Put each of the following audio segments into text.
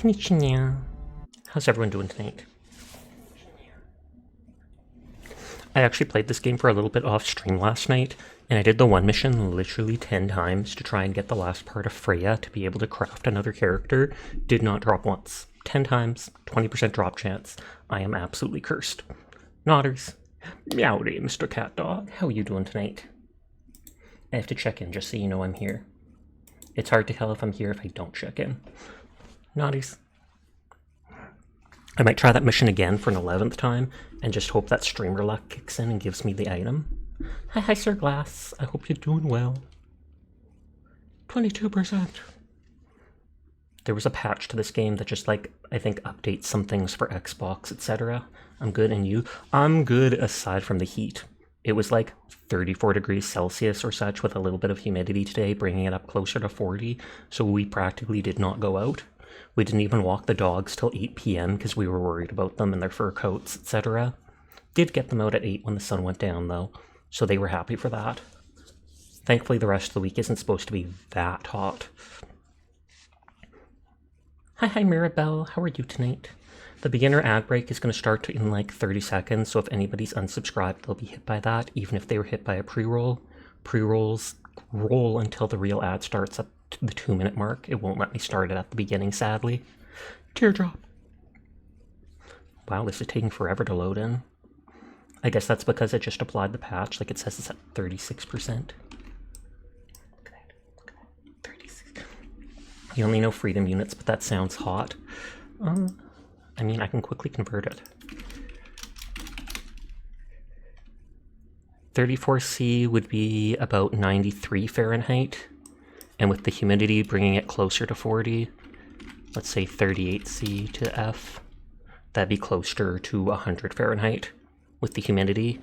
Konnichiwa. How's everyone doing tonight? I actually played this game for a little bit off stream last night, and I did the one mission literally 10 times to try and get the last part of Freya to be able to craft another character. Did not drop once. 10 times, 20% drop chance. I am absolutely cursed. Nodders. Meowdy, Mr. Cat Dog. How are you doing tonight? I have to check in just so you know I'm here. It's hard to tell if I'm here if I don't check in. Noddies. I might try that mission again for an 11th time and just hope that streamer luck kicks in and gives me the item. Hi, Sir Glass. I hope you're doing well. 22%. There was a patch to this game that just, like, I think updates some things for Xbox, etc. I'm good, and you? I'm good aside from the heat. It was like 34 degrees Celsius or such with a little bit of humidity today, bringing it up closer to 40, so we practically did not go out. We didn't even walk the dogs till 8 p.m. because we were worried about them and their fur coats, etc. Did get them out at 8 when the sun went down, though, so they were happy for that. Thankfully, the rest of the week isn't supposed to be that hot. Hi, Mirabelle. How are you tonight? The beginner ad break is going to start in like 30 seconds, so if anybody's unsubscribed, they'll be hit by that, even if they were hit by a pre-roll. Pre-rolls roll until the real ad starts at the 2-minute mark. It won't let me start it at the beginning, sadly. Teardrop. Wow, this is taking forever to load in. I guess that's because I just applied the patch, like it says it's at 36%. You only know freedom units, but that sounds hot. I mean, I can quickly convert it. 34C would be about 93 Fahrenheit, and with the humidity bringing it closer to 40, let's say 38C to F, that'd be closer to 100 Fahrenheit with the humidity.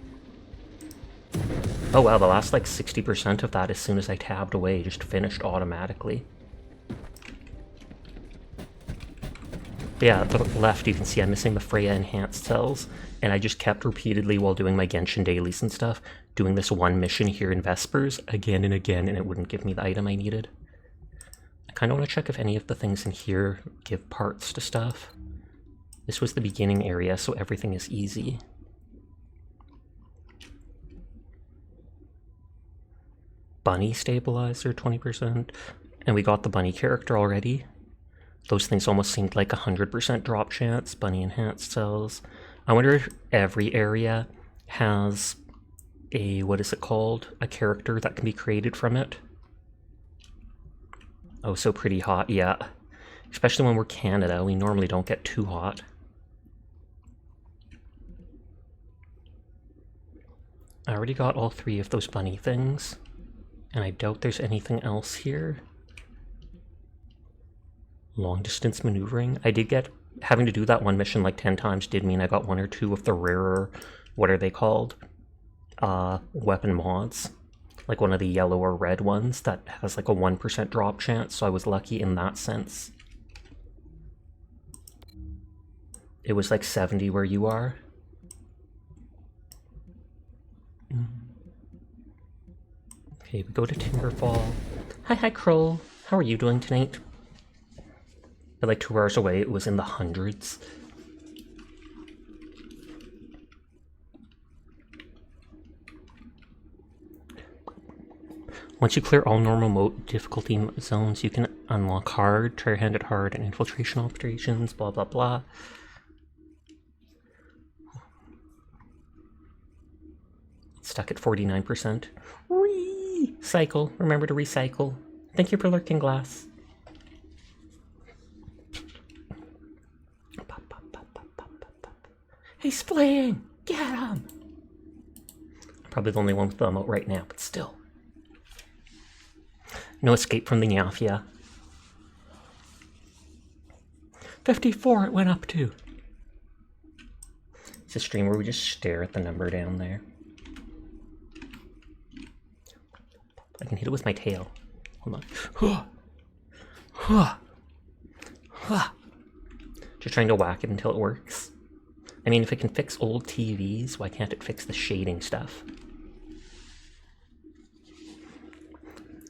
Oh wow, the last like 60% of that as soon as I tabbed away just finished automatically. Yeah, at the left you can see I'm missing the Freya enhanced cells, and I just kept repeatedly while doing my Genshin dailies and stuff, doing this one mission here in Vespers again and again, and it wouldn't give me the item I needed. I kind of want to check if any of the things in here give parts to stuff. This was the beginning area, so everything is easy. Bunny stabilizer, 20%, and we got the bunny character already. Those things almost seemed like 100% drop chance, bunny enhanced cells. I wonder if every area has a, what is it called? A character that can be created from it. Oh, so pretty hot, yeah. Especially when we're Canada, we normally don't get too hot. I already got all 3 of those bunny things, and I doubt there's anything else here. Long distance maneuvering. I did get, having to do that one mission like 10 times did mean I got 1 or 2 of the rarer, what are they called? Weapon mods. Like one of the yellow or red ones that has like a 1% drop chance, so I was lucky in that sense. It was like 70 where you are. Okay, we go to Timberfall. Hi, Kroll. How are you doing tonight? But like 2 hours away, it was in the hundreds. Once you clear all normal mode difficulty zones, you can unlock hard, try-handed hard, and infiltration operations, blah blah blah. Stuck at 49%. Recycle. Remember to recycle. Thank you for lurking, Glass. He's fleeing! Get him! Probably the only one with the emote right now, but still. No escape from the Nyafia. 54 it went up to. It's a stream where we just stare at the number down there. I can hit it with my tail. Hold on. Just trying to whack it until it works. I mean, if it can fix old TVs, why can't it fix the shading stuff?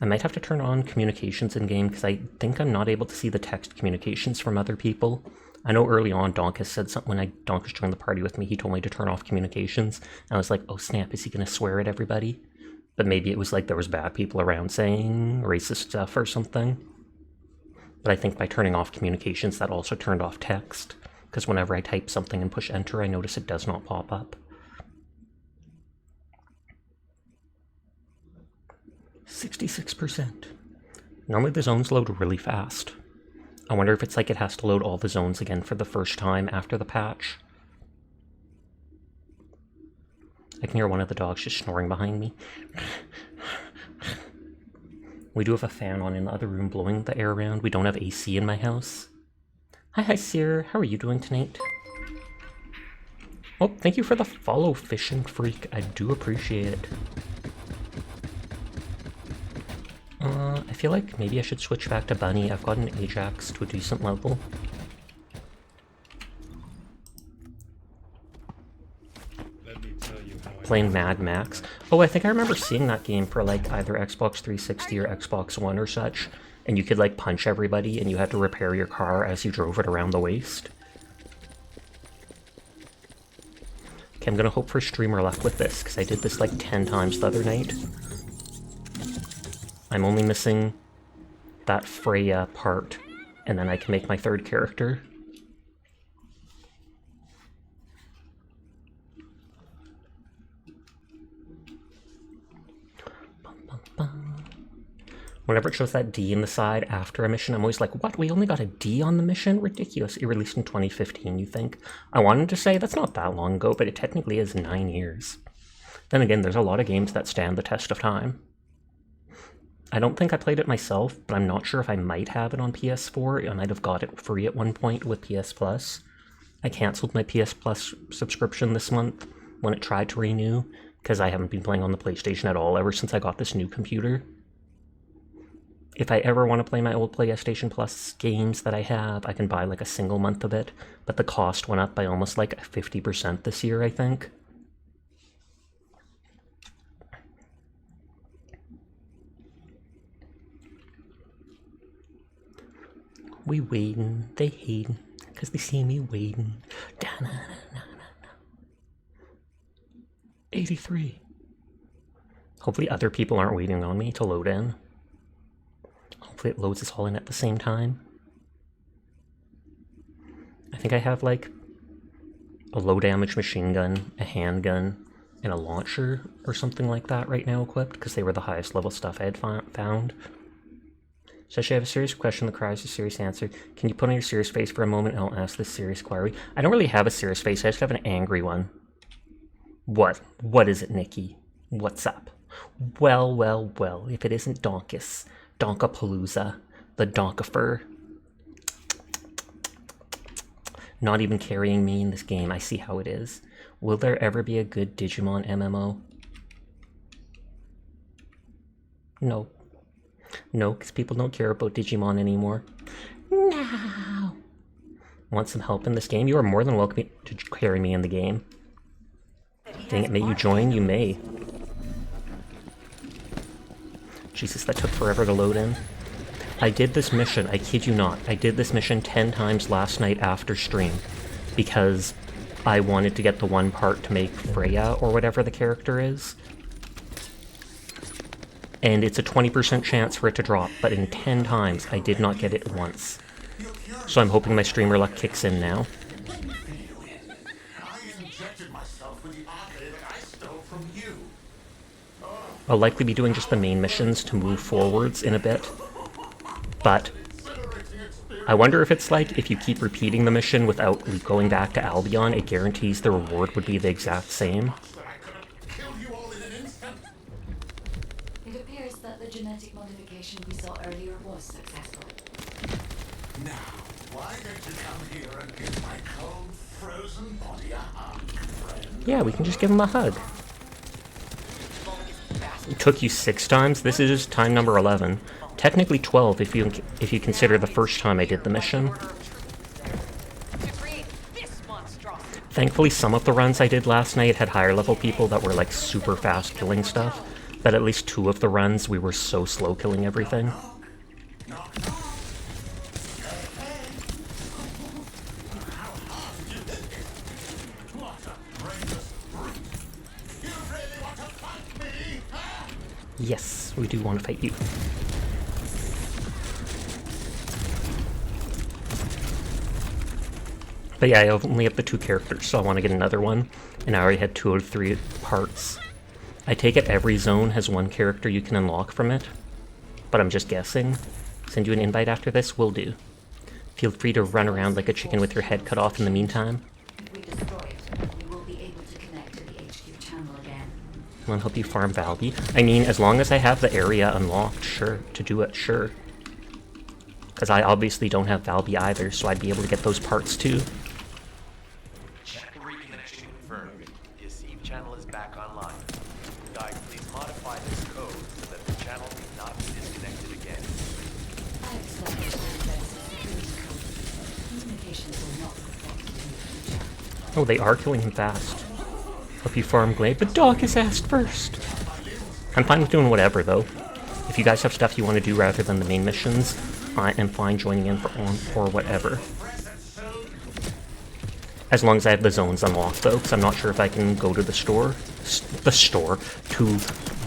I might have to turn on communications in-game, because I think I'm not able to see the text communications from other people. I know early on Donkus said something when Donkus joined the party with me, he told me to turn off communications. And I was like, oh snap, is he going to swear at everybody? But maybe it was like there was bad people around saying racist stuff or something. But I think by turning off communications, that also turned off text. Because whenever I type something and push enter, I notice it does not pop up. 66%. Normally the zones load really fast. I wonder if it's like it has to load all the zones again for the first time after the patch. I can hear one of the dogs just snoring behind me. We do have a fan on in the other room blowing the air around. We don't have AC in my house. Hi, Sir. How are you doing tonight? Oh, thank you for the follow, Fishing Freak. I do appreciate it. I feel like maybe I should switch back to Bunny. I've got an Ajax to a decent level. Playing Mad Max. Oh, I think I remember seeing that game for like either Xbox 360 or Xbox One or such. And you could like punch everybody and you had to repair your car as you drove it around the waste. Okay, I'm gonna hope for streamer luck with this, because I did this like 10 times the other night. I'm only missing that Freya part, and then I can make my third character. Whenever it shows that D in the side after a mission, I'm always like, what? We only got a D on the mission? Ridiculous. It released in 2015, you think? I wanted to say that's not that long ago, but it technically is 9 years. Then again, there's a lot of games that stand the test of time. I don't think I played it myself, but I'm not sure if I might have it on PS4. I might have got it free at one point with PS Plus. I cancelled my PS Plus subscription this month when it tried to renew, because I haven't been playing on the PlayStation at all ever since I got this new computer. If I ever want to play my old PlayStation Plus games that I have, I can buy like a single month of it, but the cost went up by almost like 50% this year, I think. We waitin', they hatin', 'cause they see me waitin'. 83. Hopefully other people aren't waiting on me to load in. Hopefully it loads us all in at the same time. I think I have like a low damage machine gun, a handgun, and a launcher or something like that right now equipped, because they were the highest level stuff I had found. So I have a serious question that requires a serious answer. Can you put on your serious face for a moment and I'll ask this serious query? I don't really have a serious face, I just have an angry one. What? What is it, Nikki? What's up? Well, well, well, if it isn't Donkus, Donkapalooza, the Donkifer. Not even carrying me in this game, I see how it is. Will there ever be a good Digimon MMO? No. No, because people don't care about Digimon anymore. No! Want some help in this game? You are more than welcome to carry me in the game. Dang it, may you join? You may. Jesus, that took forever to load in. I did this mission, I kid you not, I did this mission 10 times last night after stream, because I wanted to get the one part to make Freya, or whatever the character is. And it's a 20% chance for it to drop, but in 10 times I did not get it once. So I'm hoping my streamer luck kicks in now. I'll likely be doing just the main missions to move forwards in a bit. But I wonder if it's like, if you keep repeating the mission without going back to Albion, it guarantees the reward would be the exact same. It appears that the genetic modification we saw earlier was successful. Now, why don't you come here and give my cold, frozen body a hug, friend? Yeah, we can just give him a hug. It took you 6 times? This is time number 11. Technically 12 if you consider the first time I did the mission. Thankfully some of the runs I did last night had higher level people that were like super fast killing stuff. But at least 2 of the runs, we were so slow killing everything. Knock, knock. Hey, how hard did you hit it? What a brainless brute. You really want to fight me, huh? Yes, we do want to fight you. But yeah, I only have the 2 characters, so I want to get another one. And I already had 2 out of 3 parts. I take it every zone has 1 character you can unlock from it. But I'm just guessing. Send you an invite after this? Will do. Feel free to run around like a chicken with your head cut off in the meantime. If we destroy it, we will be able to connect to the HQ channel again. I want to help you farm Valby. I mean, as long as I have the area unlocked, sure, to do it, sure. Because I obviously don't have Valby either, so I'd be able to get those parts too. Check reconnection confirmed. The Esteem channel is back online. Guide, please modify this code so that the channel cannot be disconnected again. I established that security code. Communications will not be affected in the future. Oh, they are killing him fast. Help you farm Glade, but Doc is asked first. I'm fine with doing whatever, though. If you guys have stuff you want to do rather than the main missions, I am fine joining in for whatever. As long as I have the zones unlocked, though, because I'm not sure if I can go to the store, to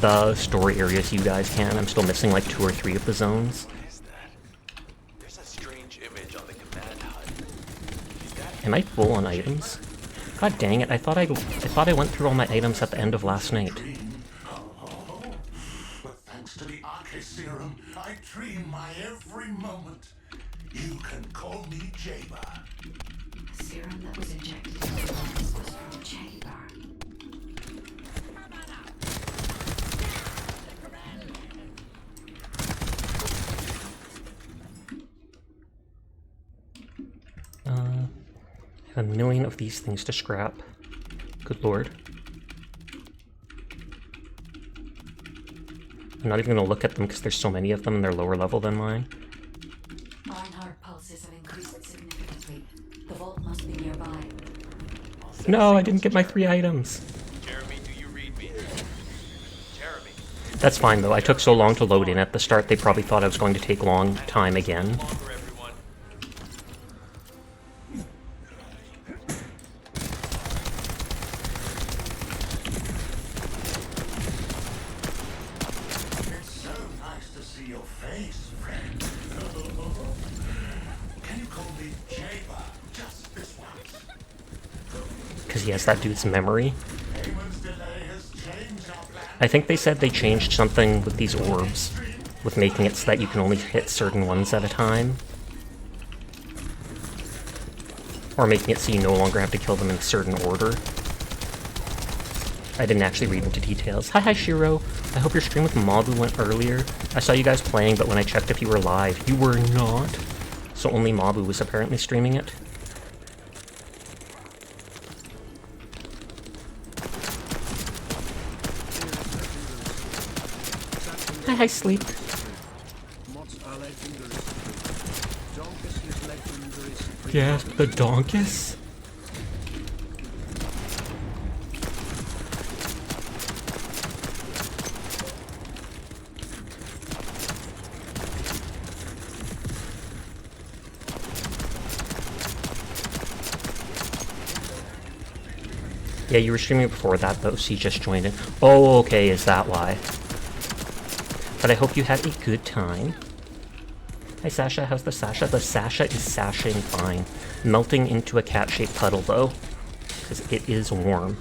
the story areas you guys can. I'm still missing like 2 or 3 of the zones. What is that? There's a strange image on the command HUD. Is that Am I full on items? God dang it, I thought I went through all my items at the end of last night. Oh, but thanks to the Arche Serum, I dream my every moment. You can call me Jaber. The serum that was injected into the lungs was from Jaber. A million of these things to scrap. Good lord. I'm not even going to look at them because there's so many of them and they're lower level than mine. Ironheart pulses have increased significantly. The vault must be nearby. No, I didn't get my 3 items. Jeremy, do you read me? Jeremy, That's fine though, I took so long to load in at the start they probably thought I was going to take long time again. longer everyone. It's so nice to see your face, friend. Can you call me Jaber just this once? Because he has that dude's memory. Haman's delay has changed our plan. I think they said they changed something with these orbs, with making it so that you can only hit certain ones at a time. Or making it so you no longer have to kill them in a certain order. I didn't actually read into details. Hi Shiro! I hope your stream with Mabu went earlier. I saw you guys playing, but when I checked if you were live, you were not. So only Mabu was apparently streaming it. Hi Sleep. Yes, the Donkus? Yeah, you were streaming before that though, so you just joined in. Oh, okay, is that why? But I hope you had a good time. Hi Sasha, how's the Sasha? The Sasha is sashing fine. Melting into a cat-shaped puddle though, because it is warm.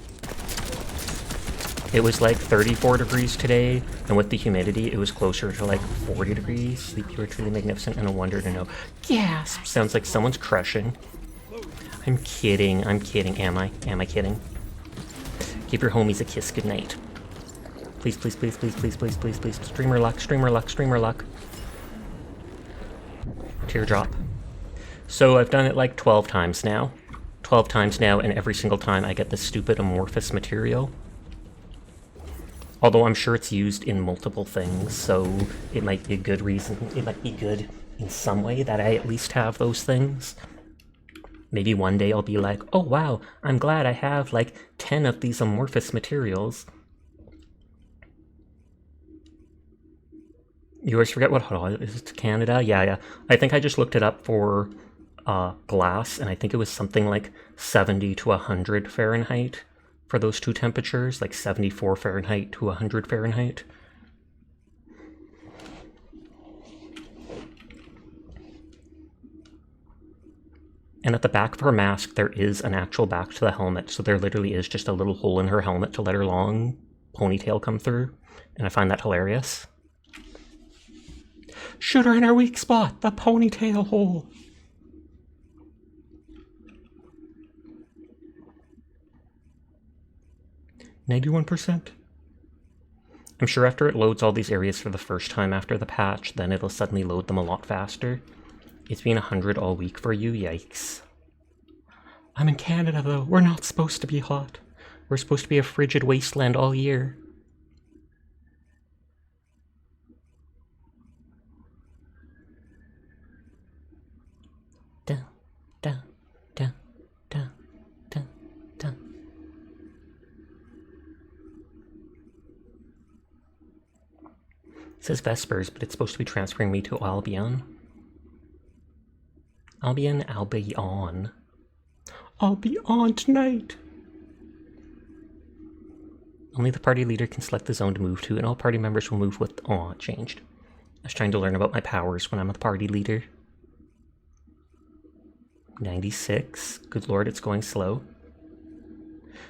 It was like 34 degrees today, and with the humidity, it was closer to like 40 degrees. Sleep, you were truly magnificent and a wonder to know. Gasp! Sounds like someone's crushing. I'm kidding, am I? Am I kidding? Give your homies a kiss goodnight. Please, please, please, please, please, please, please, please. Streamer luck, streamer luck, streamer luck. Teardrop. So I've done it like 12 times now. 12 times now, and every single time I get this stupid amorphous material. Although I'm sure it's used in multiple things, so it might be a good reason. It might be good in some way that I at least have those things. Maybe one day I'll be like, oh wow, I'm glad I have like 10 of these amorphous materials. You always forget what hot is to Canada. Yeah. I think I just looked it up for glass, and I think it was something like 70 to 100 Fahrenheit for those two temperatures, like 74 Fahrenheit to 100 Fahrenheit. And at the back of her mask, there is an actual back to the helmet, so there literally is just a little hole in her helmet to let her long ponytail come through, and I find that hilarious. Shoot her in her weak spot, the ponytail hole. %. I'm sure after it loads all these areas for the first time after the patch, then it'll suddenly load them a lot faster. It's been 100 all week for you, yikes. I'm in Canada though, we're not supposed to be hot. We're supposed to be a frigid wasteland all year. Down, down, down, down, down, down. It says Vespers, but it's supposed to be transferring me to Albion. Albion. I'll be on tonight! Only the party leader can select the zone to move to, and all party members will move with... Aw, it changed. I was trying to learn about my powers when I'm the party leader. 96. Good lord, it's going slow.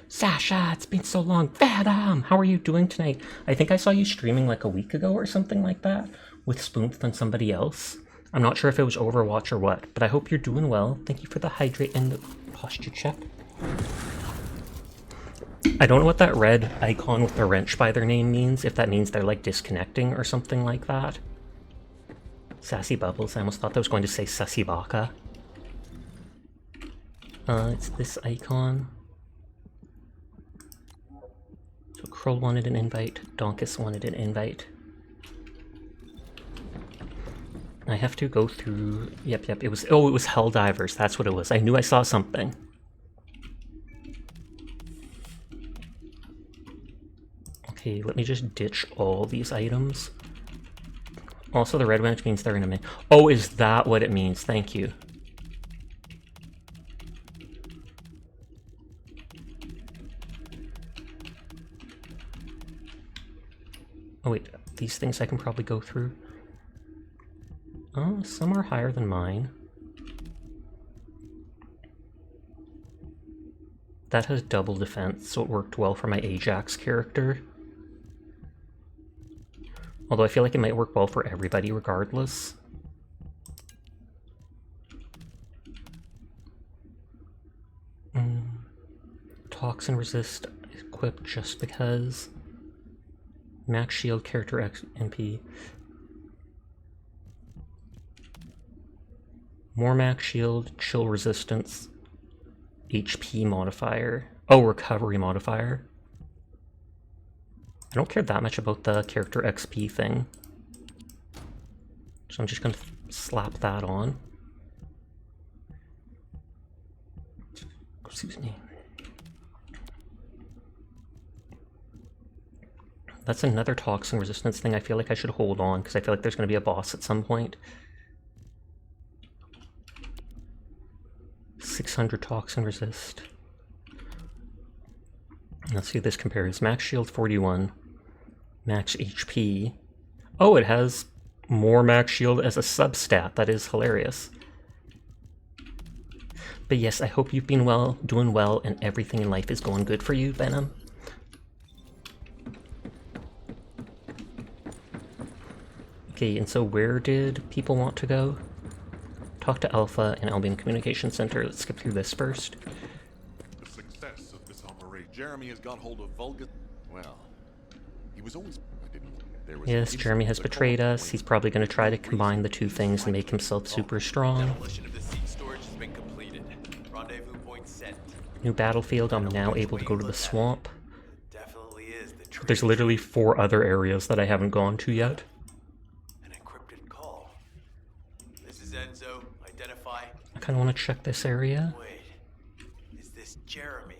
Sasha, it's been so long. Vadam, how are you doing tonight? I think I saw you streaming like a week ago or something like that, with Spoonth and somebody else. I'm not sure if it was Overwatch or what, but I hope you're doing well. Thank you for the hydrate and the posture check. I don't know what that red icon with the wrench by their name means, if that means they're like disconnecting or something like that. Sassy Bubbles, I almost thought that was going to say Sussy Baka. It's this icon. So Kroll wanted an invite, Donkus wanted an invite. I have to go through... Yep, it was... Oh, it was Helldivers, that's what it was. I knew I saw something. Okay, let me just ditch all these items. Also, the red wrench means they're in a min... Oh, is that what it means? Thank you. Oh wait, these things I can probably go through. Oh, some are higher than mine. That has double defense, so it worked well for my Ajax character. Although I feel like it might work well for everybody regardless. Toxin resist equipped just because. Max shield character X MP. More max shield, chill resistance, HP modifier. Oh, recovery modifier. I don't care that much about the character XP thing. So I'm just gonna slap that on. Excuse me. That's another toxin resistance thing I feel like I should hold on, because I feel like there's going to be a boss at some point. 600 toxin resist. Let's see how this compares. Max shield 41. Max HP. Oh, it has more max shield as a substat. That is hilarious. But yes, I hope you've been well, doing well, and everything in life is going good for you, Venom. Okay, and so where did people want to go? Talk to Alpha and Albion Communication Center. Let's skip through this first. The success of this operation. Jeremy has got hold of Vulgus. Well, he was always... I didn't... There was Yes, Jeremy has betrayed us. He's probably going to try to combine the two things and make himself super strong. Demolition of the seat storage has been completed. Rendezvous point set. New battlefield, I'm now able to go to the swamp. Definitely is the truth. There's literally 4 other areas that I haven't gone to yet. An encrypted call. This is Enzo. Identify. I kind of want to check this area. Wait. Is this Jeremy?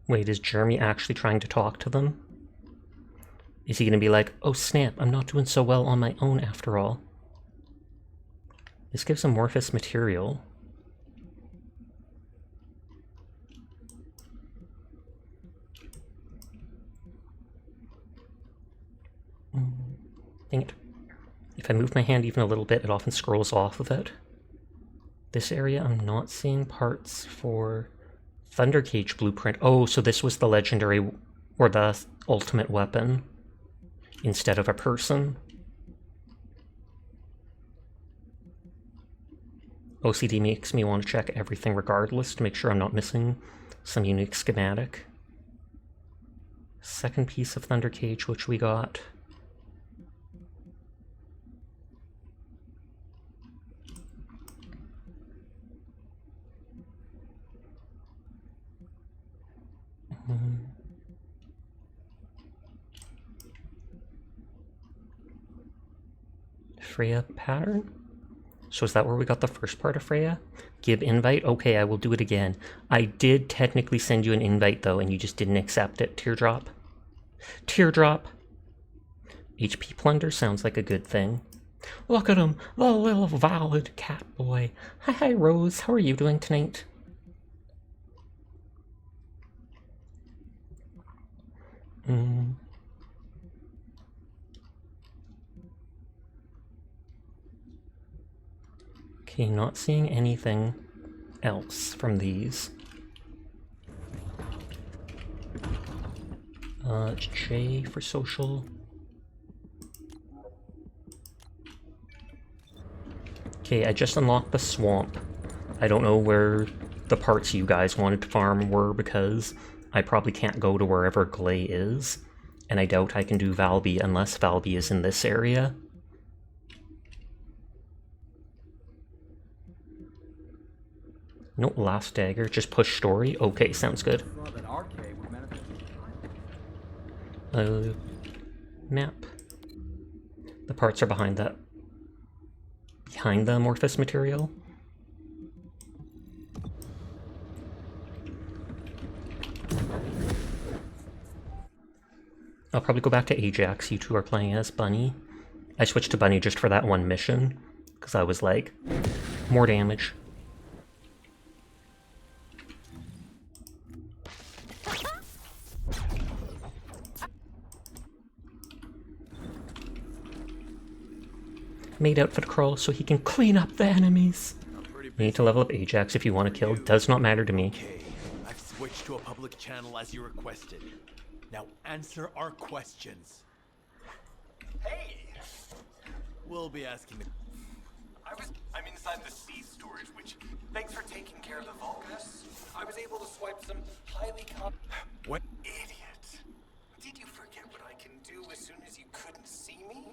Wait, is Jeremy actually trying to talk to them? Is he gonna be like, oh snap, I'm not doing so well on my own after all? This gives amorphous material. Dang it. If I move my hand even a little bit, it often scrolls off of it. This area, I'm not seeing parts for Thunder Cage blueprint. Oh, so this was the legendary or the ultimate weapon instead of a person. OCD makes me want to check everything regardless to make sure I'm not missing some unique schematic. Second piece of Thunder Cage, which we got. Freya pattern? So is that where we got the first part of Freya? Give invite? Okay, I will do it again. I did technically send you an invite though, and you just didn't accept it. Teardrop? Teardrop! HP plunder sounds like a good thing. Look at him, the little valid cat boy. Hi, Rose. How are you doing tonight? Okay, not seeing anything else from these. J for social. Okay, I just unlocked the swamp. I don't know where the parts you guys wanted to farm were because I probably can't go to wherever Glay is, and I doubt I can do Valby unless Valby is in this area. No, last dagger, just push story. Okay, sounds good. Map. The parts are behind that. Behind the amorphous material. I'll probably go back to Ajax. You two are playing as Bunny. I switched to Bunny just for that one mission, because I was like, more damage. Made outfit crawl so he can clean up the enemies. You need to level up Ajax if you want to kill. Does not matter to me. Okay, I've switched to a public channel as you requested. Now answer our questions. Hey! We'll be asking the... I'm inside the sea storage, which, thanks for taking care of the Vulgus. I was able to swipe some highly What? Idiot. Did you forget what I can do as soon as you couldn't see me?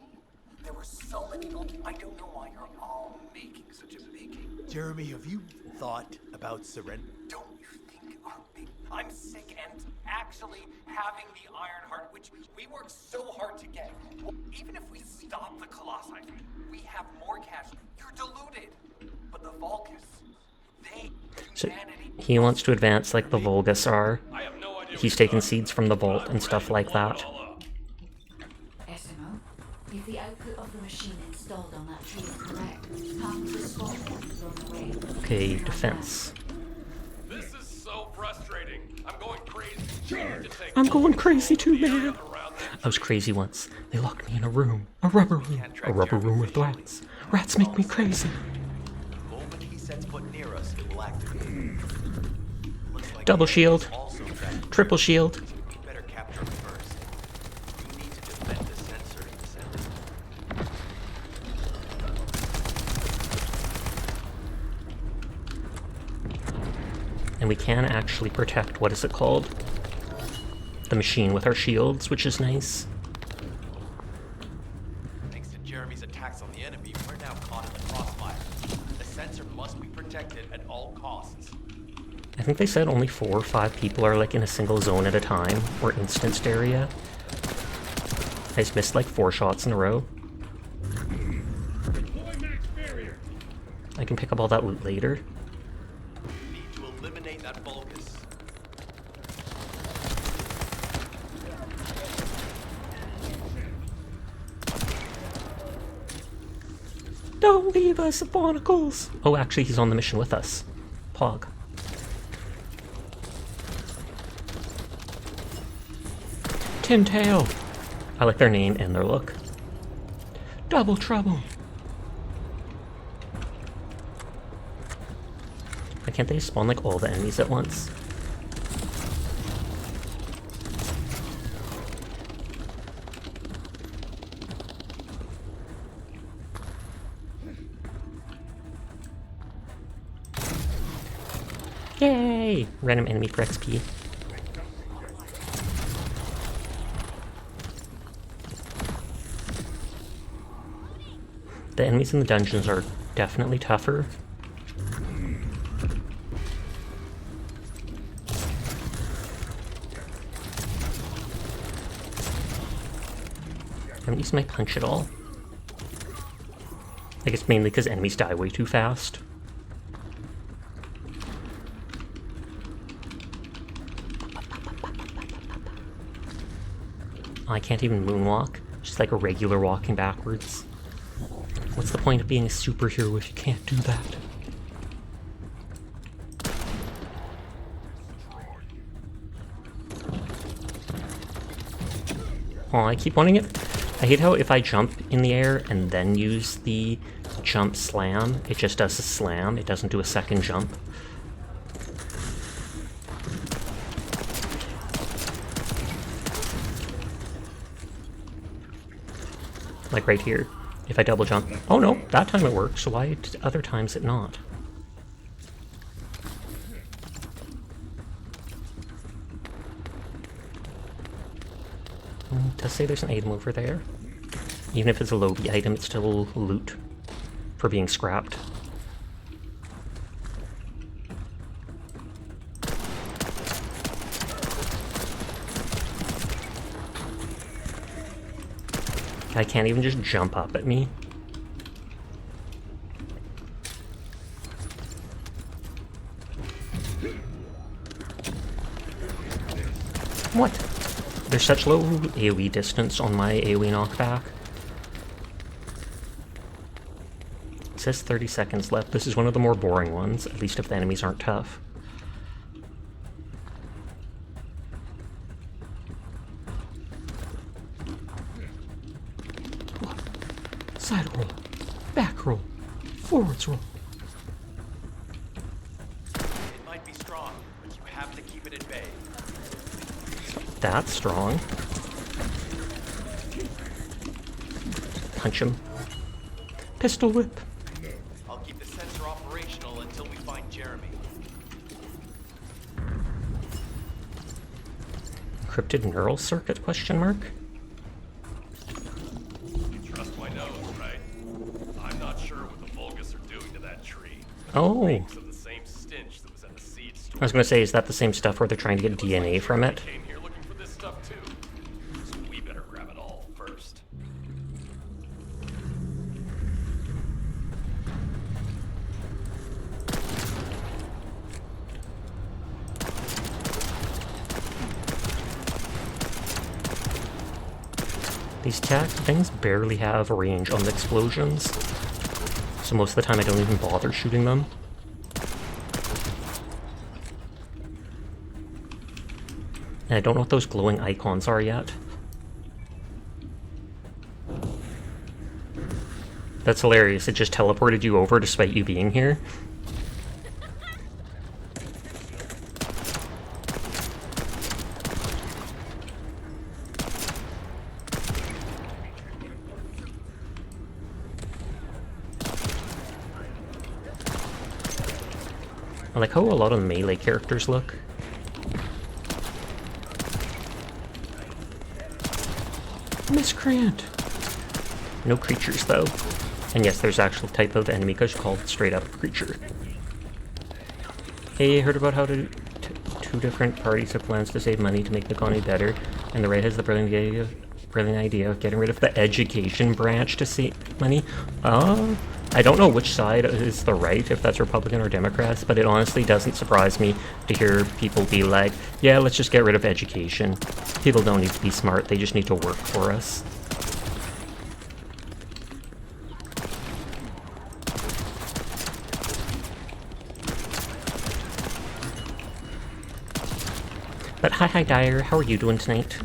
There were so many I don't know why you're all making such a big... Jeremy, have you thought about surrender? Don't you think our big... I'm sick and actually having the Iron Heart, which we worked so hard to get. Even if we stop the Colossi, we have more cash. You're deluded. But the Vulgus, they... So he wants to advance like the Vulgus are. I have no idea. He's taking seeds from the vault and stuff like that. SMO, if the output of the machine installed on that tree is correct, half of the spot run away. Okay, defense. This is so frustrating. I'm going crazy. I'm going crazy too, man. I was crazy once. They locked me in a room. A rubber room. A rubber room with rats. Rats make me crazy. The moment he sets foot near us, it will activate. Looks like Double shield. also that Triple shield. we better capture him first. You need to defend the sensor in the center. And we can actually protect, what is it called? The machine with our shields, which is nice. Thanks to Jeremy's attacks on the enemy, we're now caught in the crossfire. The sensor must be protected at all costs. I think they said only 4 or 5 people are like in a single zone at a time, or instanced area. I just missed like 4 shots in a row. I can pick up all that loot later. Need to eliminate that Vulgus. Don't leave us, Barnacles! Oh, actually, he's on the mission with us. Pog. Tin Tail! I like their name and their look. Double Trouble! Why can't they spawn like all the enemies at once? Yay! Random enemy for XP. The enemies in the dungeons are definitely tougher. I haven't used my punch at all. I guess mainly because enemies die way too fast. I can't even moonwalk. Just like a regular walking backwards. What's the point of being a superhero if you can't do that? Oh, I keep wanting it. I hate how if I jump in the air and then use the jump slam, it just does a slam. It doesn't do a second jump. Like right here. If I double jump. Oh no, that time it worked, so why did other times it not? It does say there's an item over there. Even if it's a low-B item, it's still loot for being scrapped. I can't even just jump up at me. What? There's such low AoE distance on my AoE knockback. It says 30 seconds left. This is one of the more boring ones, at least if the enemies aren't tough. Side roll, back roll, forwards roll. It might be strong, but you have to keep it at bay. That's strong. Punch him. Pistol whip. I'll keep the sensor operational until we find Jeremy. Encrypted neural circuit, question mark? Trust my nose, right? I'm not sure what the Vulgus are doing to that tree. Oh. Reeks of the same stench that was at the seed store. I was gonna say, is that the same stuff where they're trying to get DNA from it? Came here looking for this stuff too. So we better grab it all first. These tech things barely have range on the explosions, so most of the time I don't even bother shooting them. And I don't know what those glowing icons are yet. That's hilarious, it just teleported you over despite you being here. I like how a lot of the melee characters look. Miscreant! No creatures, though. And yes, there's actual type of enemy called straight up creature. Hey, I heard about how two different parties have plans to save money to make the economy better, and the right has the brilliant idea of getting rid of the education branch to save money. I don't know which side is the right, if that's Republican or Democrats, but it honestly doesn't surprise me to hear people be like, yeah, let's just get rid of education. People don't need to be smart, they just need to work for us. But hi Dyer, how are you doing tonight?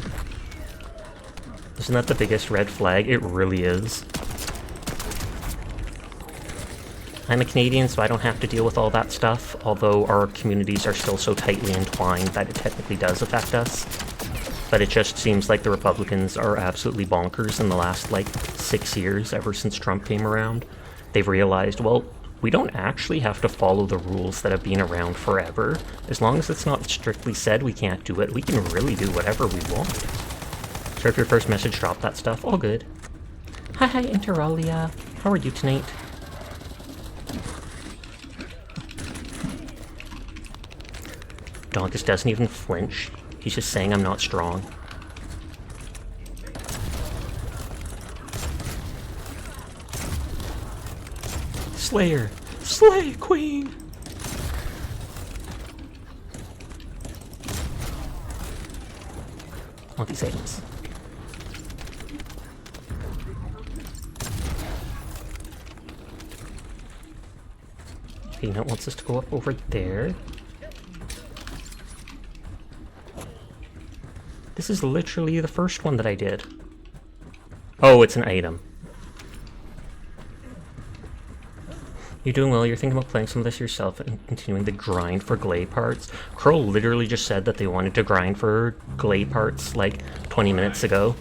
Isn't that the biggest red flag? It really is. I'm a Canadian, so I don't have to deal with all that stuff, although our communities are still so tightly entwined that it technically does affect us. But it just seems like the Republicans are absolutely bonkers in the last, like, 6 years, ever since Trump came around. They've realized, well, we don't actually have to follow the rules that have been around forever. As long as it's not strictly said we can't do it, we can really do whatever we want. Sorry if your first message dropped that stuff. All good. Hi, Interalia. How are you tonight? Donkus doesn't even flinch. He's just saying I'm not strong. Slayer! Slay, Queen! Want these items. Peanut wants us to go up over there. This is literally the first one that I did. Oh, it's an item. You're doing well. You're thinking about playing some of this yourself and continuing the grind for Glade parts. Crow literally just said that they wanted to grind for Glade parts like 20 minutes ago.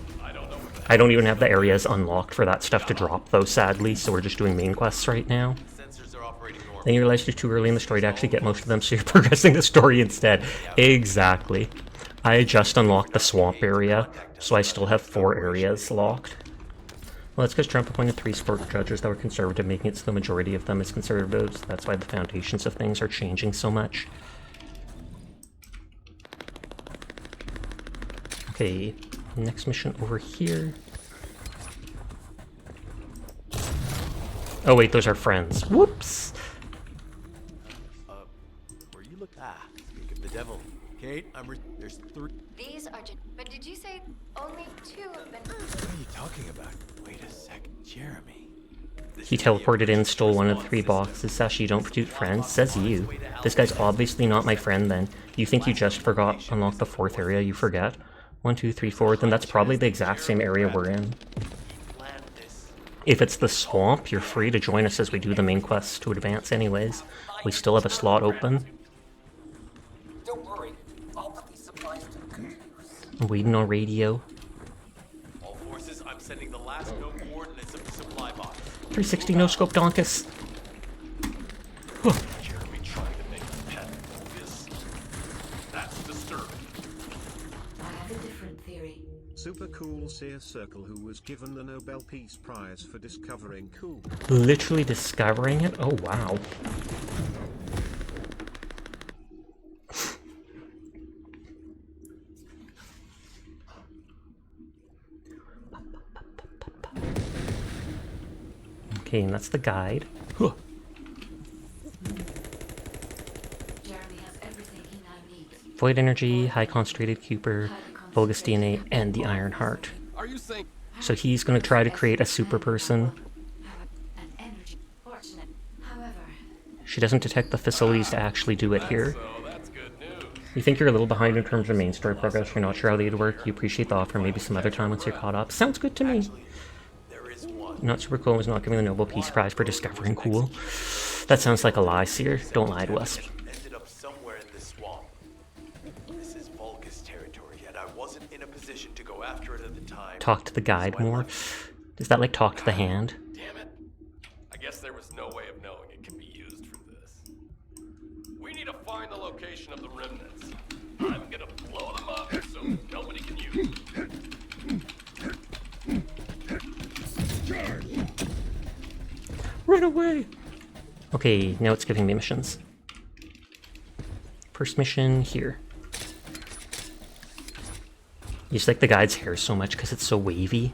I don't even have the areas unlocked for that stuff to drop though, sadly, so we're just doing main quests right now. Then you realize you're too early in the story to actually get most of them, so you're progressing the story instead. Exactly. I just unlocked the swamp area, so I still have 4 areas locked. Well, that's because Trump appointed 3 sport judges that were conservative, making it so the majority of them is conservatives. That's why the foundations of things are changing so much. Okay, next mission over here. Oh wait, those are friends. Whoops! Where you look? Ah, speak of the devil. Kate, there's 3. These are but did you say only 2 have been... What are you talking about? Wait a second, Jeremy. He teleported in, stole one of the 3 boxes. Sashi, you don't produce friends? Says you. This guy's obviously not my friend then. You think you just forgot unlock the 4th area, you forget? 1, 2, 3, 4, then that's probably the exact same area we're in. If it's the swamp, you're free to join us as we do the main quests to advance anyways. We still have a slot open. Don't worry, I'll put these supplies to good use. I'm waiting on radio. All forces, I'm sending the last known coordinates of the supply box. 360 no scope Donkus. Jeremy trying to make a pet of this. That's disturbing. I have a different theory. Super cool Seer Circle, who was given the Nobel Peace Prize for discovering cool. Literally discovering it? Oh wow. Okay, and that's the guide. Huh. Jeremy has everything he now needs. Void energy, high concentrated Cooper, Vulgus DNA, and the Iron Heart. Are you saying? So he's going to try to create a super person. An energy fortunate. However, She doesn't detect the facilities to actually do it here. So that's good news. You think you're a little behind in terms of main story progress, you're not sure how they'd work, you appreciate the offer, maybe some other time once you're caught up. Sounds good to me. There is one. Not super cool was not giving the Nobel Peace Prize for discovering cool. That sounds like a lie, Seer. Don't lie to us. Ended up somewhere in this swamp. This is Vulgus territory, and I wasn't in a position to go after it at the time. Talk to the guide more. Is that like talk to the hand? Damn it. I guess there was no way of knowing it can be used for this. We need to find the location of the remnants. I'm gonna blow them up so nobody can use them. Run away! Okay, now it's giving me missions. First mission here. You just like the guide's hair so much because it's so wavy.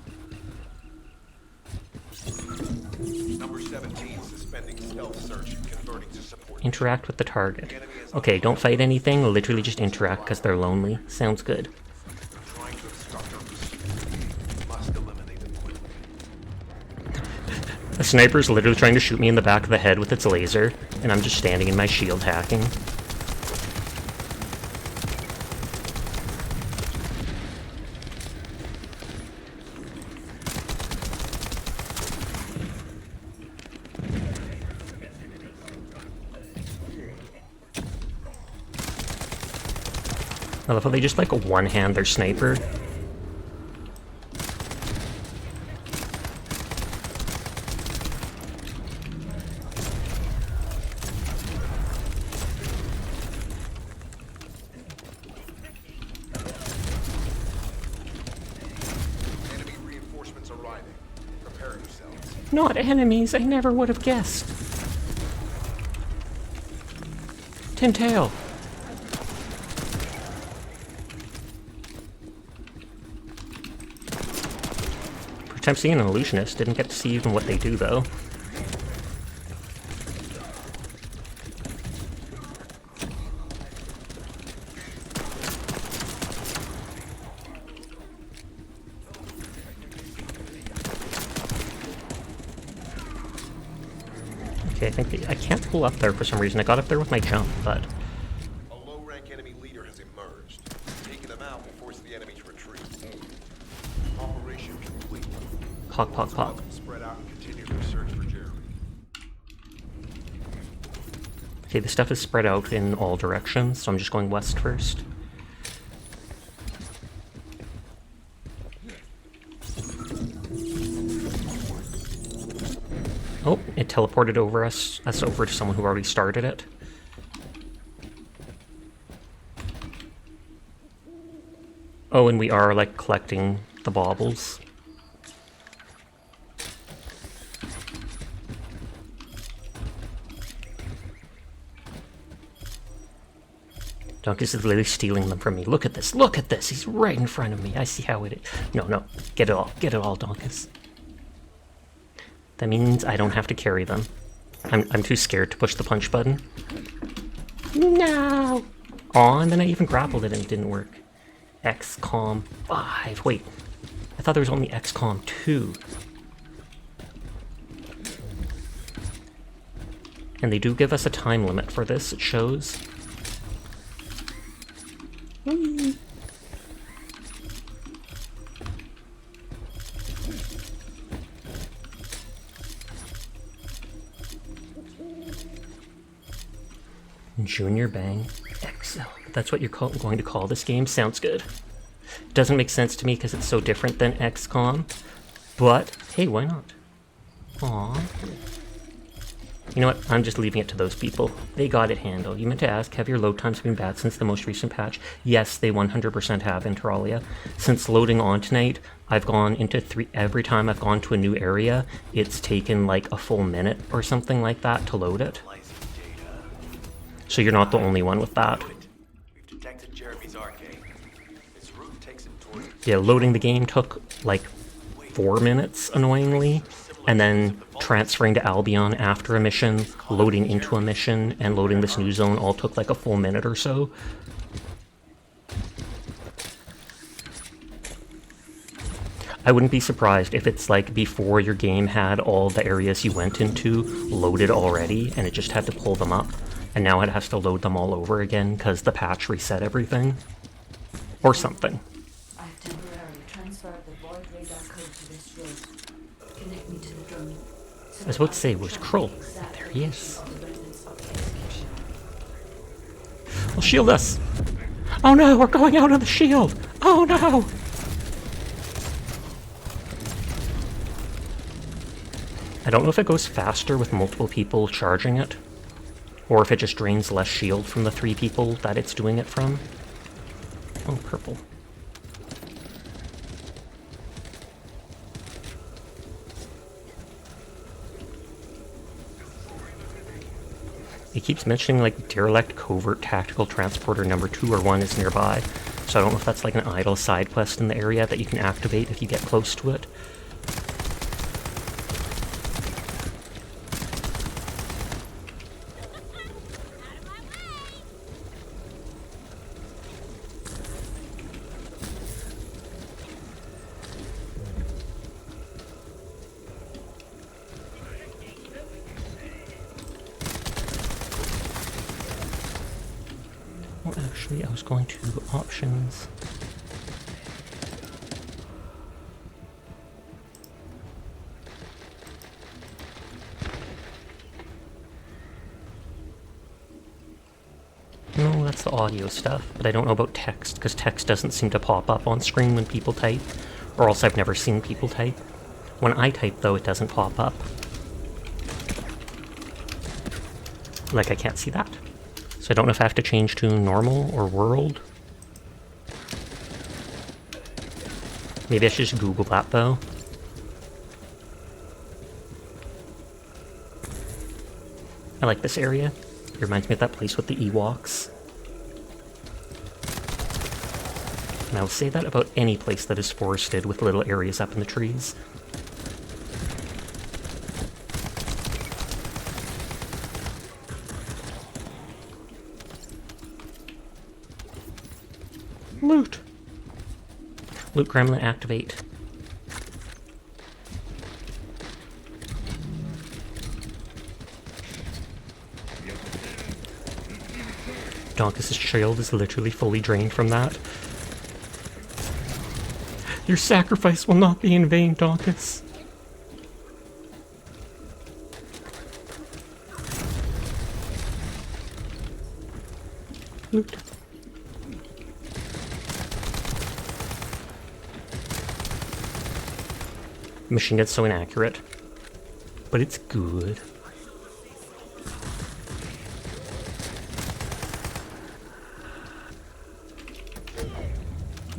Number 17, suspending stealth search and converting to support. Interact with the target. Okay, don't fight anything, literally just interact because they're lonely. Sounds good. Trying to obstruct our pursuit. Must eliminate them quickly. A sniper's literally trying to shoot me in the back of the head with its laser, and I'm just standing in my shield hacking. I love how they just like one-hand their sniper. Enemy reinforcements arriving. Prepare yourselves. Not enemies, I never would have guessed. Tintail. First time seeing an illusionist, didn't get to see even what they do though. Okay, I think I can't pull up there for some reason. I got up there with my jump, but A low-rank enemy leader has emerged. Taking them out will force the enemy to retreat. Operation complete. pog, pog, pog. Spread out and continue their search for Jeremy. Okay, the stuff is spread out in all directions, so I'm just going west first. Oh, it teleported over us over to someone who already started it. Oh, and we are, like, collecting the baubles. Donkus is literally stealing them from me. Look at this, look at this! He's right in front of me. I see how it is. No, no, get it all, Donkus. That means I don't have to carry them. I'm too scared to push the punch button. No! Aw, and then I even grappled it and it didn't work. XCOM 5. Wait, I thought there was only XCOM 2. And they do give us a time limit for this, it shows. Whee! Junior Bang XL. That's what you're going to call this game? Sounds good. Doesn't make sense to me because it's so different than XCOM, but hey, why not? Aww. You know what? I'm just leaving it to those people. They got it handled. You meant to ask, have your load times been bad since the most recent patch? Yes, they 100% have, Interalia. Since loading on tonight, I've gone into every time I've gone to a new area, it's taken like a full minute or something like that to load it. So you're not the only one with that. We've detected Jeremy's arcade. His route takes him toward Yeah, loading the game took like 4 minutes, annoyingly, and then transferring to Albion after a mission, loading into a mission, and loading this new zone all took like a full minute or so. I wouldn't be surprised if it's like before your game had all the areas you went into loaded already, and it just had to pull them up. And now it has to load them all over again because the patch reset everything. Or something. I've temporarily transferred the void radar code to this road. Connect me to the drone. I was about to say, where's Krull? There he is. Well, shield us! Oh no, we're going out of the shield! Oh no! I don't know if it goes faster with multiple people charging it, or if it just drains less shield from the 3 people that it's doing it from. Oh, purple. It keeps mentioning like Derelict Covert Tactical Transporter number 2 or 1 is nearby, so I don't know if that's like an idle side quest in the area that you can activate if you get close to it. Well, actually, I was going to options. No, that's it's the audio stuff, but I don't know about text, because text doesn't seem to pop up on screen when people type, or else I've never seen people type. When I type, though, it doesn't pop up. Like, I can't see that. So I don't know if I have to change to normal or world. Maybe I should just Google that, though. I like this area. It reminds me of that place with the Ewoks. And I will say that about any place that is forested with little areas up in the trees. Loot! Loot gremlin activate. Donkus' shield is literally fully drained from that. Your sacrifice will not be in vain, Donkus. Loot. Machine gun's so inaccurate, but it's good.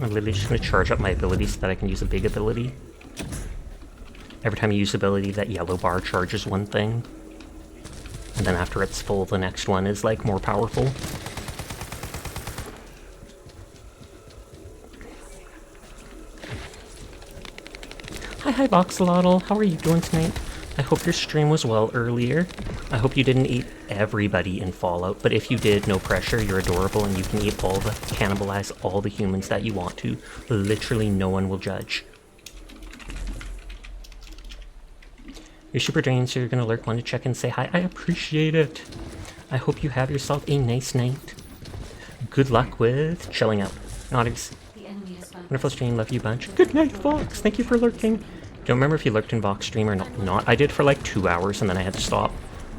I'm literally just going to charge up my abilities so that I can use a big ability. Every time you use ability, that yellow bar charges one thing. And then after it's full, the next one is, like, more powerful. Hi, Voxelotl. How are you doing tonight? I hope your stream was well earlier. I hope you didn't eat everybody in Fallout, but if you did, no pressure, you're adorable and you can eat all the, cannibalize all the humans that you want to. Literally no one will judge. You're super drained, so you're gonna lurk, want to check and say hi. I appreciate it. I hope you have yourself a nice night. Good luck with chilling out. Notters. Wonderful stream, love you bunch. Good night, Vox. Thank you for lurking. Don't remember if you lurked in Vox stream or not. I did for like 2 hours and then I had to stop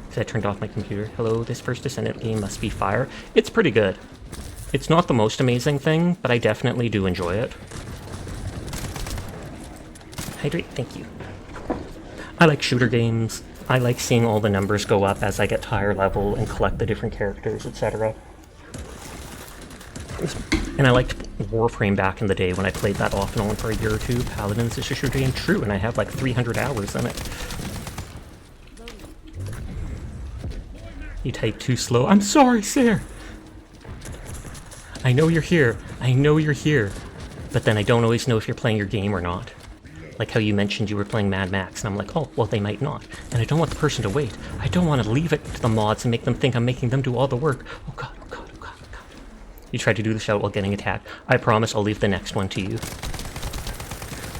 because I turned off my computer. Hello, this First Descendant game must be fire. It's pretty good. It's not the most amazing thing, but I definitely do enjoy it. Hydrate, thank you. I like shooter games. I like seeing all the numbers go up as I get to higher level and collect the different characters, etc. And I liked Warframe back in the day when I played that off and on for a year or two. Paladins is a shooter game, true, and I have like 300 hours in it. You type too slow. I'm sorry, sir! I know you're here. I know you're here. But then I don't always know if you're playing your game or not. Like how you mentioned you were playing Mad Max, and I'm like, oh, well, they might not. And I don't want the person to wait. I don't want to leave it to the mods and make them think I'm making them do all the work. Oh god, oh god, oh god, oh god. You tried to do the shout while getting attacked. I promise I'll leave the next one to you.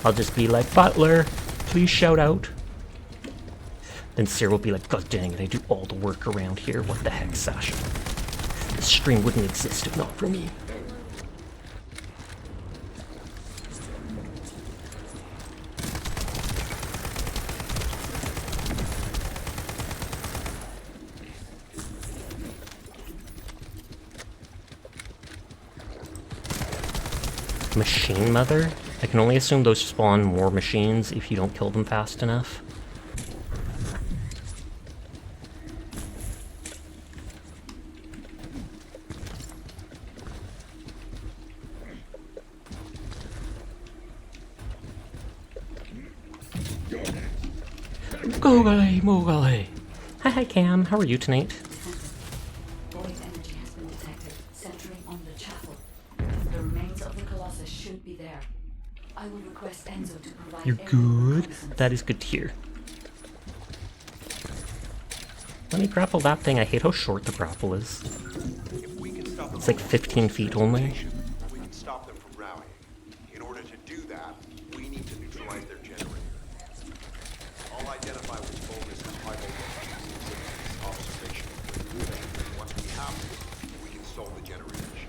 I'll just be like, Butler, please shout out. Then Sarah will be like, god dang it, I do all the work around here. What the heck, Sasha? This stream wouldn't exist if not for me. Machine Mother? I can only assume those spawn more machines if you don't kill them fast enough. Googly moogly. Hi Cam, how are you tonight? Void energy has been detected, centering on the chapel. The remains of the Colossus should be there. I will request Enzo to provide. You're good? That is good to hear. Let me grapple that thing. I hate how short the grapple is. If we can stop It's like 15 feet only. we can stop them from rallying. In order to do that, we need to neutralize their generator. I'll identify with bogus and high voltage observation. Once we have it, we can solve the generator issue.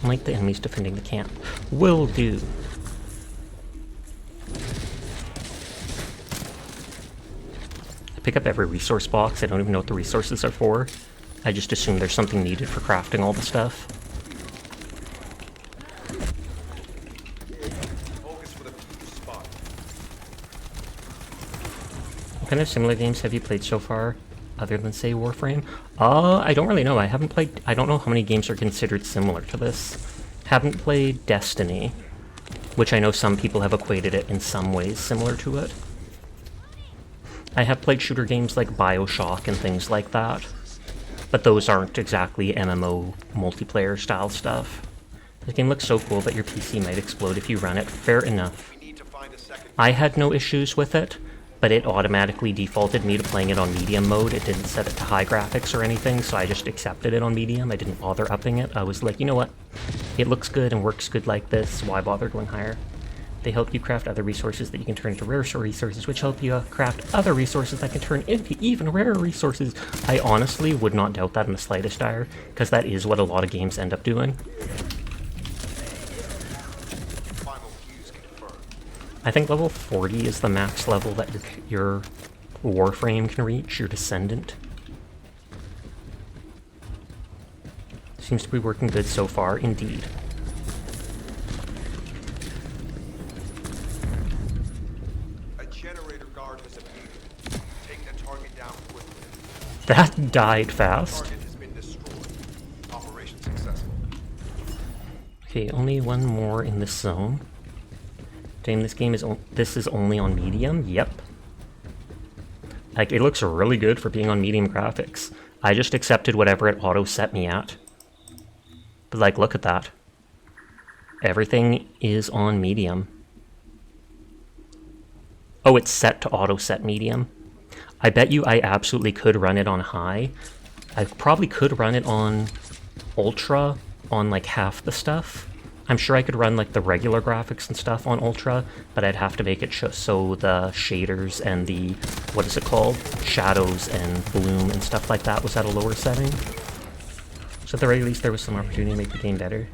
Like the enemies defending the camp. Will do. I pick up every resource box. I don't even know what the resources are for. I just assume there's something needed for crafting all the stuff. Focus for the fuse spot. What kind of similar games have you played so far, other than, say, Warframe? I don't really know. I haven't played... I don't know how many games are considered similar to this. Haven't played Destiny, which I know some people have equated it in some ways similar to it. I have played shooter games like BioShock and things like that, but those aren't exactly MMO multiplayer style stuff. This game looks so cool that your PC might explode if you run it. Fair enough. We need to find a second. I had no issues with it, but it automatically defaulted me to playing it on medium mode. It didn't set it to high graphics or anything, so I just accepted it on medium. I didn't bother upping it. I was like, you know what? It looks good and works good like this. Why bother going higher? They help you craft other resources that you can turn into rare resources, which help you craft other resources that can turn into even rarer resources. I honestly would not doubt that in the slightest, Dire, because that is what a lot of games end up doing. Final fuse confirmed. I think level 40 is the max level that your Warframe can reach, your Descendant. Seems to be working good so far, indeed. A generator guard has appeared. Take the target down quickly. That died fast. Target has been destroyed. Operation successful. Okay, only one more in this zone. Dang, this is only on medium? Yep. Like, it looks really good for being on medium graphics. I just accepted whatever it auto set me at. But like, look at that. Everything is on medium. Oh, it's set to auto set medium. I bet you I absolutely could run it on high. I probably could run it on ultra on like half the stuff. I'm sure I could run like the regular graphics and stuff on ultra, but I'd have to make it so the shaders and the, what is it called? Shadows and bloom and stuff like that was at a lower setting. So at the very least there was some opportunity to make the game better.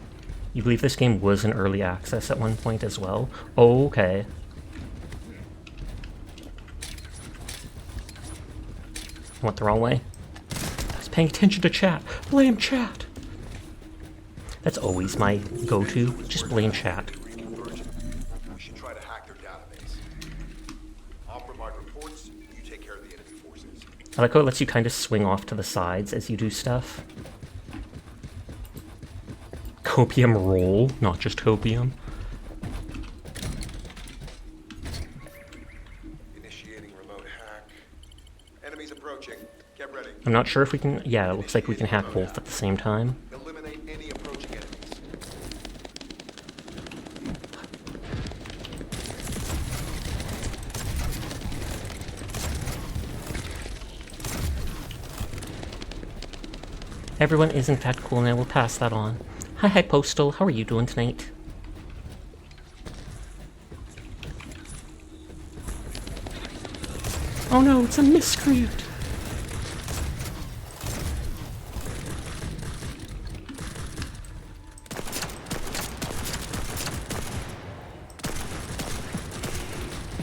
You believe this game was in early access at one point as well? Oh, okay. Went the wrong way. I was paying attention to chat. Blame chat! That's always my go-to. Just blame chat. Reconversion. We should try to hack their database. I'll provide reports. You take care of the enemy forces. I like how it lets you kind of swing off to the sides as you do stuff. Copium roll, not just copium. Initiating remote hack. Enemies approaching. Get ready. I'm not sure if we can... Yeah, it looks like we can hack both at the same time. Eliminate any approaching enemies. Everyone is in fact cool now, we'll pass that on. Hi Postal, how are you doing tonight? Oh no, it's a miscreant!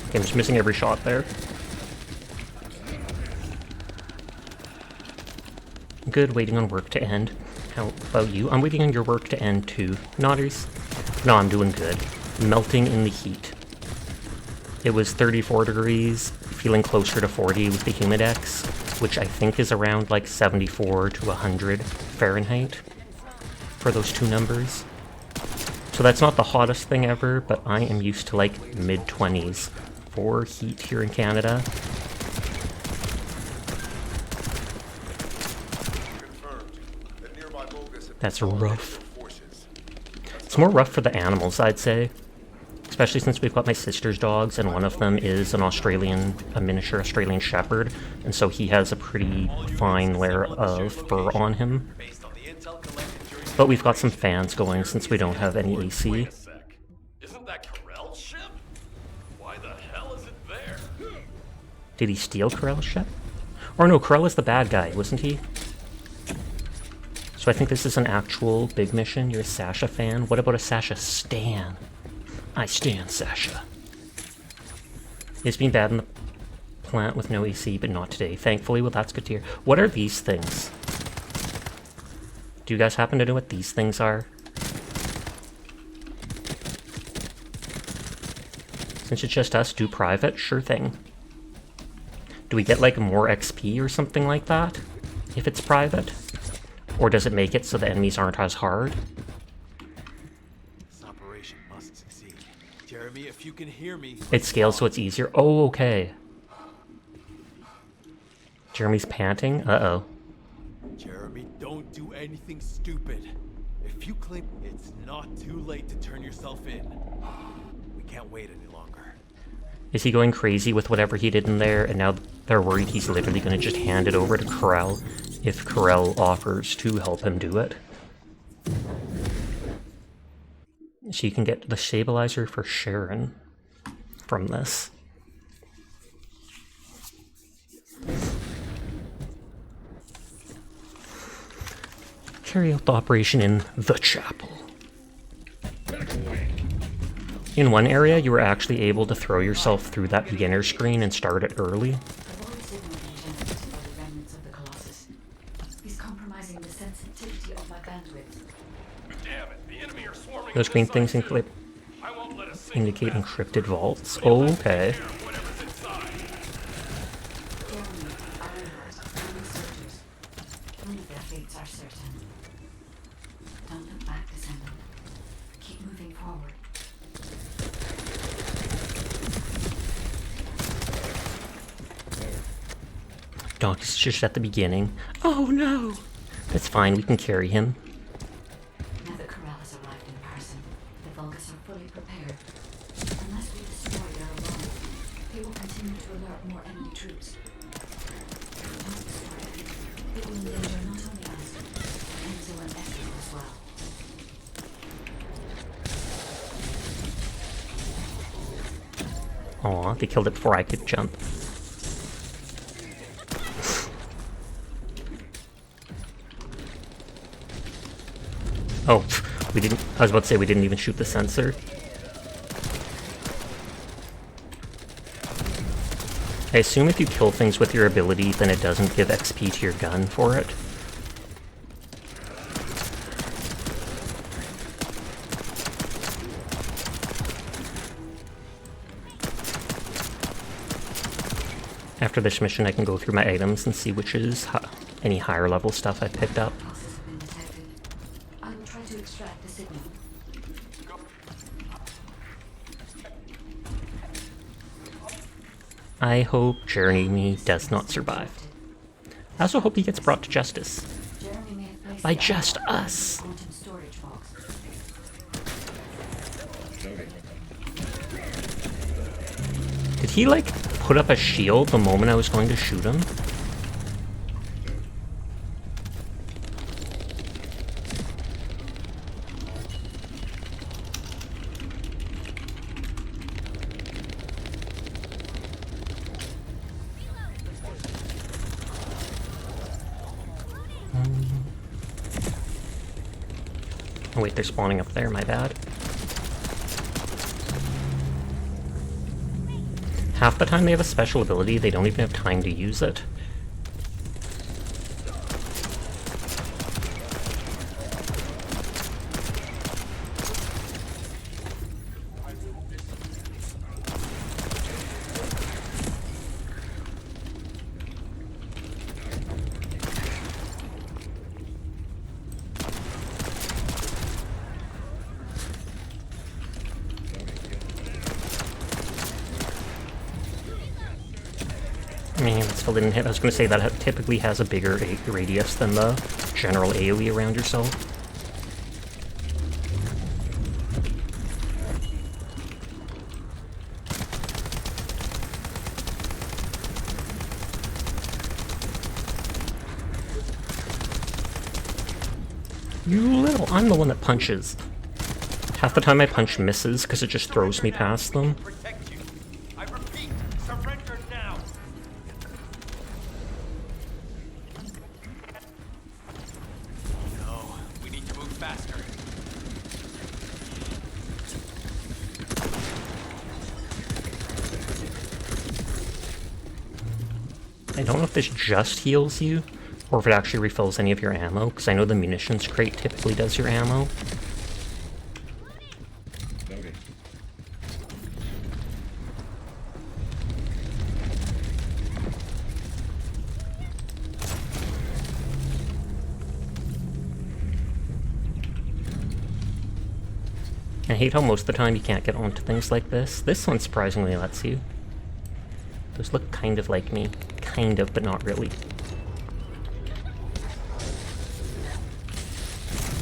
Okay, I'm just missing every shot there. Good, waiting on work to end. How about you? I'm waiting on your work to end too. Nodders? No, I'm doing good. Melting in the heat. It was 34 degrees, feeling closer to 40 with the Humidex, which I think is around like 74 to 100 Fahrenheit for those two numbers. So that's not the hottest thing ever, but I am used to like mid-20s for heat here in Canada. That's rough. It's more rough for the animals, I'd say. Especially since we've got my sister's dogs, and one of them is a miniature Australian Shepherd, and so he has a pretty fine layer of fur on him. But we've got some fans going since we don't have any AC. Isn't that Corell's ship? Why the hell is it there? Did he steal Corell's ship? Or no, Corell is the bad guy, wasn't he? So I think this is an actual big mission. You're a Sasha fan. What about a Sasha stan? I stan Sasha. It's been bad in the Plant with no AC, but not today. Thankfully, well, that's good to hear. What are these things? Do you guys happen to know what these things are? Since it's just us, do private? Sure thing. Do we get, like, more XP or something like that if it's private? Or does it make it so the enemies aren't as hard? This operation must succeed. Jeremy, if you can hear me... It scales so it's easier? Oh, okay. Jeremy's panting? Uh-oh. Jeremy, don't do anything stupid. If you claim it's not too late to turn yourself in, we can't wait any longer. Is he going crazy with whatever he did in there, and now they're worried he's literally going to just hand it over to Corel if Corel offers to help him do it? So you can get the stabilizer for Sharon from this. Carry out the operation in the chapel. In one area, you were actually able to throw yourself through that beginner screen and start it early. Avoid signaling generators for the remnants of the Colossus. He's compromising the sensitivity of my bandwidth. Damn it, the enemy are swarming. Those green things indicate encrypted vaults. Oh, okay. Whatever's inside. Jeremy, Ironheart, and soldiers. None of their fates are certain. Don't look back, Descendant. Keep moving forward. Doc is just at the beginning. Oh no! That's fine, we can carry him. Now that Corel has arrived in person, the Vulgus are fully prepared. Unless we destroy their alone, they will continue to alert more enemy troops. Don't destroy it. It will endanger not only us, but Enzo and Echo as well. Aw, they killed it before I could jump. Oh, we didn't. I was about to say we didn't even shoot the sensor. I assume if you kill things with your ability, then it doesn't give XP to your gun for it. After this mission, I can go through my items and see which is any higher level stuff I picked up. Pulses have been detected. I will try to extract the signal. I hope Jeremy does not survive. I also hope he gets brought to justice. Jeremy may have placed By the just Ironheart in the us. quantum storage box. Did he, like, put up a shield the moment I was going to shoot him? Oh wait, they're spawning up there, my bad. Half the time they have a special ability, they don't even have time to use it. I mean, it still didn't hit. I was going to say that typically has a bigger radius than the general AoE around yourself. You little... I'm the one that punches. Half the time I punch misses because it just throws me past them. Protect you. I repeat, surrender now. No, we need to move faster. I don't know if this just heals you, or if it actually refills any of your ammo, because I know the munitions crate typically does your ammo. I hate how most of the time you can't get onto things like this. This one surprisingly lets you. Those look kind of like me. Kind of, but not really.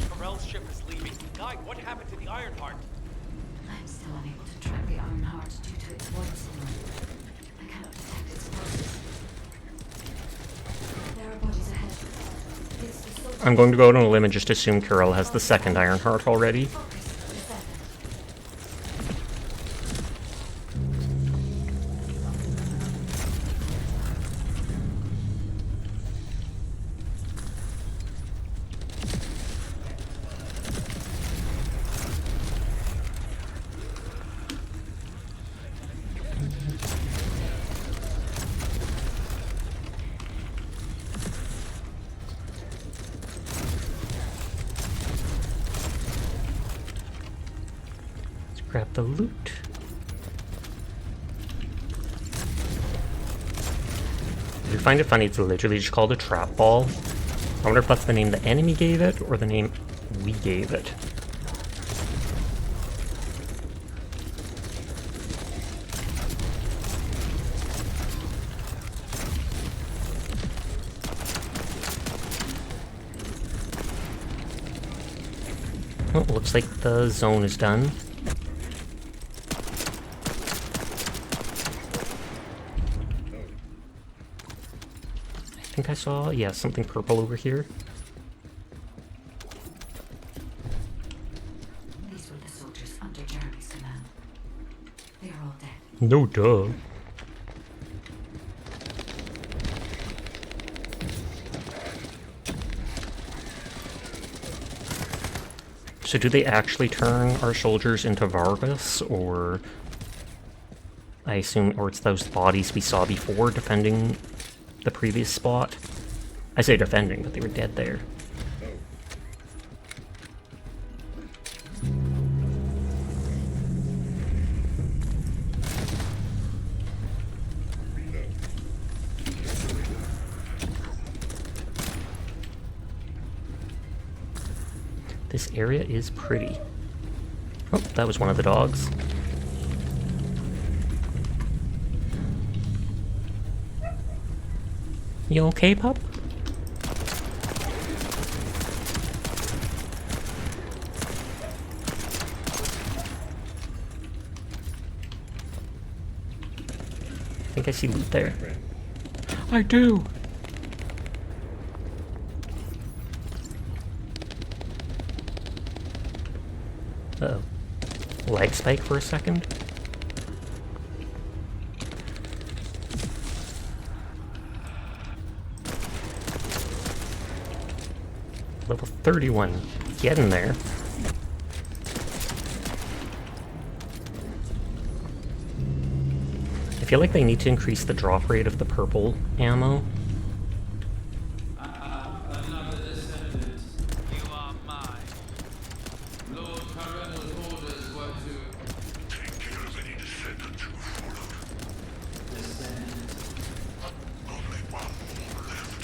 Pharrell's ship is leaving. Guy, what happened to the Ironheart? I'm still unable to track the Ironheart due to its void signal. I cannot detect its pulses. There are bodies ahead. It's the soldier. I'm going to go out on a limb and just assume Carol has the second Ironheart already. Focus, Descendant. Let's grab the loot. I do find it funny, it's literally just called a trap ball. I wonder if that's the name the enemy gave it, or the name we gave it. Oh, looks like the zone is done. I think I saw, yeah, something purple over here. These were the soldiers under Jeremy's command. They are all dead. No duh. So do they actually turn our soldiers into Vargas, or I assume, or it's those bodies we saw before defending the previous spot? I say defending, but they were dead there. This area is pretty. Oh, that was one of the dogs. You okay, pup? I think I see loot there. I do! Uh-oh. Lag spike for a second? Level 31. Get in there. I feel like they need to increase the drop rate of the purple ammo. Another descendant. You are mine. Lord Carrell's orders were to Take care of any descendant who followed. descend. Only one more left.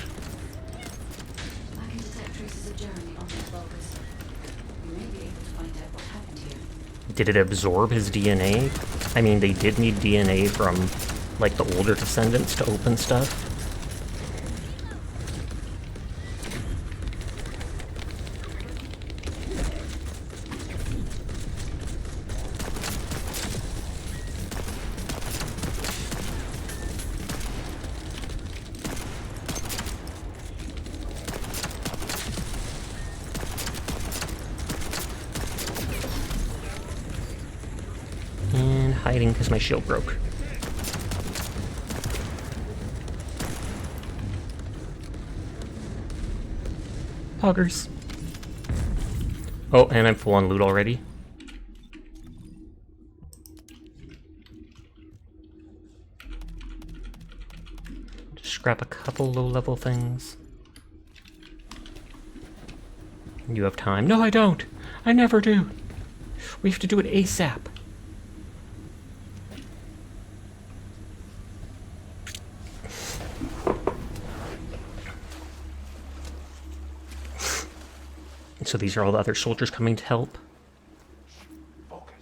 I can detect traces of Jeremy on these Vulcans. We may be able to find out what happened here. Did it absorb his DNA? I mean, they did need DNA from, like, the older descendants to open stuff. And hiding because my shield broke. Poggers. Oh, and I'm full on loot already. Just grab a couple low-level things. You have time? No, I don't! I never do! We have to do it ASAP! So these are all the other soldiers coming to help. Focus.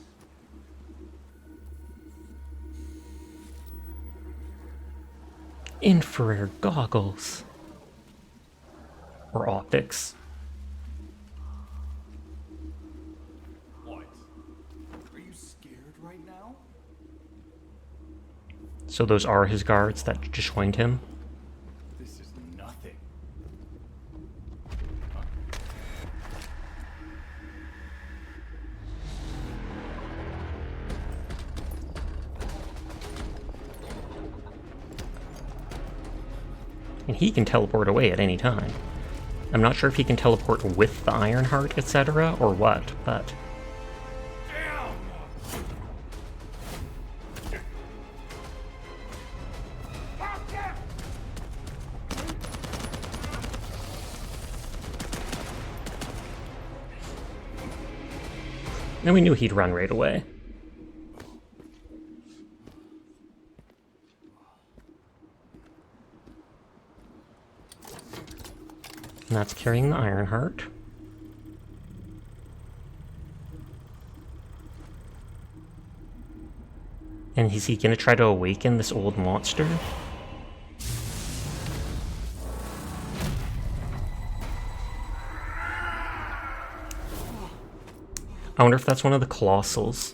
Infrared goggles. Or optics. What? Are you scared right now? So those are his guards that just joined him. This is nothing. And he can teleport away at any time. I'm not sure if he can teleport with the Ironheart, etc., or what, but... And we knew he'd run right away. And that's carrying the Ironheart. And is he gonna try to awaken this old monster? I wonder if that's one of the Colossals.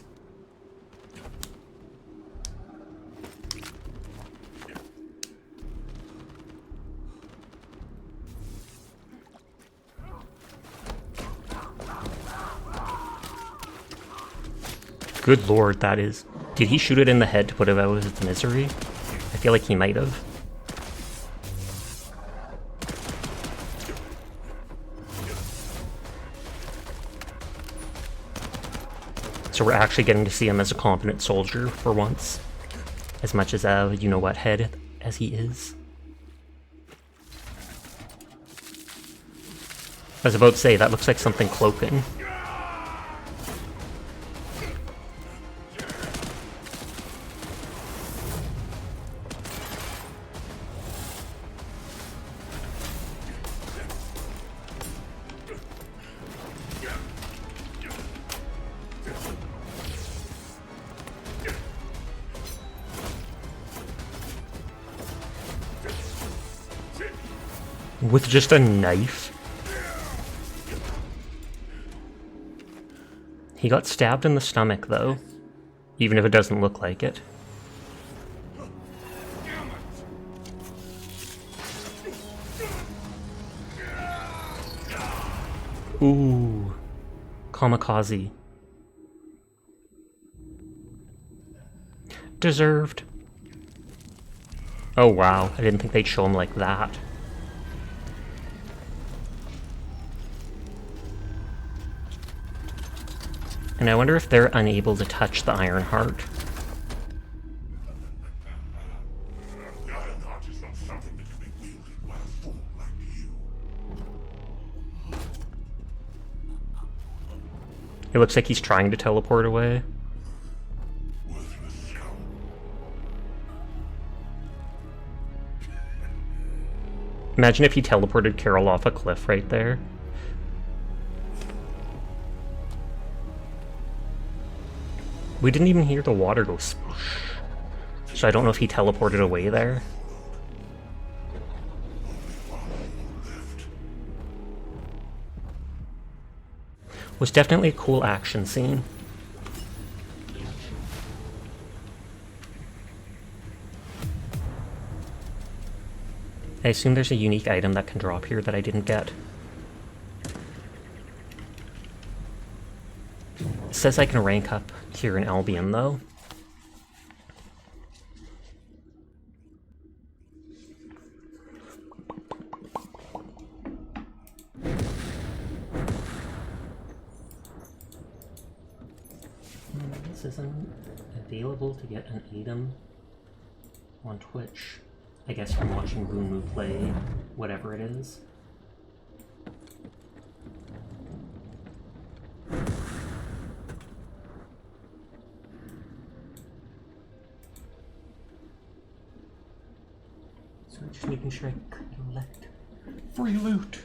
Good lord, that is... Did he shoot it in the head to put it out of its misery? I feel like he might have. So we're actually getting to see him as a competent soldier for once. As much as a you-know-what head as he is. I was about to say, that looks like something cloaking. With just a knife? He got stabbed in the stomach, though. Even if it doesn't look like it. Ooh. Kamikaze. Deserved. Oh wow, I didn't think they'd show him like that. And I wonder if they're unable to touch the Ironheart. The Ironheart is not something that can be wielded by a fool like you. It looks like he's trying to teleport away. Worthless scum. Imagine if he teleported Carol off a cliff right there. We didn't even hear the water go sploosh. So I don't know if he teleported away there. Was definitely a cool action scene. I assume there's a unique item that can drop here that I didn't get. It says I can rank up here in Albion, though. This isn't available to get an item on Twitch. I guess from watching Boonmu play whatever it is. So I'm just making sure I collect free loot.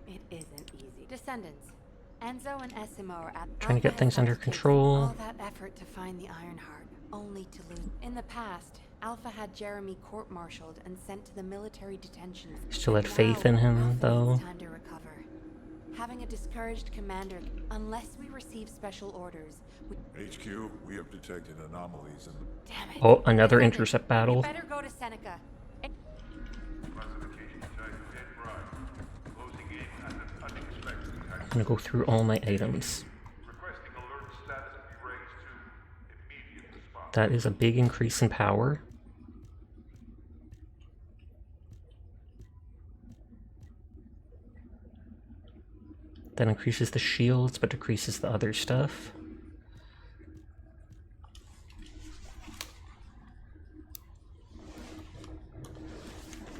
It isn't easy. Descendants. Enzo and Essimo are at Trying to get Alpha things has under undertaken control. All that effort to find the Ironheart, only to lose. In the past, Alpha had Jeremy court-martialed and sent to the military detention. Still had Now, faith in him, Alpha though. needs time to recover. Having a discouraged commander, unless we receive special orders, we... HQ, we have detected anomalies in the Damn it. Oh, another Descendant, intercept You battle. better go to Seneca. classification type dead bride. Closing in at an unexpected I'm gonna go through all my items. requesting alert status be raised to immediate response. That is a big increase in power. That increases the shields, but decreases the other stuff.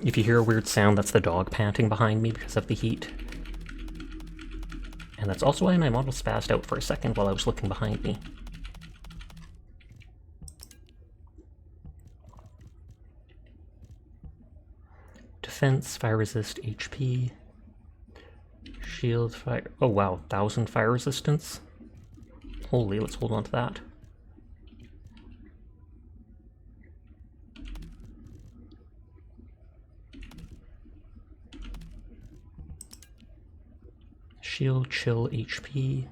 If you hear a weird sound, that's the dog panting behind me because of the heat. And that's also why my model spazzed out for a second while I was looking behind me. Defense, fire resist, HP. Shield, fire... Oh wow, 1000 fire resistance. Holy, let's hold on to that. Shield, chill, HP.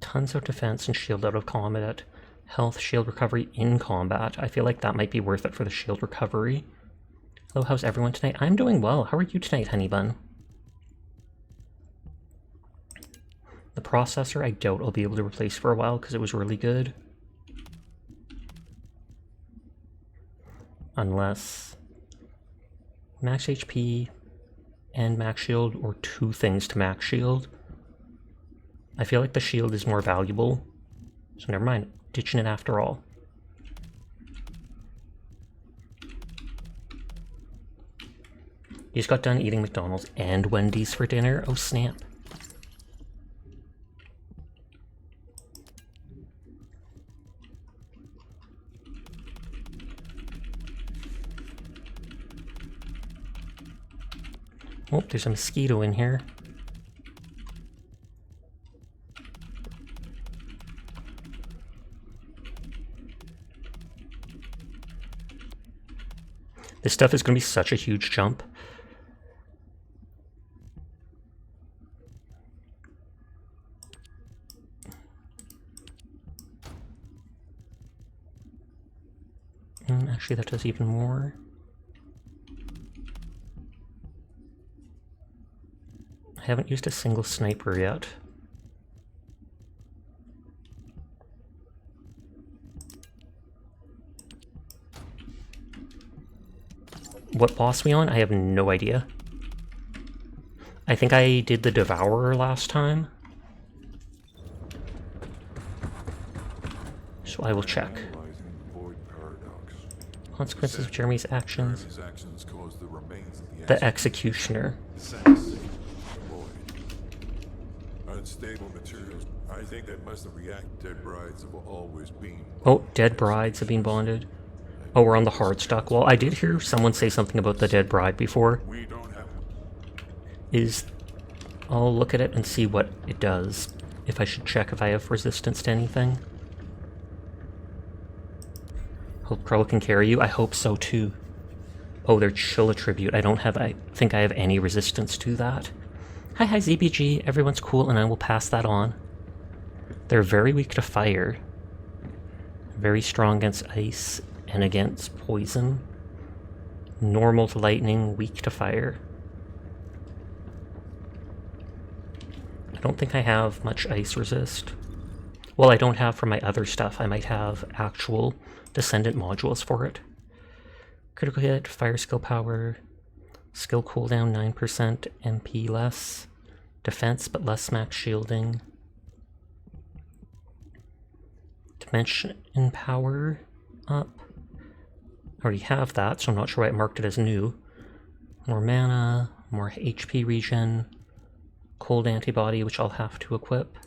Tons of defense and shield out of combat. Health, shield recovery in combat. I feel like that might be worth it for the shield recovery. Hello, how's everyone tonight? I'm doing well. How are you tonight, honey bun? The processor I doubt I'll be able to replace for a while because it was really good. Unless max HP and max shield, or two things to max shield. I feel like the shield is more valuable, so never mind, ditching it after all. You just got done eating McDonald's and Wendy's for dinner? Oh snap. Oh, there's a mosquito in here. This stuff is going to be such a huge jump. Actually, that does even more. I haven't used a single sniper yet. What boss we on? I have no idea. I think I did the Devourer last time. So I will check. analyzing the void paradox. Consequences of Jeremy's actions. Jeremy's actions caused the remains of The Executioner. sense. Void. Unstable materials. I think that must have reacted. Dead brides have always been. Oh, dead brides have been bonded. Oh, we're on the hard stock wall. I did hear someone say something about the dead bride before. We don't have. I'll look at it and see what it does. If I should check if I have resistance to anything. Hope Crow can carry you. I hope so too. Oh, their chill attribute. I think I have any resistance to that. Hi ZBG. Everyone's cool and I will pass that on. They're very weak to fire. Very strong against ice and against poison. Normal to lightning, weak to fire. don't think I have much ice resist. Well, I don't have for my other stuff. I might have actual Descendant modules for it. Critical hit, fire skill power, skill cooldown 9%, MP less, defense but less max shielding, dimension power up. I already have that, so I'm not sure why I marked it as new. More mana, more HP regen, cold antibody, which I'll have to equip.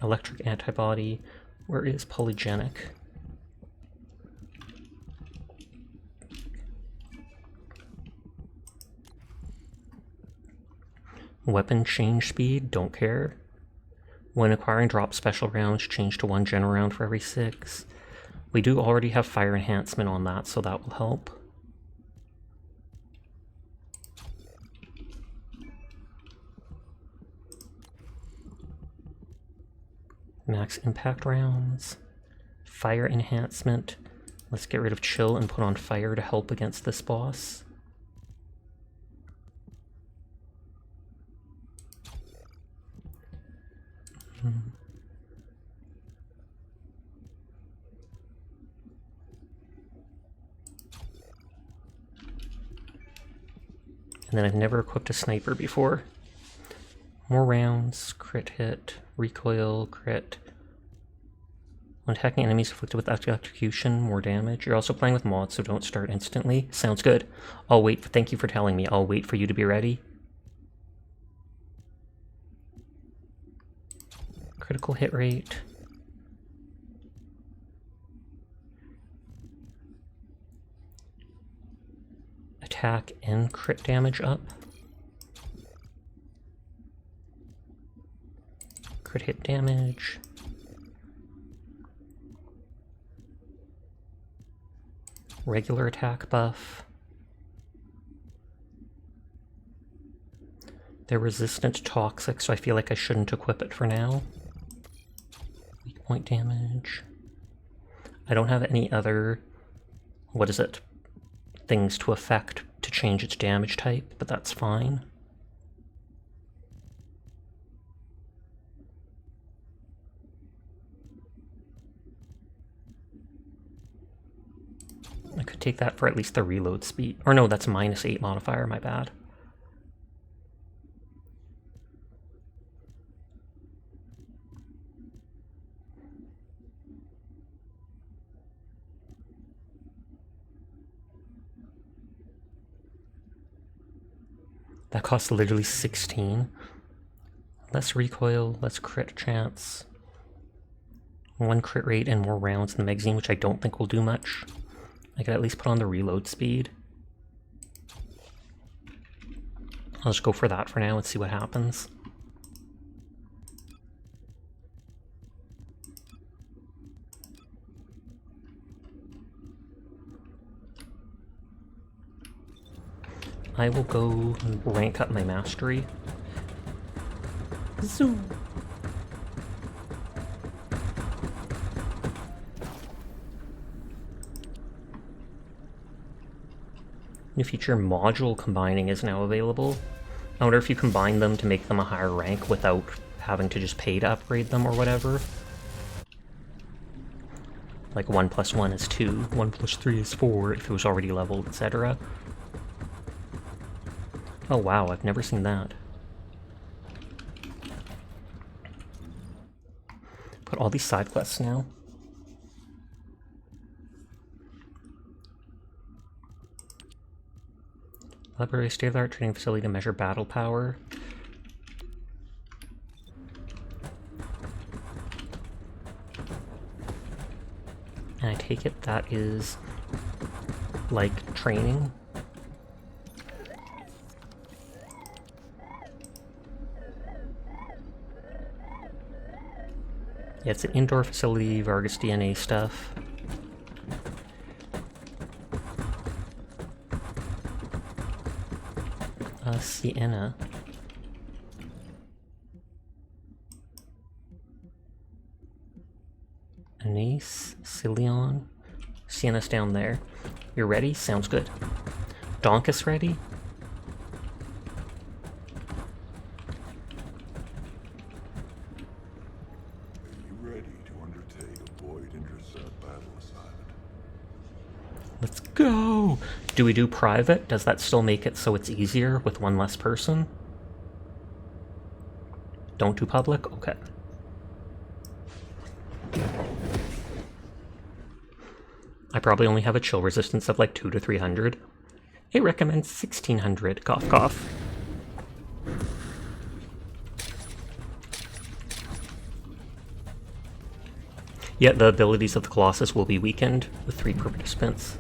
Electric antibody. Where is polygenic? Weapon change speed, don't care. When acquiring drop special rounds, change to 1 general round for every 6. We do already have fire enhancement on that, so that will help. Max impact rounds, fire enhancement. Let's get rid of chill and put on fire to help against this boss. And then I've never equipped a sniper before. More rounds, crit hit, recoil, crit. When attacking enemies afflicted with electrocution, more damage. You're also playing with mods, so don't start instantly. Sounds good. I'll wait. Thank you for telling me. I'll wait for you to be ready. Critical hit rate. Attack and crit damage up. Crit hit damage. Regular attack buff. They're resistant to toxic, so I feel like I shouldn't equip it for now. Weak point damage. I don't have any other, what is it, things to affect to change its damage type, but that's fine. I could take that for at least the reload speed. Or no, that's -8 modifier, my bad. That costs literally 16. Less recoil, less crit chance. 1 crit rate and more rounds in the magazine, which I don't think will do much. I could at least put on the reload speed. I'll just go for that for now and see what happens. I will go rank up my mastery. Zoom! New feature module combining is now available. I wonder if you combine them to make them a higher rank without having to just pay to upgrade them or whatever. Like 1 + 1 is 2, 1 + 3 is 4 if it was already leveled, etc. Oh wow, I've never seen that. Put all these side quests now. Library state-of-the-art training facility to measure battle power. And I take it that is like training. Yeah, it's an indoor facility, Vargas DNA stuff. Sienna. Anise, Cilion. Sienna's down there. You're ready? Sounds good. Donkus ready? Let's go! Do we do private? Does that still make it so it's easier with one less person? Don't do public? Okay. I probably only have a chill resistance of like 200 to 300. It recommends 1600. Cough, cough. Yet the abilities of the Colossus will be weakened with 3 participants.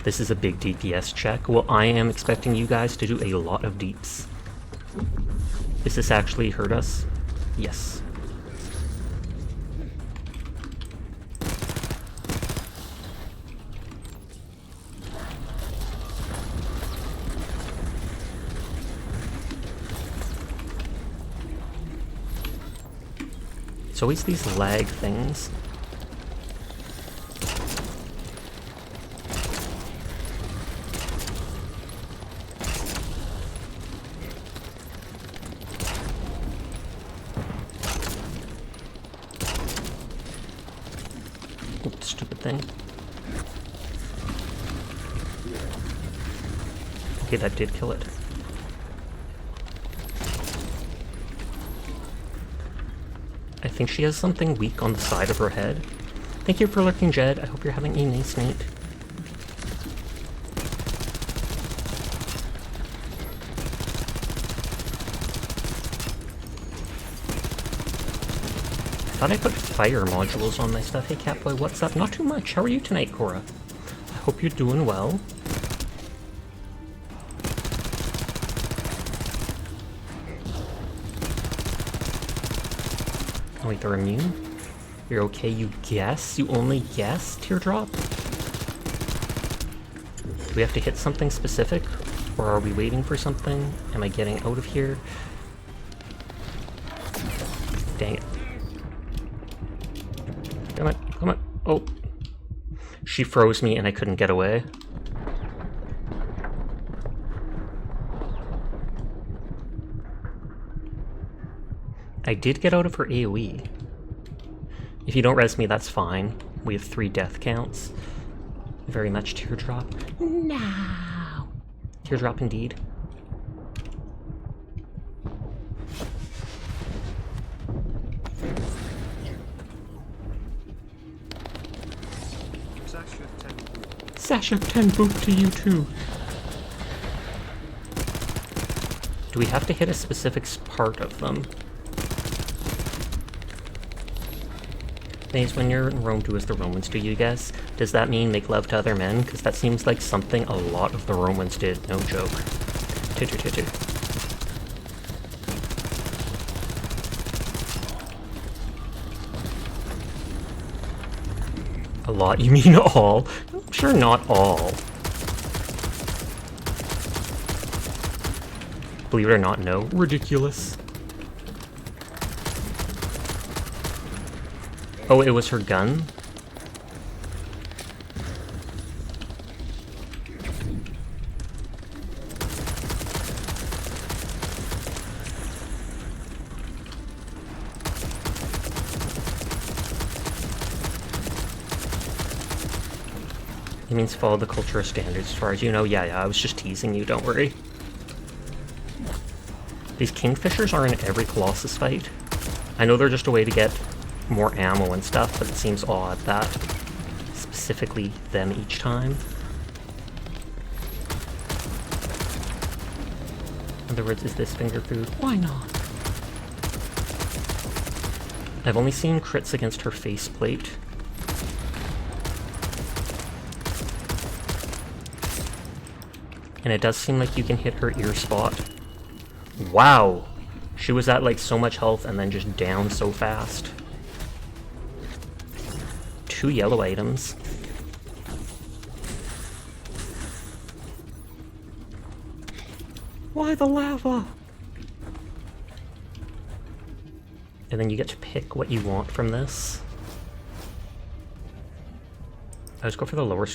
This is a big DPS check. Well, I am expecting you guys to do a lot of deeps. Does this actually hurt us? Yes. It's always these lag things. Oh, stupid thing. Okay, that did kill it. I think she has something weak on the side of her head. Thank you for lurking, Jed. I hope you're having a nice night. Thought I put fire modules on my stuff. Hey Catboy, what's up? Not too much. How are you tonight, Cora? I hope you're doing well. Oh wait, they're immune? You're okay, you guess? You only guess, Teardrop? Do we have to hit something specific? Or are we waiting for something? Am I getting out of here? Dang it. Come on, come on. Oh. She froze me and I couldn't get away. I did get out of her AoE. If you don't res me, that's fine. We have 3 death counts. Very much Teardrop. No! Teardrop indeed. Sasha 10 boop to you too. Do we have to hit a specific part of them? Things when you're in Rome, do as the Romans do, you guess? Does that mean make love to other men? Because that seems like something a lot of the Romans did, no joke. Titter titter. A lot? You mean all? I'm sure not all. Believe it or not, no. Ridiculous. Oh, it was her gun? It means follow the cultural standards as far as you know. Yeah, I was just teasing you, don't worry. These kingfishers are in every Colossus fight. I know they're just a way to get more ammo and stuff, but it seems odd that specifically them each time. In other words, is this finger food? Why not? I've only seen crits against her faceplate. And it does seem like you can hit her ear spot. Wow! She was at like so much health and then just down so fast. 2 yellow items. Why the lava? And then you get to pick what you want from this. I just go for the lower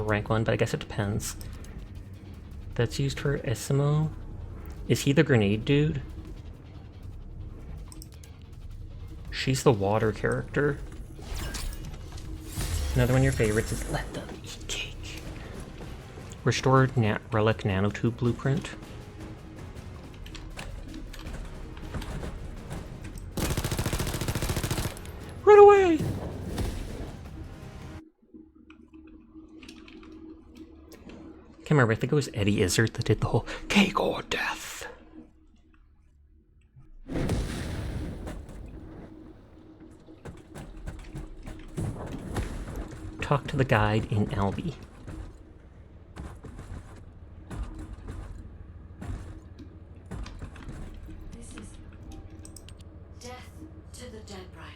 rank one, but I guess it depends. That's used for Esimo. Is he the grenade dude? She's the water character. Another one of your favorites is let them eat cake. Restored relic nanotube blueprint. Run away! Can't remember, I think it was Eddie Izzard that did the whole cake or death. Talk to the guide in Albie. This is death to the dead bride.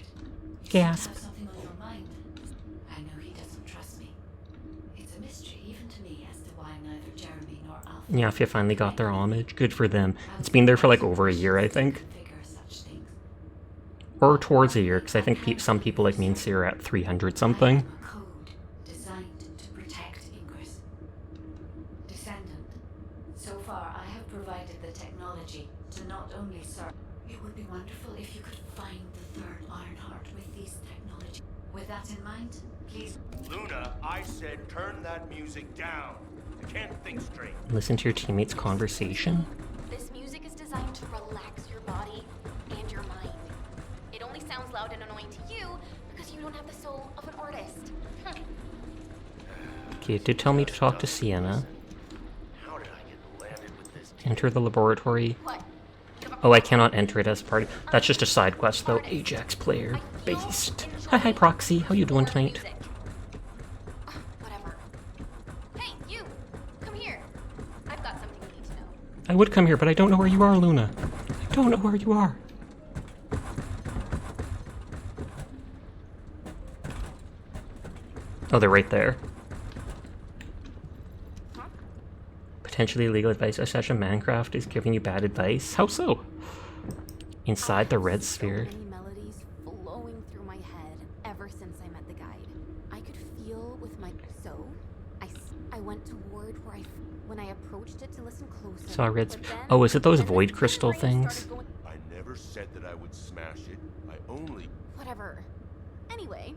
You Gasp. seem to have something on your mind. I know he doesn't trust me. It's a mystery even to me as to why neither Jeremy nor Alpha. Yeah, if you finally got their homage, good for them. It's been there for like over a year, I think. Figure such things. Or towards a year, because I think some people like me and C are at 300 something. I have a code designed to protect Ingress. Descendant. So far, I have provided the technology to not only serve. It would be wonderful if you could find the third Ironheart with these technology. With that in mind, please. Luna, I said turn that music down. I can't think straight. Listen to your teammates' conversation. This music is designed to relax your body and your mind. It only sounds loud and annoying to you because you don't have the soul of an artist. Okay, it did tell me to talk to Sienna. How did I get landed with this? Enter the laboratory. What? Oh, I cannot enter it as part of... That's just a side quest, though. Ajax player. Based. Hi, Proxy. How you doing tonight? Music. Whatever. Hey, you! Come here. I've got something you need to know. I would come here, but I don't know where you are, Luna. I don't know where you are. Oh, they're right there. Potentially illegal advice. A session Minecraft is giving you bad advice. How so? Inside the red sphere. So many melodies flowing through my head ever since I met the guide. I could feel with my I went toward where when I approached it to listen closer. Saw red. but then- Oh, is it those then void my crystal brain things? started going- I never said that I would smash it. I only... Whatever. Anyway,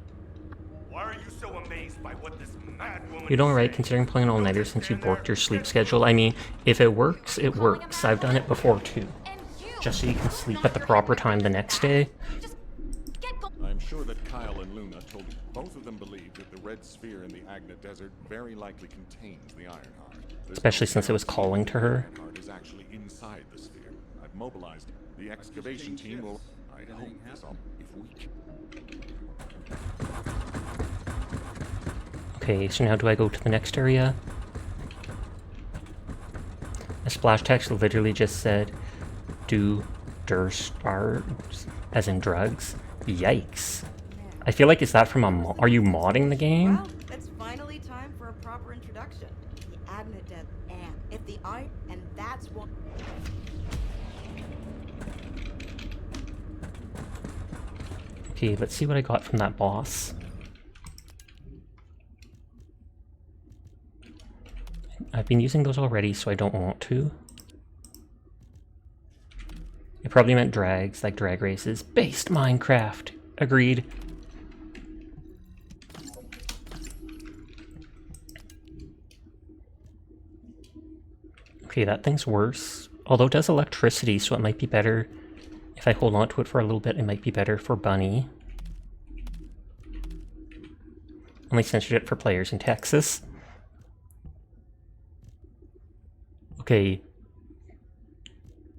Why are you so amazed by what this mad woman You're doing right, is saying? considering playing all-nighter since you borked your sleep schedule. I mean, if it works, it works. I've done it before, too. and you Just so you can sleep at the proper time the next day. just get going. I'm sure that Kyle and Luna told you. Both of them believe that the red sphere in the Agna Desert very likely contains the Ironheart. There's Especially no since it was guarantee calling to her. The Ironheart is actually inside the sphere. I've mobilized the excavation team. Will I hope this all if we can. Okay, so now do I go to the next area? A splash text literally just said, do stars, as in drugs. Yikes. I feel like, is that from a are you modding the game? Well, it's finally time for a proper introduction. The Agna Desert, and if the art, and that's what. Okay, let's see what I got from that boss. I've been using those already, so I don't want to. It probably meant drags, like drag races. Based Minecraft. Agreed. Okay, that thing's worse. Although it does electricity, so it might be better. If I hold on to it for a little bit, it might be better for Bunny. Only censored it for players in Texas. Okay.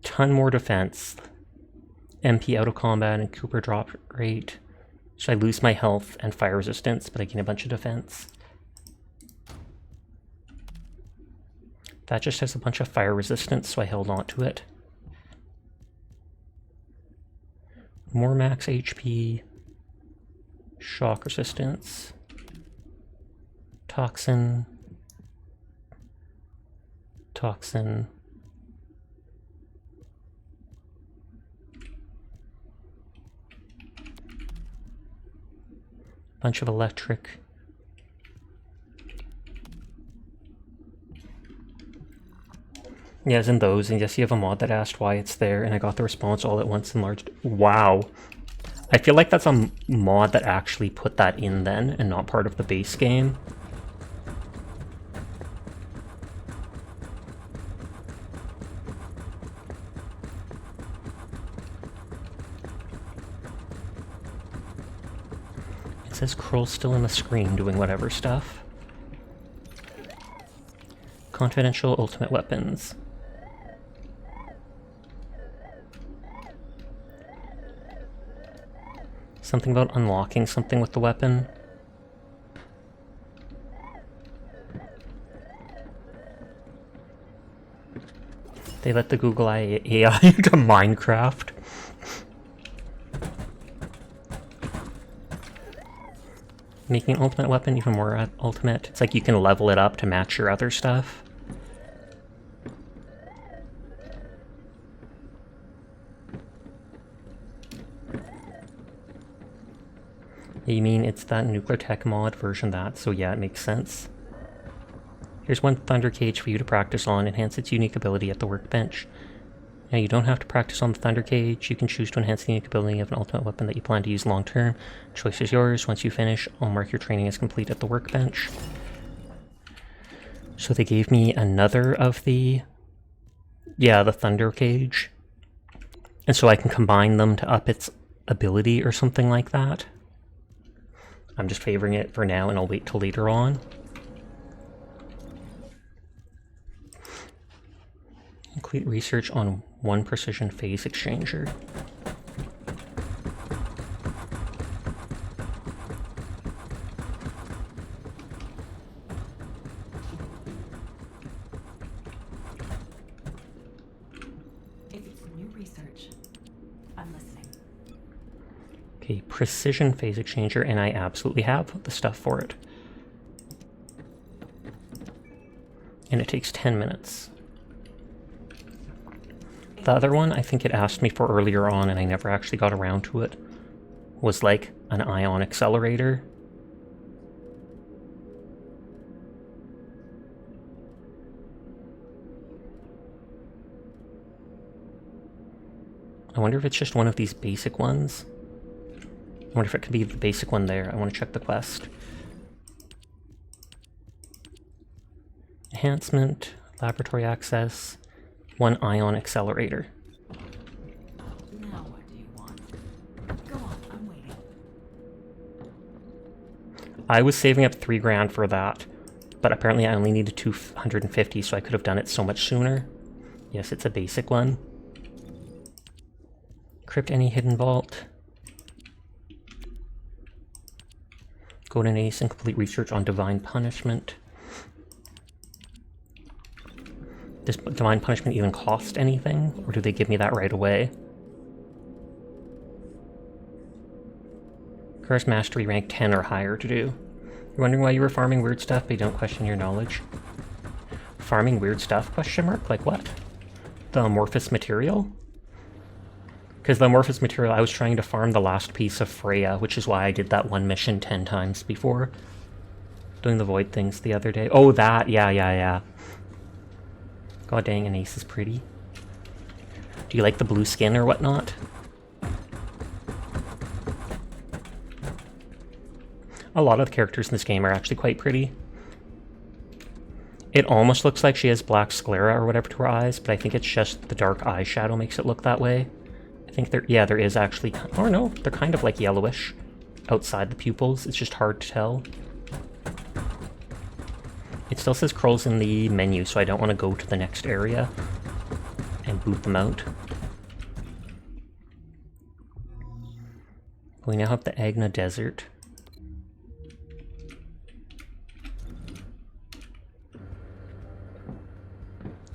Ton more defense. MP out of combat and Cooper drop rate. Should I lose my health and fire resistance, but I gain a bunch of defense? That just has a bunch of fire resistance, so I held on to it. More max HP. Shock resistance. Toxin. Toxin. Bunch of electric. Yeah, as in those, and yes, you have a mod that asked why it's there, and I got the response all at once enlarged. Wow. I feel like that's a mod that actually put that in then, and not part of the base game. It says Kroll's still in the screen doing whatever stuff. Confidential ultimate weapons. Something about unlocking something with the weapon. They let the Google AI into Minecraft. Making an ultimate weapon even more ultimate. It's like you can level it up to match your other stuff. You mean it's that nuclear tech mod version that, so yeah, it makes sense. Here's one thunder cage for you to practice on, enhance its unique ability at the workbench. Now you don't have to practice on the thunder cage, you can choose to enhance the unique ability of an ultimate weapon that you plan to use long term. Choice is yours. Once you finish, I'll mark your training as complete at the workbench. So they gave me another of the thunder cage. And so I can combine them to up its ability or something like that. I'm just favoring it for now and I'll wait till later on. Complete research on one precision phase exchanger. If it's new research, I'm listening. Okay, precision phase exchanger, and I absolutely have the stuff for it. And it takes 10 minutes. The other one, I think it asked me for earlier on, and I never actually got around to it, was like an ion accelerator. I wonder if it's just one of these basic ones. I wonder if it could be the basic one there. I want to check the quest. Enhancement, laboratory access, one ion accelerator. Now what do you want? Go on, I'm waiting. I was saving up 3 grand for that, but apparently I only needed 250, so I could have done it so much sooner. Yes, it's a basic one. Crypt any hidden vault. Go to an ace and complete research on divine punishment. Does divine punishment even cost anything, or do they give me that right away? Curse mastery rank 10 or higher to do. You're wondering why you were farming weird stuff, but you don't question your knowledge. Farming weird stuff, question mark? Like what? The amorphous material? Because the amorphous material, I was trying to farm the last piece of Freya, which is why I did that one mission 10 times before. Doing the void things the other day. Oh, that, yeah. God dang, an ace is pretty. Do you like the blue skin or whatnot? A lot of the characters in this game are actually quite pretty. It almost looks like she has black sclera or whatever to her eyes, but I think it's just the dark eyeshadow makes it look that way. I think there is actually, or no, they're kind of like yellowish outside the pupils. It's just hard to tell. It still says Kroll's in the menu, so I don't want to go to the next area and boot them out. We now have the Agna Desert.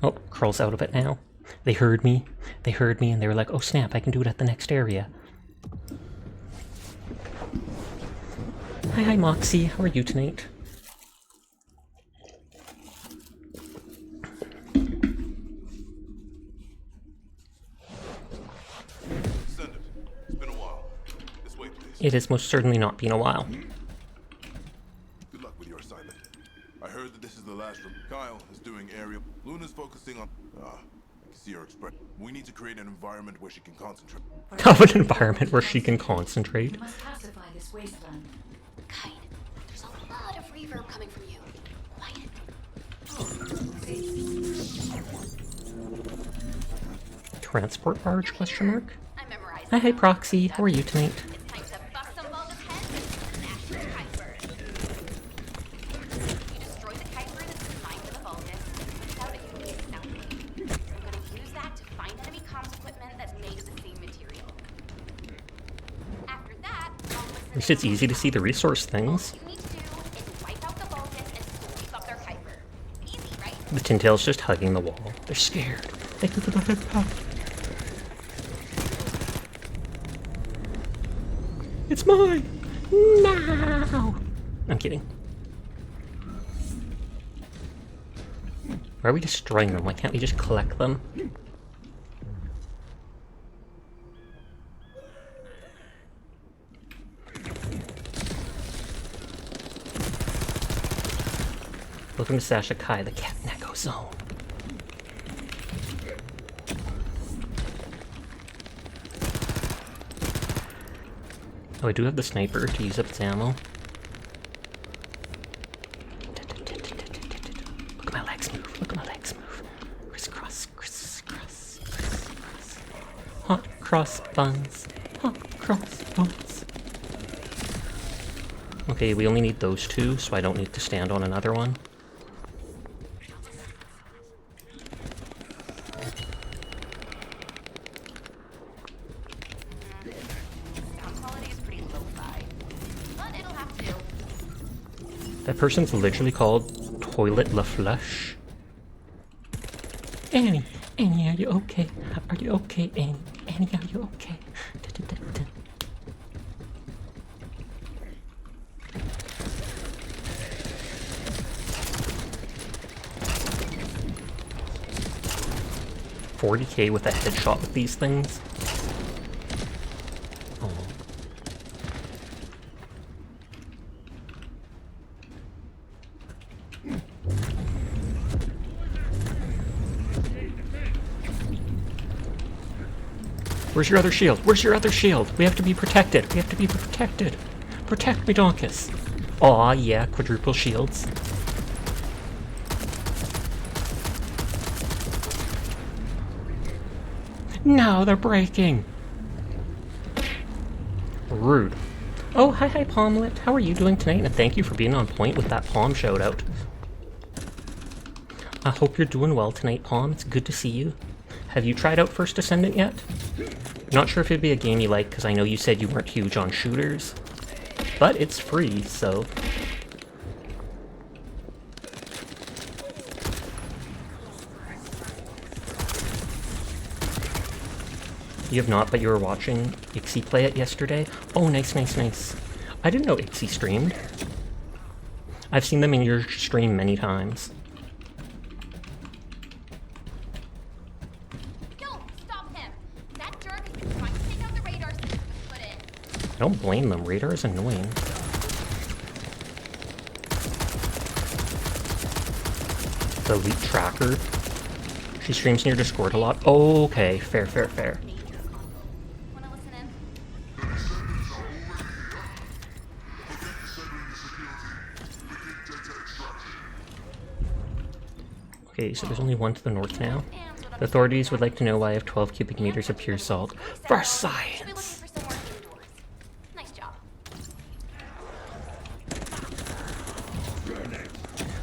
Oh, Kroll's out of it now. They heard me, and they were like, oh snap, I can do it at the next area. Hi Moxie, how are you tonight? Descendant, it's been a while. This way, please. It has most certainly not been a while. Good luck with your assignment. I heard that this is the last room. Kyle is doing area. Luna's focusing on... I can see her expression. We need to create an environment where she can concentrate. Have an environment where she can concentrate. You must pacify this wasteland. Kite, there's a lot of reverb coming from you. Quiet. Transport barge, question mark? I memorized. Hi Proxy, how are you tonight? It's time to bust some Vulgus heads and smash least it's easy to see the resource things. All you need to do is wipe out the Vulgus and sweep up their Kuiper. Easy, right? The Tintail's just hugging the wall. They're scared. They could have been popped. It's mine! No! I'm kidding. Why are we destroying them? Why can't we just collect them? Welcome to Sasha Kai, the Cat Neko Zone. Oh, I do have the sniper to use up its ammo. Look at my legs move. Look at my legs move. Crisscross, crisscross, crisscross. Hot cross buns. Hot cross buns. Okay, we only need those two, so I don't need to stand on another one. That person's literally called Toilet La Flush. Annie, are you okay? Are you okay, Annie? Annie, are you okay? Da-da-da-da. $40K with a headshot with these things. Oh. Where's your other shield? Where's your other shield? We have to be protected. We have to be protected. Protect me, Donkus. Aw, yeah, quadruple shields. No, they're breaking. Rude. Oh, hi, Palmlet. How are you doing tonight? And thank you for being on point with that Palm shout-out. I hope you're doing well tonight, Palm. It's good to see you. Have you tried out First Descendant yet? Not sure if it'd be a game you like, because I know you said you weren't huge on shooters. But it's free, so... You have not, but you were watching Ixie play it yesterday? Oh, nice, nice, nice. I didn't know Ixie streamed. I've seen them in your stream many times. I don't blame them. Radar is annoying. The Elite Tracker. She streams in your Discord a lot. Oh, okay. Fair, fair, fair. Okay, so there's only one to the north now. The authorities would like to know why I have 12 cubic meters of pure salt. For science!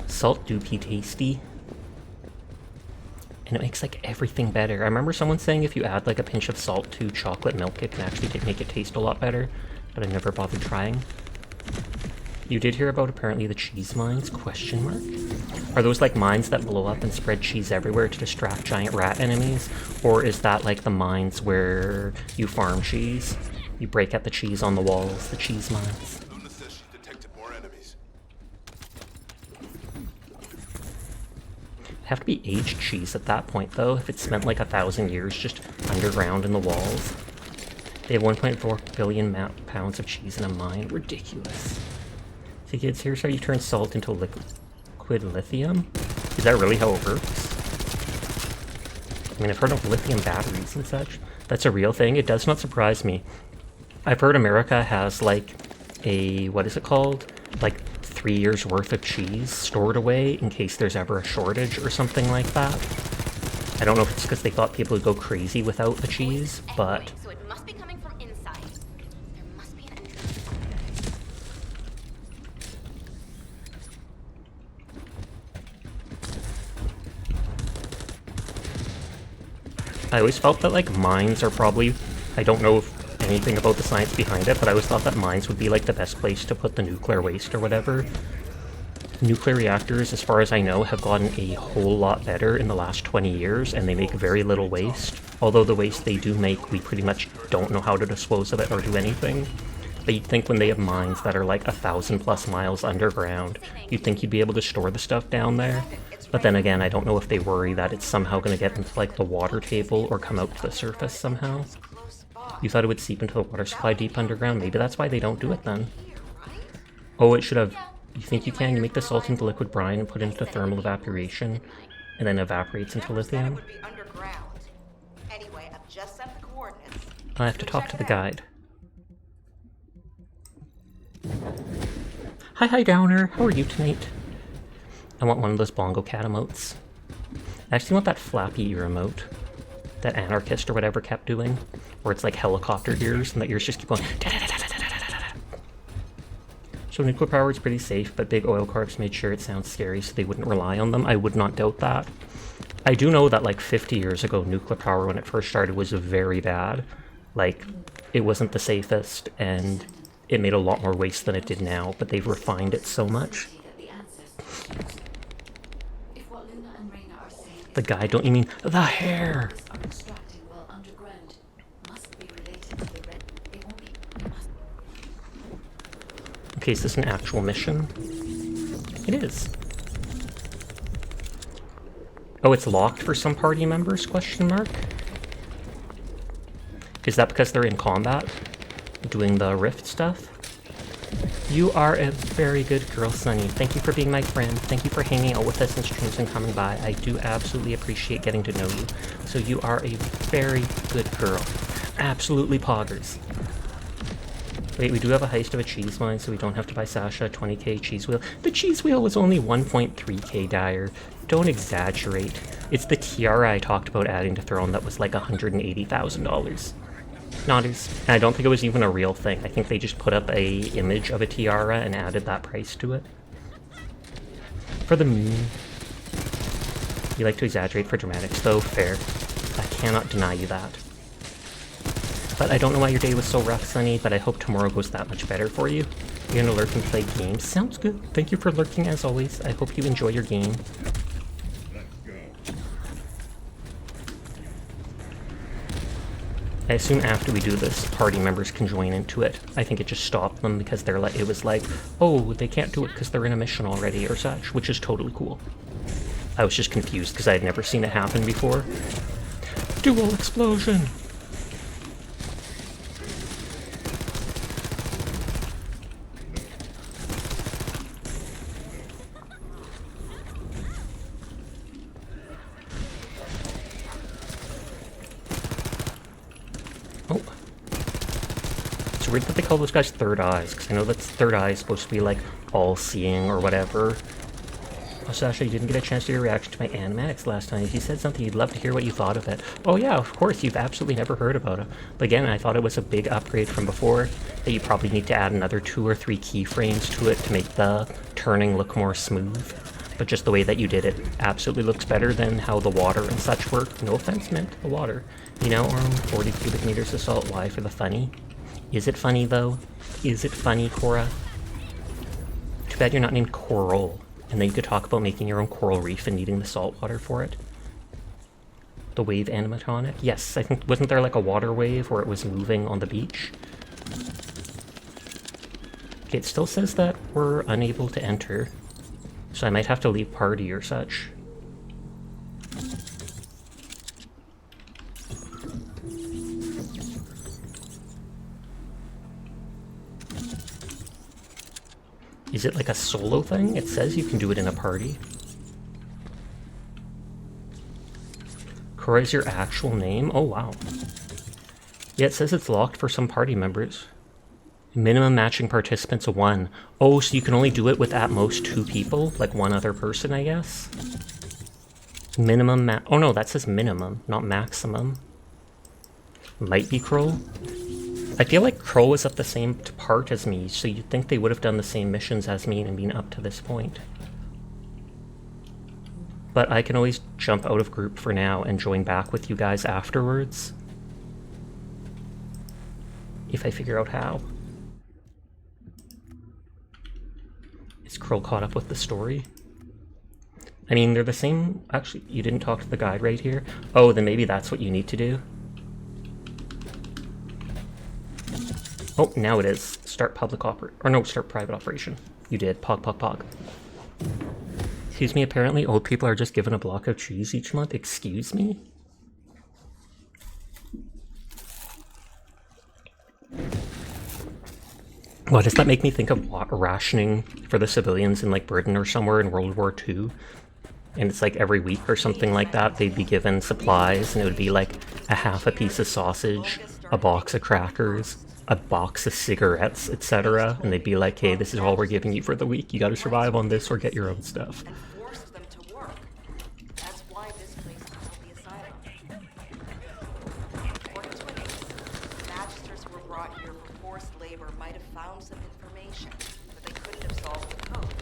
Salt do be tasty. And it makes like everything better. I remember someone saying if you add like a pinch of salt to chocolate milk, it can actually make it taste a lot better, but I never bothered trying. You did hear about apparently the cheese mines? Question mark? Are those like mines that blow up and spread cheese everywhere to distract giant rat enemies? Or is that like the mines where you farm cheese? You break out the cheese on the walls, the cheese mines. Luna says she detected more enemies. It'd have to be aged cheese at that point though, if it's spent like 1,000 years just underground in the walls. They have 1.4 billion pounds of cheese in a mine. Ridiculous. See kids, here's how you turn salt into liquid lithium. Is that really how it works? I mean, I've heard of lithium batteries and such. That's a real thing. It does not surprise me. I've heard America has like a, what is it called? Like 3 years worth of cheese stored away in case there's ever a shortage or something like that. I don't know if it's because they thought people would go crazy without the cheese, but... So it must be coming from inside. There must be an entrance. I always felt that like mines are probably, I don't know if anything about the science behind it, but I always thought that mines would be like the best place to put the nuclear waste or whatever. Nuclear reactors, as far as I know, have gotten a whole lot better in the last 20 years, and they make very little waste. Although the waste they do make, we pretty much don't know how to dispose of it or do anything. But you'd think when they have mines that are like 1,000+ miles underground, you'd think you'd be able to store the stuff down there. But then again, I don't know if they worry that it's somehow going to get into like the water table or come out to the surface somehow. You thought it would seep into the water supply deep underground? Maybe that's why they don't do it then. Oh, it should have... You think you can? You make the salt into liquid brine and put it into thermal evaporation, and then evaporates into lithium? Would be underground. Anyway, I've just sent the coordinates. I have to talk to the guide. Hi Downer, how are you tonight? I want one of those bongo cat emotes. I actually want that flappy ear emote that Anarchist or whatever kept doing, where it's like helicopter ears and the ears just keep going. So nuclear power is pretty safe, but big oil corps made sure it sounds scary so they wouldn't rely on them. I would not doubt that. I do know that like 50 years ago, nuclear power when it first started was very bad. Like, it wasn't the safest, and it made a lot more waste than it did now, but they've refined it so much. If what Luna and Reyna are saying The guy, don't you mean the hair? are extracting well underground must be related to the red. It won't be. It must. Okay, is this an actual mission? It is. Oh, it's locked for some party members, question mark? Is that because they're in combat? Doing the rift stuff? You are a very good girl, Sunny. Thank you for being my friend. Thank you for hanging out with us in streams and coming by. I do absolutely appreciate getting to know you. So you are a very good girl. Absolutely poggers. Wait, we do have a heist of a cheese mine, so we don't have to buy Sasha a 20k cheese wheel. The cheese wheel was only 1.3k Dyer. Don't exaggerate. It's the tiara I talked about adding to Throne that was like $180,000. Nodders. And I don't think it was even a real thing. I think they just put up a image of a tiara and added that price to it. For the meme. You like to exaggerate for dramatics, though. Fair. I cannot deny you that. But I don't know why your day was so rough, Sunny, but I hope tomorrow goes that much better for you. You're gonna lurk and play games. Sounds good. Thank you for lurking as always. I hope you enjoy your game. I assume after we do this, party members can join into it. I think it just stopped them because they're like, it was like, oh, they can't do it because they're in a mission already or such, which is totally cool. I was just confused because I had never seen it happen before. Dual explosion! Oh. It's weird that they call those guys third eyes, because I know that third eye is supposed to be like all-seeing or whatever. Oh, Sasha, you didn't get a chance to hear your reaction to my animatics last time. If you said something, you'd love to hear what you thought of it. Oh yeah, of course, you've absolutely never heard about it. But again, I thought it was a big upgrade from before, that you probably need to add another 2 or 3 keyframes to it to make the turning look more smooth. But just the way that you did it absolutely looks better than how the water and such work. No offense meant to the water. You know, 40 cubic meters of salt. Why? For the funny? Is it funny, though? Is it funny, Cora? Too bad you're not named Coral. And then you could talk about making your own coral reef and needing the salt water for it. The wave animatronic? Yes, I think, wasn't there like a water wave where it was moving on the beach? Okay, it still says that we're unable to enter. So I might have to leave party or such. Is it like a solo thing? It says you can do it in a party. Cora is your actual name? Oh wow. Yeah, it says it's locked for some party members. Minimum matching participants 1. Oh, so you can only do it with at most 2 people? Like one other person, I guess? Minimum oh no, that says minimum, not maximum. Might be Kroll. I feel like Kroll was at the same part as me, so you'd think they would have done the same missions as me and been up to this point. But I can always jump out of group for now and join back with you guys afterwards. if I figure out how. Is Krill caught up with the story? I mean, they're the same... Actually, you didn't talk to the guide right here? Oh, then maybe that's what you need to do. Oh, now it is. Start public or no, start private operation. You did. Pog, pog, pog. Excuse me, apparently old people are just given a block of cheese each month. Excuse me? Why does that make me think of rationing for the civilians in like Britain or somewhere in World War II? And it's like every week or something like that, they'd be given supplies, and it would be like a half a piece of sausage, a box of crackers, a box of cigarettes, etc. And they'd be like, hey, this is all we're giving you for the week. You gotta survive on this or get your own stuff. And forced them to work. That's why this place is called the asylum. According to an ace, magisters who were brought here for forced labor might have found some information, but they couldn't have solved the code.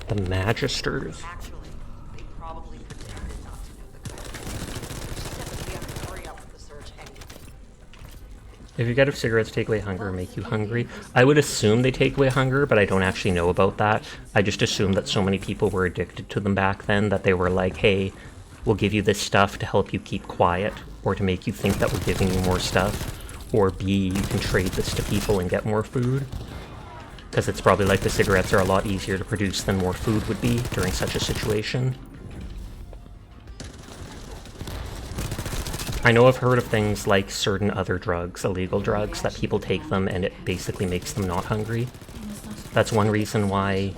The magisters. Actually, they probably pretended not to know the code. Which said that we have to hurry up with the search anyway. If you get if cigarettes take away hunger or make you hungry, I would assume they take away hunger, but I don't actually know about that. I just assume that so many people were addicted to them back then that they were like, hey, we'll give you this stuff to help you keep quiet, or to make you think that we're giving you more stuff, or B, you can trade this to people and get more food. Because it's probably like the cigarettes are a lot easier to produce than more food would be during such a situation. I know I've heard of things like certain other drugs, illegal drugs, that people take them and it basically makes them not hungry. That's one reason why,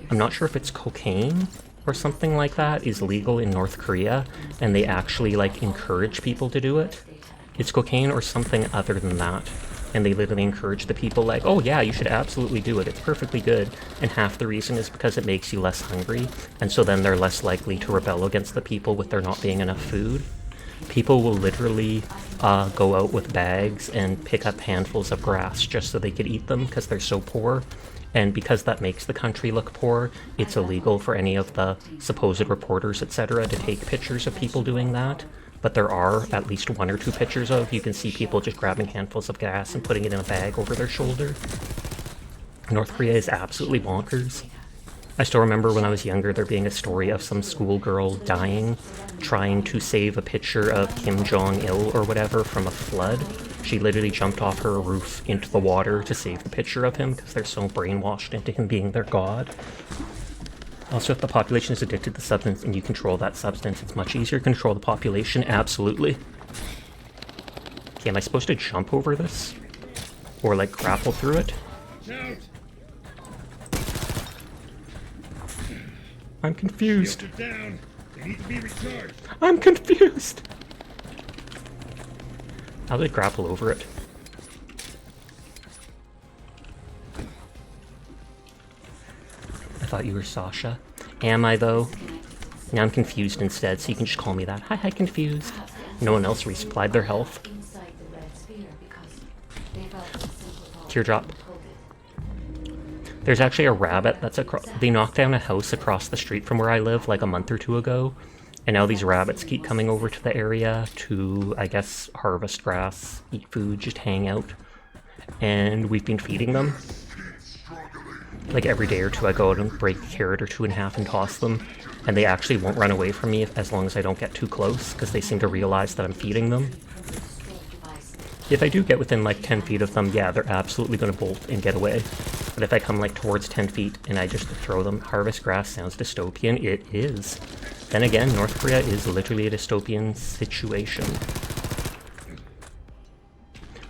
I'm not sure if it's cocaine or something like that, is legal in North Korea, and they actually like encourage people to do it. It's cocaine or something other than that. And they literally encourage the people like, oh yeah, you should absolutely do it, it's perfectly good. And half the reason is because it makes you less hungry, and so then they're less likely to rebel against the people with there not being enough food. People will literally go out with bags and pick up handfuls of grass just so they could eat them because they're so poor. And because that makes the country look poor, it's illegal for any of the supposed reporters, etc., to take pictures of people doing that. But there are at least 1 or 2 pictures of, you can see people just grabbing handfuls of gas and putting it in a bag over their shoulder. North Korea is absolutely bonkers. I still remember when I was younger there being a story of some schoolgirl dying trying to save a picture of Kim Jong-il or whatever from a flood. She literally jumped off her roof into the water to save the picture of him because they're so brainwashed into him being their god. Also, if the population is addicted to the substance and you control that substance, it's much easier to control the population, absolutely. Okay, am I supposed to jump over this? Or like grapple through it? I'm confused. I'm confused. How do I grapple over it? I thought you were Sasha. Am I though? Now I'm confused instead, so you can just call me that. Hi, confused. No one else resupplied their health. Teardrop. There's actually a rabbit that's across. They knocked down a house across the street from where I live like a month or 2 ago, and now these rabbits keep coming over to the area to, I guess, harvest grass, eat food, just hang out. And we've been feeding them. Like every day or 2 I go out and break a carrot or 2 in half and toss them, and they actually won't run away from me as long as I don't get too close, because they seem to realize that I'm feeding them. If I do get within like 10 feet of them, yeah, they're absolutely going to bolt and get away. But if I come like towards 10 feet and I just throw them, harvest grass sounds dystopian. It is. Then again, North Korea is literally a dystopian situation.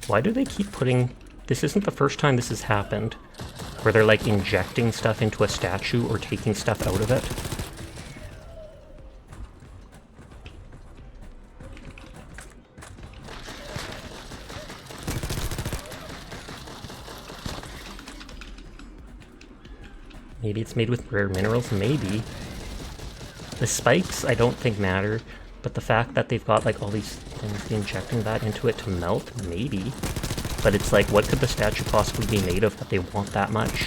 Why do they keep putting... This isn't the first time this has happened, where they're like injecting stuff into a statue or taking stuff out of it. Maybe it's made with rare minerals, maybe. The spikes I don't think matter, but the fact that they've got like all these things injecting that into it to melt, maybe. But it's like, what could the statue possibly be made of that they want that much?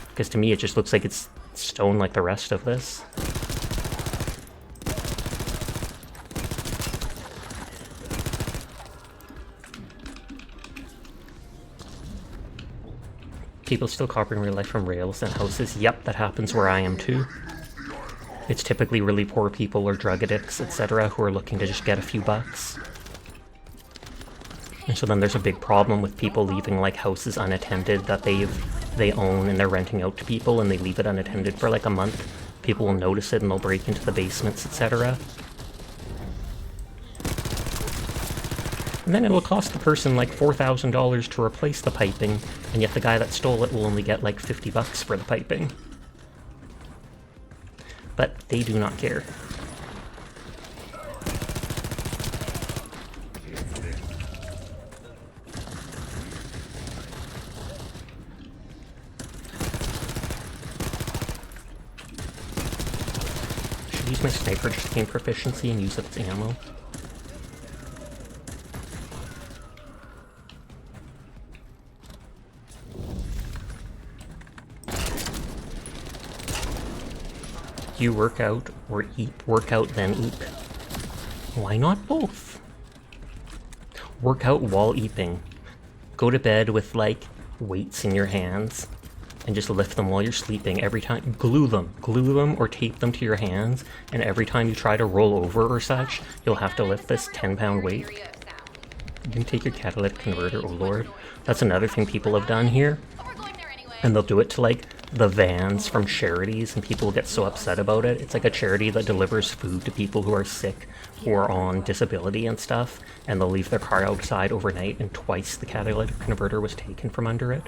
Because to me it just looks like it's stone like the rest of this. People still copying real life from rails and houses. Yep, that happens where I am too. It's typically really poor people or drug addicts, etc., who are looking to just get a few bucks. And so then there's a big problem with people leaving like houses unattended that they own and they're renting out to people, and they leave it unattended for like a month. People will notice it and they'll break into the basements, etc. And then it'll cost the person like $4,000 to replace the piping, and yet the guy that stole it will only get like 50 bucks for the piping. But they do not care. Should use my sniper just to gain proficiency and use its ammo. You work out or eat? Work out then eat. Why not both? Work out while eating. Go to bed with like weights in your hands and just lift them while you're sleeping. Every time, glue them or tape them to your hands, and every time you try to roll over or such, you'll have to lift this 10-pound weight. You can take your catalytic converter, oh lord. That's another thing people have done here. And they'll do it to like the vans from charities, and people get so upset about it. It's like a charity that delivers food to people who are sick or on disability and stuff, and they'll leave their car outside overnight, and twice the catalytic converter was taken from under it.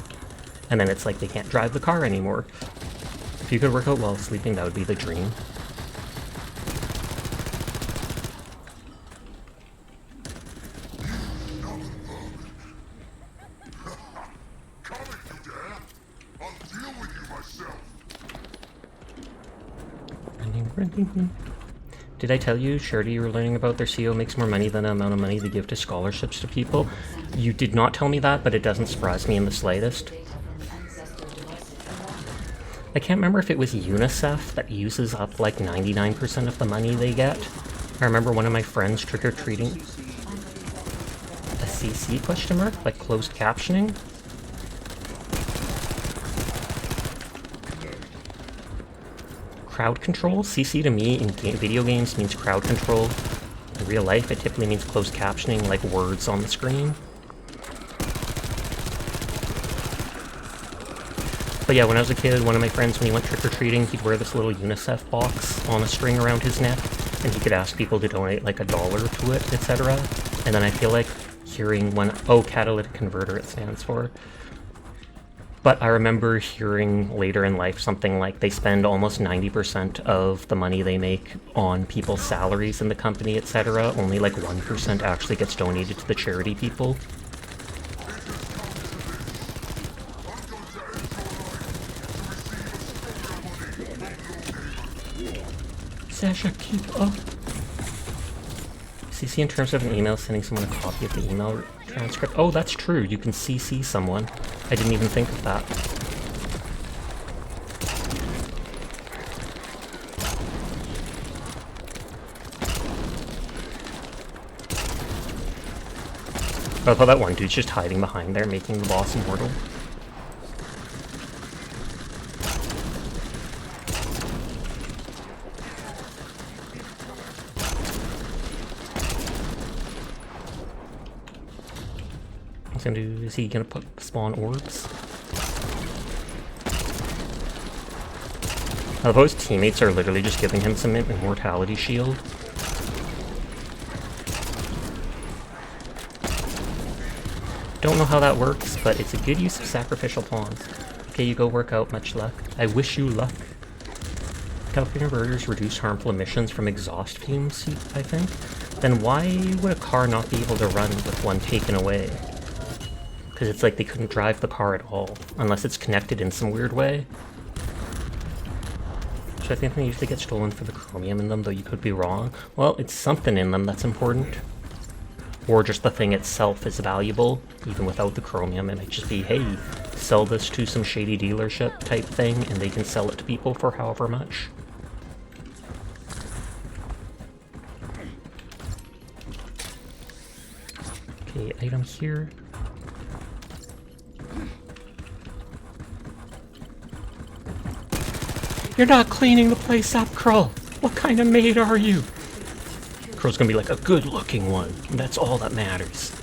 And then it's like they can't drive the car anymore. If you could work out while sleeping, that would be the dream. Did I tell you charity you were learning about, their CEO makes more money than the amount of money they give to scholarships to people? You did not tell me that, but it doesn't surprise me in the slightest. I can't remember if it was UNICEF that uses up like 99% of the money they get. I remember one of my friends trick-or-treating. A CC question mark? Like closed captioning? Crowd control? CC to me in video games means crowd control. In real life, it typically means closed captioning, like words on the screen. But yeah, when I was a kid, one of my friends, when he went trick-or-treating, he'd wear this little UNICEF box on a string around his neck, and he could ask people to donate like $1 to it, etc. And then I feel like hearing one, oh, catalytic converter it stands for. But I remember hearing later in life something like they spend almost 90% of the money they make on people's salaries in the company, etc. Only like 1% actually gets donated to the charity people. Sasha, keep up. CC in terms of an email, sending someone a copy of the email transcript. Oh, that's true. You can CC someone. I didn't even think of that. I thought that one dude's just hiding behind there, making the boss immortal. Is he gonna spawn orbs? I love how his teammates are literally just giving him some immortality shield. Don't know how that works, but it's a good use of sacrificial pawns. Okay, you go work out, much luck. I wish you luck. Catalytic converters reduce harmful emissions from exhaust fumes, I think. Then why would a car not be able to run with one taken away? Because it's like they couldn't drive the car at all, unless it's connected in some weird way. So I think they usually get stolen for the chromium in them, though you could be wrong. Well, it's something in them that's important. Or just the thing itself is valuable, even without the chromium. It might just be, hey, sell this to some shady dealership type thing, and they can sell it to people for however much. Okay, item here. You're not cleaning the place up, Krull! What kind of maid are you? Krull's gonna be like a good-looking one, and that's all that matters. The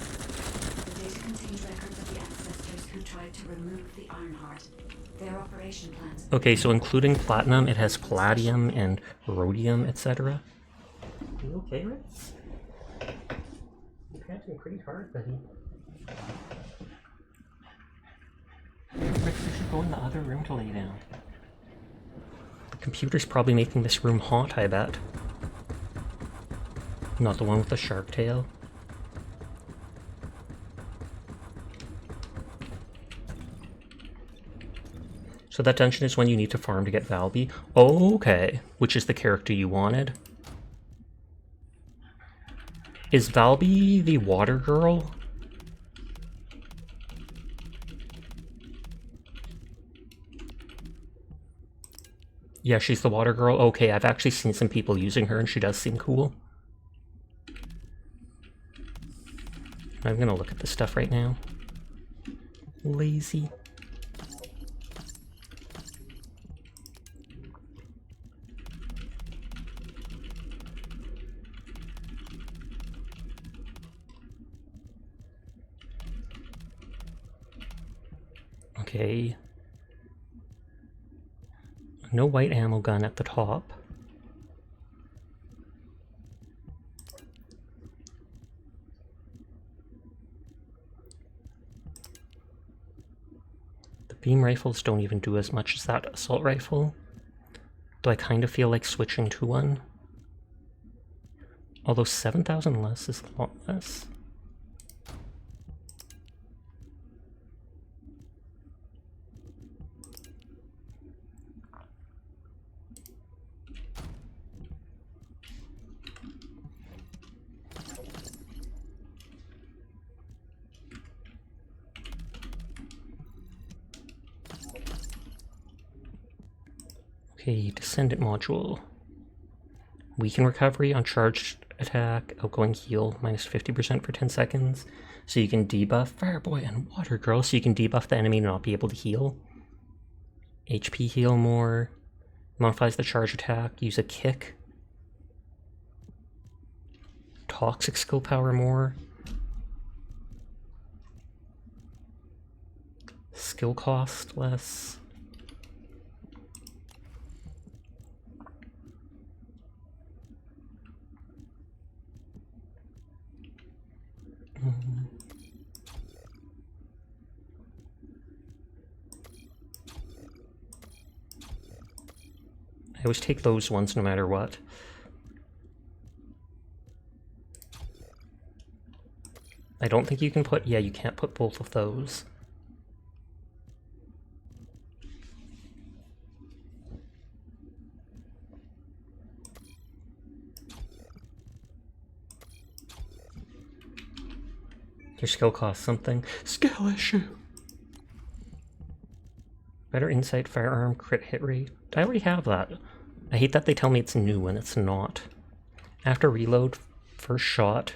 data contains records of the ancestors who tried to remove the Ironheart. Their operation plans. Okay, so including platinum, it has palladium and rhodium, etc. You okay, Ritz? You're panting pretty hard, buddy. Ritz, you should go in the other room to lay down. The computer's probably making this room hot, I bet. Not the one with the shark tail. So that dungeon is when you need to farm to get Valby. Okay, which is the character you wanted. Is Valby the water girl? Yeah, she's the water girl. Okay, I've actually seen some people using her and she does seem cool. I'm gonna look at this stuff right now. Lazy. Okay. No white ammo gun at the top. The beam rifles don't even do as much as that assault rifle. Though I kind of feel like switching to one. Although 7,000 less is a lot less. Okay, Descendant module. Weaken recovery on charged attack, outgoing heal, minus 50% for 10 seconds. So you can debuff Fireboy and Water Girl, so you can debuff the enemy and not be able to heal. HP heal more. Modifies the charge attack, use a kick. Toxic skill power more. Skill cost less. I always take those ones no matter what. I don't think you can put, yeah, you can't put both of those. Your skill costs something. Skill issue! Better insight, firearm, crit hit rate. I already have that. I hate that they tell me it's new when it's not. After reload, first shot,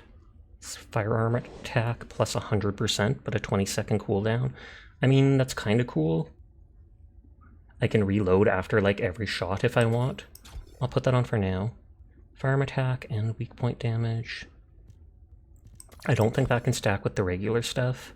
firearm attack plus 100%, but a 20-second cooldown. I mean, that's kind of cool. I can reload after like every shot if I want. I'll put that on for now. Firearm attack and weak point damage. I don't think that can stack with the regular stuff.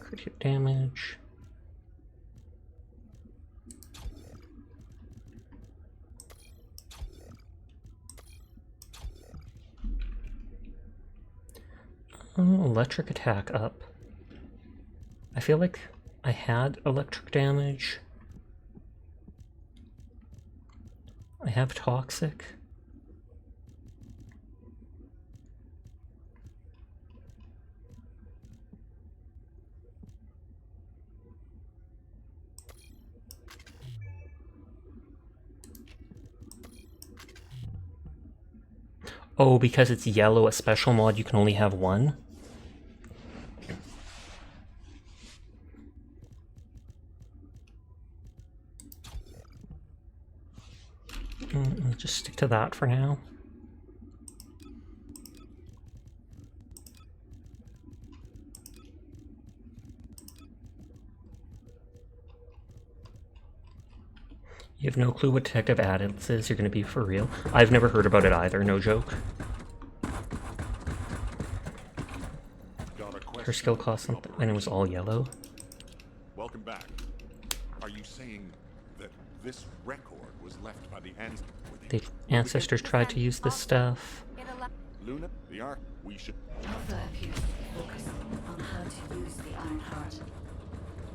Crit hit damage. Oh, electric attack up. I feel like I had electric damage. I have toxic. Oh, because it's yellow, a special mod, you can only have one? I'll just stick to that for now. You have no clue what Detective Adams is? You're gonna be for real? I've never heard about it either, no joke. Her skill cost something, and it was all yellow. Welcome back. Are you saying that this record was left by the The ancestors tried to use this stuff. Luna, the Ark, we should... Alpha appears to be focused on how to use the Iron Heart.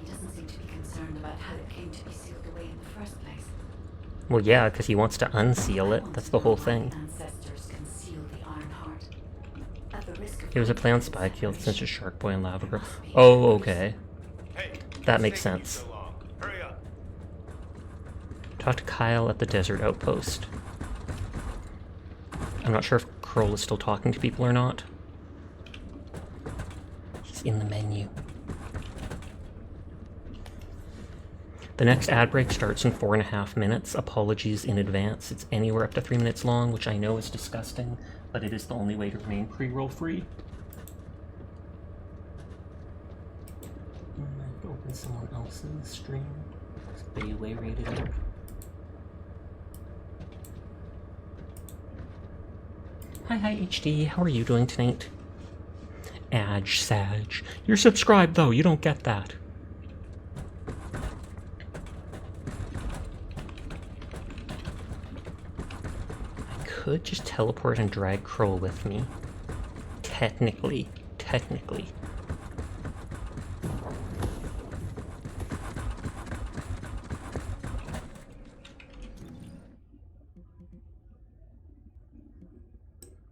He doesn't seem to be concerned about how it came to be sealed away in the first place. Well, yeah, because he wants to unseal it. That's the whole thing. Ancestors can seal the Iron Heart. At the risk of It was a play on Spy Kill since a Shark Boy and Lava Girl. Oh, okay. That makes sense. Hurry up. Talk to Kyle at the desert outpost. I'm not sure if Kroll is still talking to people or not. He's in the menu. The next ad break starts in 4.5 minutes. Apologies in advance. It's anywhere up to 3 minutes long, which I know is disgusting, but it is the only way to remain pre-roll free. I have to open someone else's stream. It's Bayway rated out. Hi HD, how are you doing tonight? Sag. You're subscribed though, you don't get that. Could just teleport and drag Kroll with me. Technically.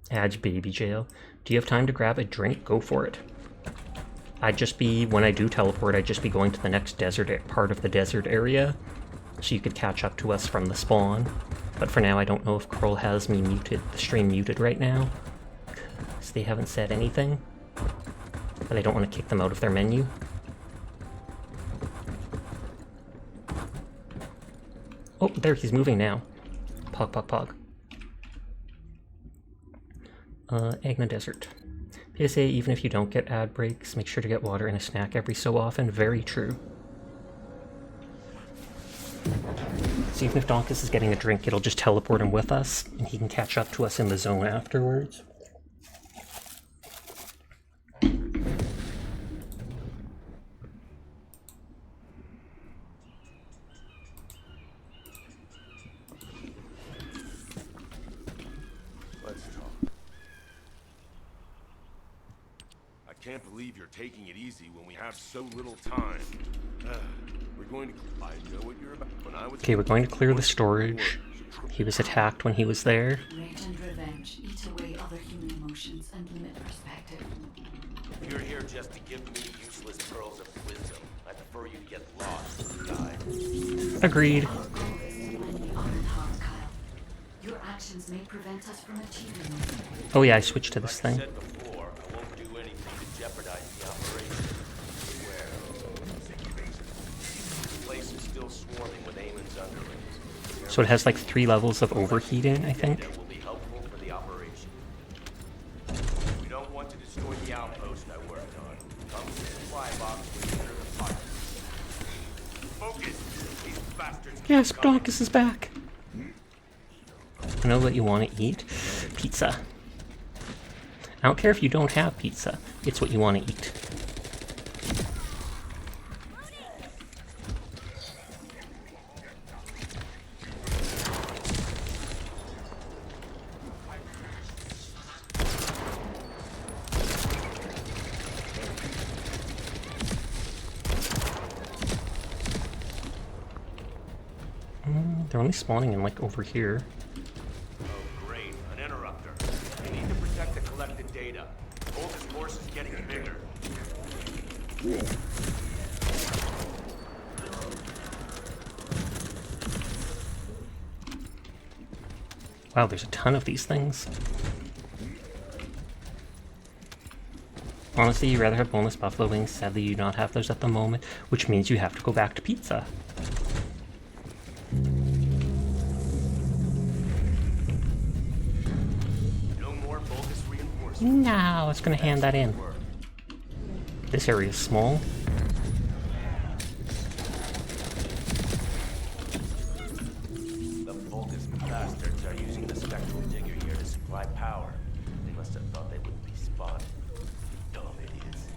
Adge baby jail. Do you have time to grab a drink? Go for it. When I do teleport, I'd just be going to the next desert part of the desert area, so you could catch up to us from the spawn. But for now, I don't know if Kroll has me muted, the stream muted right now, because they haven't said anything. But I don't want to kick them out of their menu. Oh, there, he's moving now. Pog. Agna Desert. PSA, even if you don't get ad breaks, make sure to get water and a snack every so often. Very true. So even if Donkus is getting a drink, it'll just teleport him with us, and he can catch up to us in the zone afterwards. Let's talk. I can't believe you're taking it easy when we have so little time. We're going to... I know what you're about. When I was... Okay, we're going to clear the storage. He was attacked when he was there. Rage and revenge eat away other human emotions and limit perspective. If you're here just to give me useless pearls of wisdom, I prefer you get lost and die. Agreed. Our goal is to find the Iron Heart, Kyle. Your actions may prevent us from achieving them. Oh yeah, I switched to this thing. Like I said before, I won't do anything to jeopardize the operation. The place is still swarming with Eamon's underlings. So it has like 3 levels of overheating, I think. That will be helpful for the operation. We don't want to destroy the outpost I worked on. Come to the supply box when you enter the fire. Focus! These bastards keep Yes, coming. Donkus is back. I know what you want to eat. Pizza. I don't care if you don't have pizza. It's what you want to eat. They're only spawning in like over here. Oh, great. An interrupter. We need to protect the collected data. Volta's force is getting bigger. Wow, there's a ton of these things. Honestly, you'd rather have boneless buffalo wings. Sadly, you do not have those at the moment, which means you have to go back to pizza. No more bogus reinforcements. No, it's gonna hand that in. This area is small. The bogus bastards are using the spectral digger here to supply power. They must have thought they wouldn't be spotted. Dumb idiots.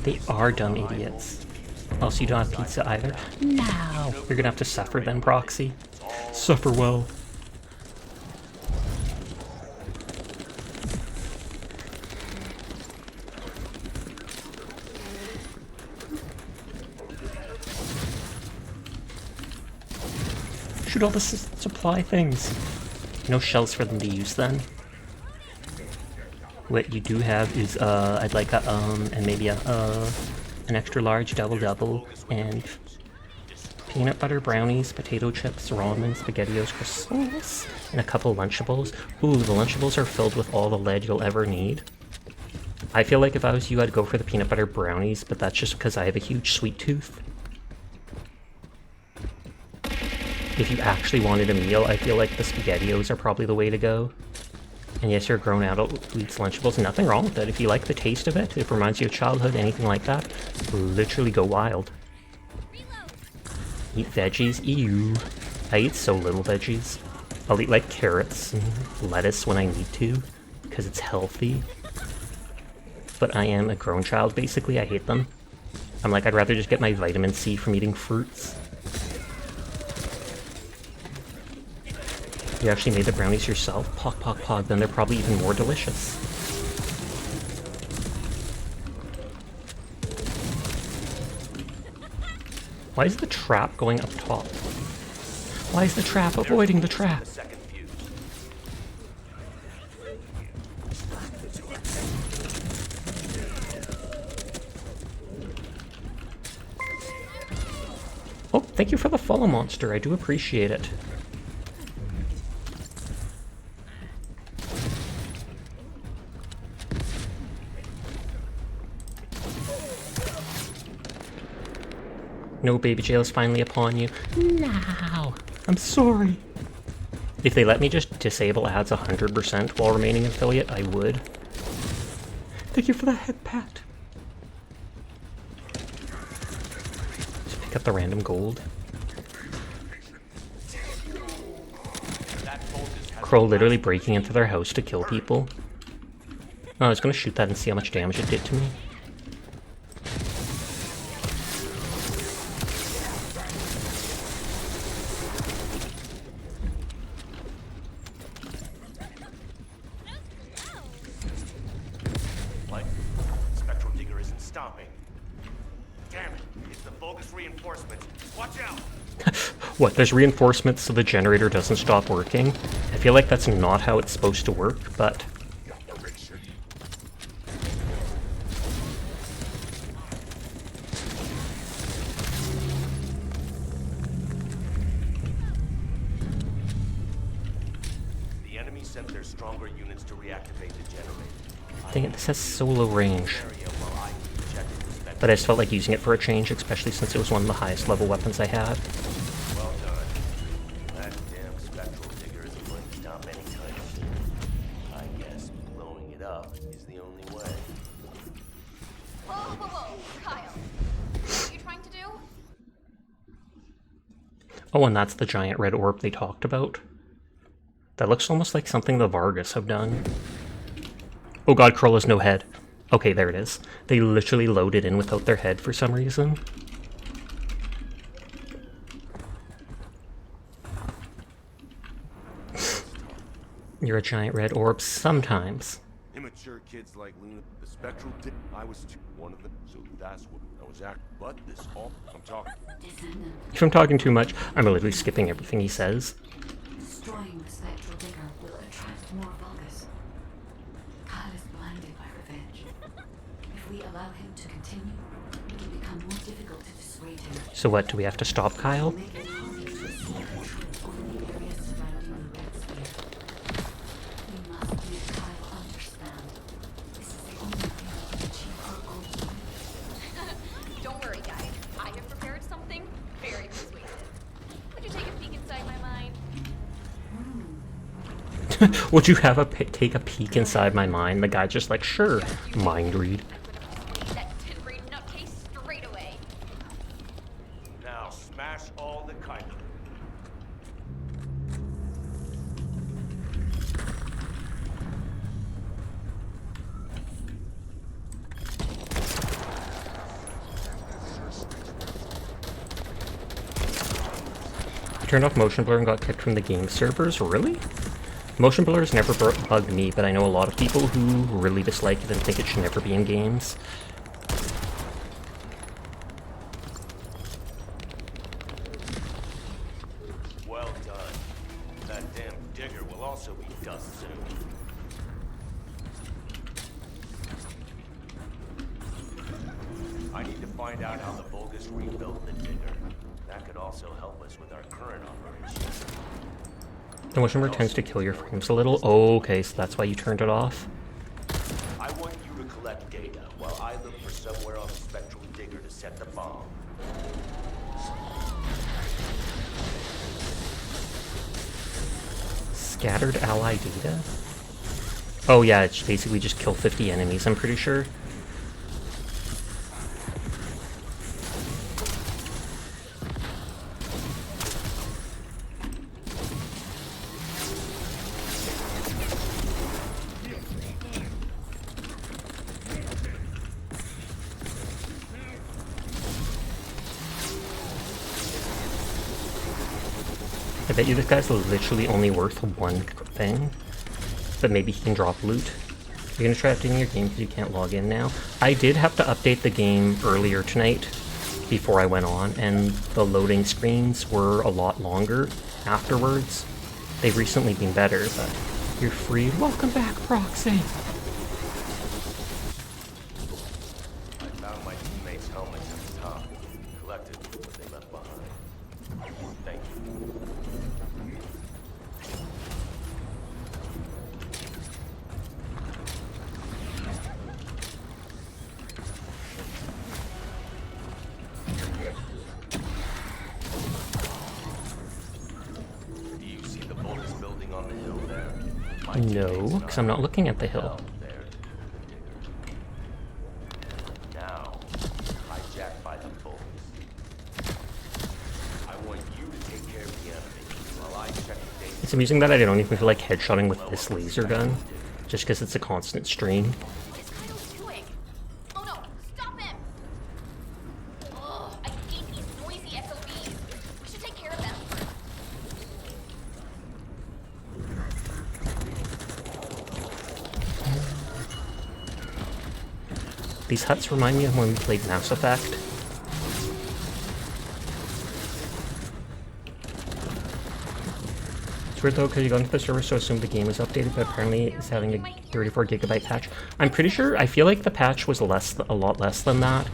They are dumb idiots. Also, you don't have pizza either. No! You're gonna have to suffer then, Proxy. Suffer well. Shoot all the supply things. No shells for them to use then. What you do have is, I'd like a, and maybe a, an extra large double and peanut butter brownies, potato chips, ramen, spaghettios, croissants, and a couple Lunchables. Ooh, the Lunchables are filled with all the lead you'll ever need. I feel like if I was you, I'd go for the peanut butter brownies, but that's just because I have a huge sweet tooth. If you actually wanted a meal, I feel like the SpaghettiOs are probably the way to go. And yes, you're a grown adult who eats Lunchables, nothing wrong with it. If you like the taste of it, if it reminds you of childhood, anything like that, literally go wild. Eat veggies? Ew. I eat so little veggies. I'll eat like carrots and lettuce when I need to, because it's healthy. But I am a grown child, basically. I hate them. I'm like, I'd rather just get my vitamin C from eating fruits. You actually made the brownies yourself? Pog, pog, pog. Then they're probably even more delicious. Why is the trap going up top? Why is the trap avoiding the trap? Oh, thank you for the follow, monster. I do appreciate it. No, baby jail is finally upon you. No, I'm sorry. If they let me just disable ads 100% while remaining affiliate, I would. Thank you for the head pat. Just pick up the random gold. Crow literally breaking into their house to kill people. Oh, I was gonna shoot that and see how much damage it did to me. What, there's reinforcements so the generator doesn't stop working? I feel like that's not how it's supposed to work, but... The enemy sent their stronger units to reactivate the generator. Dang it, this has so low range. But I just felt like using it for a change, especially since it was one of the highest level weapons I had. Well done. That damn spectral digger isn't going to stop anytime soon. I guess blowing it up is the only way. Whoa, whoa, whoa, Kyle. What are you trying to do? Oh, and that's the giant red orb they talked about. That looks almost like something the Vargas have done. Oh god, Kroll has no head. Okay, there it is. They literally loaded in without their head for some reason. You're a giant red orb sometimes. Immature kids like Luna, the spectral dip. I was one of them, so that's what I was at. But this all I'm talking. If I'm talking too much, I'm literally skipping everything he says. Destroying the spectral digger will attract more Vulgus. Kyle is blinded by revenge. If we allow him to continue, it will become more difficult to dissuade him. So what, do we have to stop Kyle? Make it harder to see control over the areas surrounding the red sphere. We must make Kyle understand. This is the only thing we can Would you have take a peek inside my mind? The guy's just like, sure, mind read. That tin-brain nutcase straight away. Now smash all the chitin. I turned off motion blur and got kicked from the game servers. Really? Motion blur has never bugged me, but I know a lot of people who really dislike it and think it should never be in games. Well done. That damn digger will also be dust soon. I need to find out how the Vulgus rebuilt the digger. That could also help us with our current operations. The motion blur tends to kill your frames a little. Oh, okay, so that's why you turned it off. I want you to collect data while I look for somewhere on the spectral digger to set the bomb. Scattered ally data? Oh yeah, it's basically just kill 50 enemies, I'm pretty sure. I bet you this guy's literally only worth one thing, but maybe he can drop loot. You're gonna try updating your game because you can't log in now. I did have to update the game earlier tonight before I went on, and the loading screens were a lot longer afterwards. They've recently been better, but you're free. Welcome back, Proxy! I found my teammates' helmets at the top. Collected what they left behind. Thank you. Do you see the Vulgus building on the hill there? My No, teammates because I'm not looking at the hill. There. Now, hijacked by the Vulgus. I want you to take care of the enemy while I check the data. It's amusing that I don't even feel like headshotting with this laser gun, just because it's a constant stream. What is Kyle doing? Oh no, stop him! Ugh, I hate these noisy SOBs. We should take care of them. These huts remind me of when we played Mass Effect. It's weird though, because you got into the server, so I assumed the game was updated, but apparently it's having a 34 gigabyte patch. I'm pretty sure, I feel like the patch was a lot less than that,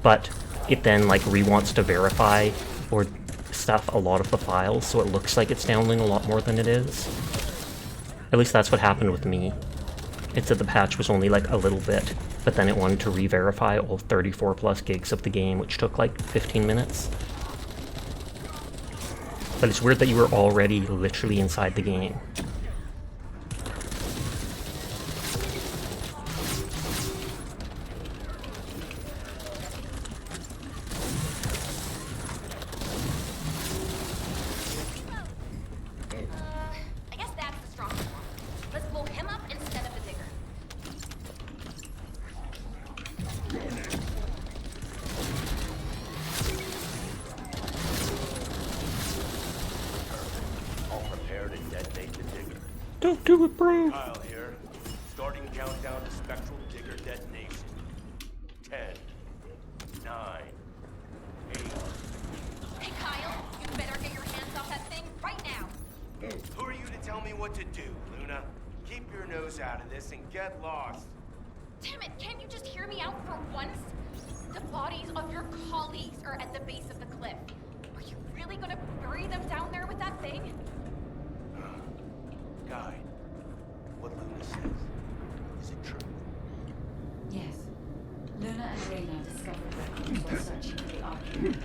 but it then like re-wants to verify or stuff a lot of the files, so it looks like it's downloading a lot more than it is. At least that's what happened with me. It said the patch was only like a little bit, but then it wanted to re-verify all 34 plus gigs of the game, which took like 15 minutes. But it's weird that you were already literally inside the game. I guess that's the strongest one. Let's blow him up instead of the digger. All prepared to detonate the digger. Don't do it, bro! Kyle here. Starting countdown to spectral digger detonation. 10, 9, 8. Hey Kyle, you better get your hands off that thing right now. Who are you to tell me what to do, Luna? Keep your nose out of this and get lost. Damn it, can't you just hear me out for once? The bodies of your colleagues are at the base of the cliff. Are you really gonna bury them down there with that thing? Guide, what Luna says, is it true? Yes. Luna and Reyna discovered records while searching for the Arcane.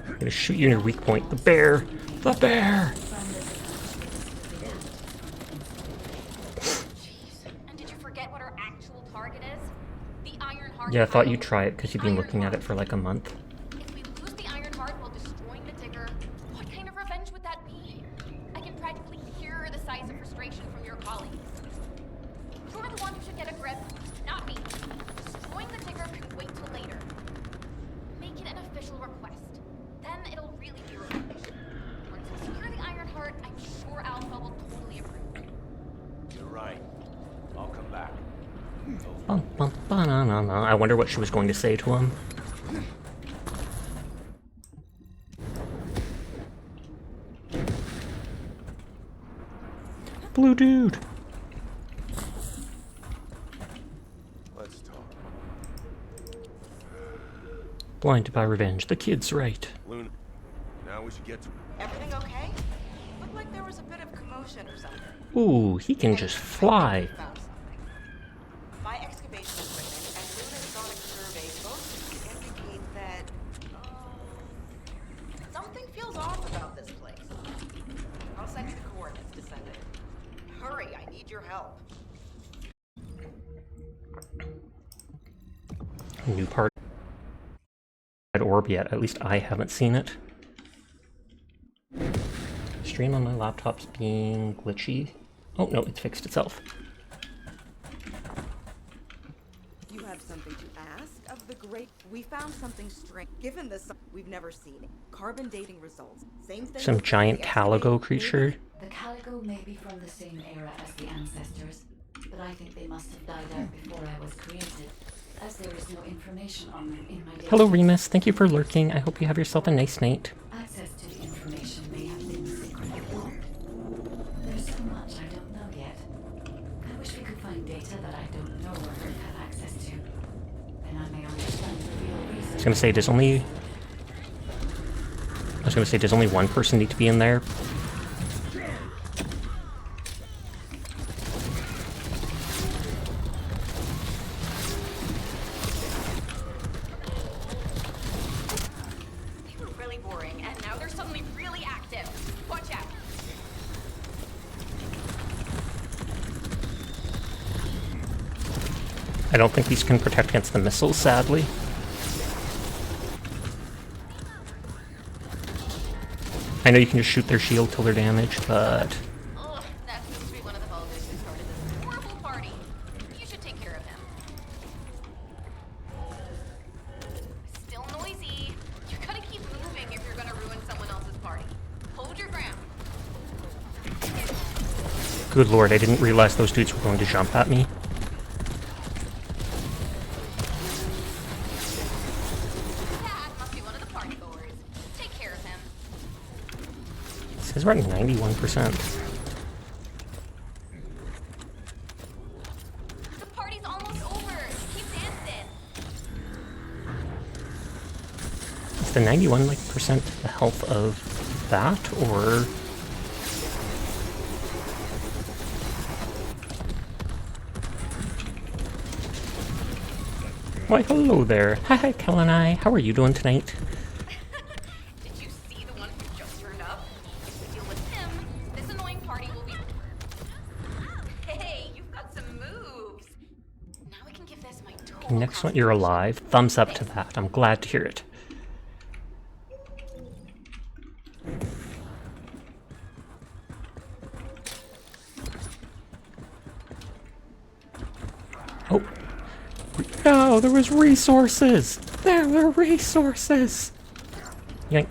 I'm gonna shoot you in your weak point. The bear! The bear! From this account, they had to find installation. Yeah, I thought you'd try it because you've been looking at it for like a month. If we lose the Iron Heart while destroying the Digger, what kind of revenge would that be? I can practically hear the sighs of frustration from your colleagues. You're the one who should get a grip, not me. Destroying the Digger can wait till later. Make it an official request. Then it'll really be revenge. Once we secure the Iron Heart, I'm sure Alpha will totally approve. You're right. I'll come back. Bum, bum, ba-na-na-na. I wonder what she was going to say to him. Blue dude! Let's talk. Blinded by revenge. The kid's right. Luna, now we should get to... Everything okay? Looked like there was a bit of commotion or something. Ooh, he can just fly. Found something. My excavation equipment and Luna's sonic survey both indicate that something feels off about this place. I'll send you the coordinates, Descendant. Hurry, I need your help. New part. Orb yet. At least I haven't seen it. Stream on my laptop's being glitchy. Oh no, it's fixed itself. You have something to ask of the great. We found something strange. Given this, we've never seen it. Carbon dating results. Same thing. Some with giant the calico excavated- creature. The Calico may be from the same era as the ancestors, but I think they must have died out before I was created, as there is no information on them in my database. Hello Remus, thank you for lurking. I hope you have yourself a nice night. Access to the information may have been secretly blocked. There's so much I don't know yet. I wish we could find data that I don't know or have access to. Then I may understand the real reason. I was gonna say, does only one person need to be in there? They were really boring, and now they're suddenly really active. Watch out. I don't think these can protect against the missiles, sadly. I know you can just shoot their shield till they're damaged, but... Ugh, that seems to be one of the vulgars who started this horrible party. You should take care of him. Still noisy. You gotta keep moving if you're gonna ruin someone else's party. Hold your ground. Good lord, I didn't realize those dudes were going to jump at me. That must be one of the party goers. Take care of him. It says we're at 91%. The party's almost over. Keep dancing. Is the 91% like percent the health of that, or... Why, hello there. Hi, Kellanai. How are you doing tonight? Did you see the one who just turned up? If we deal with him, this annoying party will be over. Hey, you've got some moves. Now I can give this my total Next one, you're alive. Thumbs up to that. I'm glad to hear it. Oh. No, there was resources! There were resources! Yank.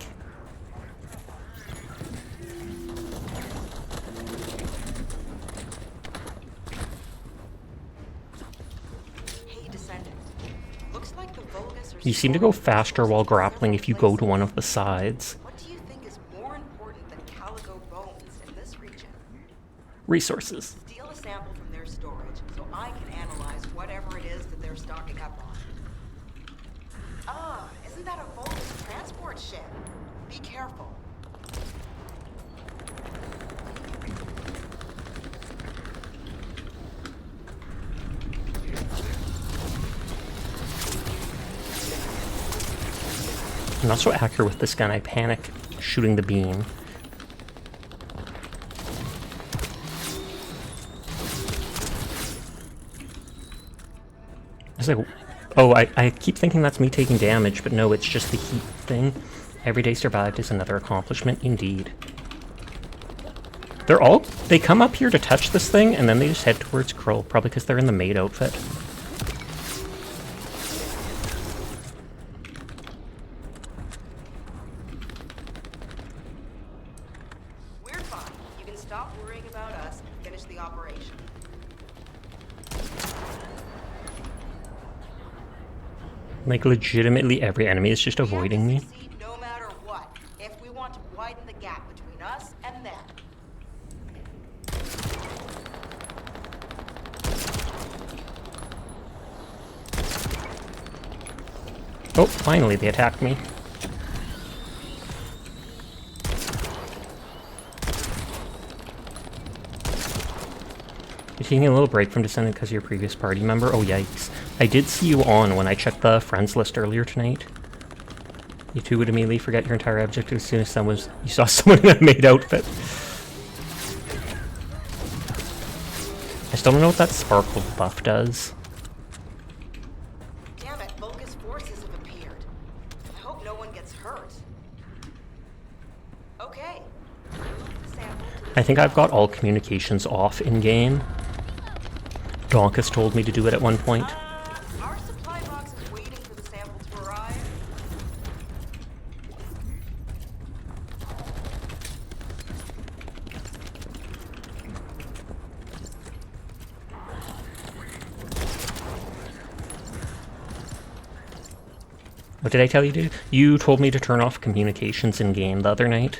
Hey, Descendant. Looks like the Vulgus are You seem to go faster while grappling if you go to one of the sides. What do you think is more important than calico bones in this region? Resources. Steal a sample from their storage so I can analyze whatever it is that they're stocking up on. Ah, isn't that a Vulgus transport ship? Be careful. I'm not so accurate with this gun, I panic shooting the beam. It's like, Oh, I keep thinking that's me taking damage, but no, it's just the heat thing. Every day survived is another accomplishment, indeed. They come up here to touch this thing, and then they just head towards Krull, probably because they're in the maid outfit. We're fine. You can stop worrying about us and finish the operation. Like, legitimately every enemy is just avoiding me. Succeed no matter what, if we want to widen the gap between us and them. Oh, finally they attacked me. You're taking a little break from Descendant because of your previous party member? Oh, yikes. I did see you on when I checked the friends list earlier tonight. You two would immediately forget your entire objective as soon as you saw someone in a maid outfit. I still don't know what that sparkle buff does. Damn it, Vulca's forces have appeared. I hope no one gets hurt. Okay. I think I've got all communications off in-game. Donkus told me to do it at one point. Our supply box is waiting for the sample to arrive. What did I tell you to do? You told me to turn off communications in-game the other night.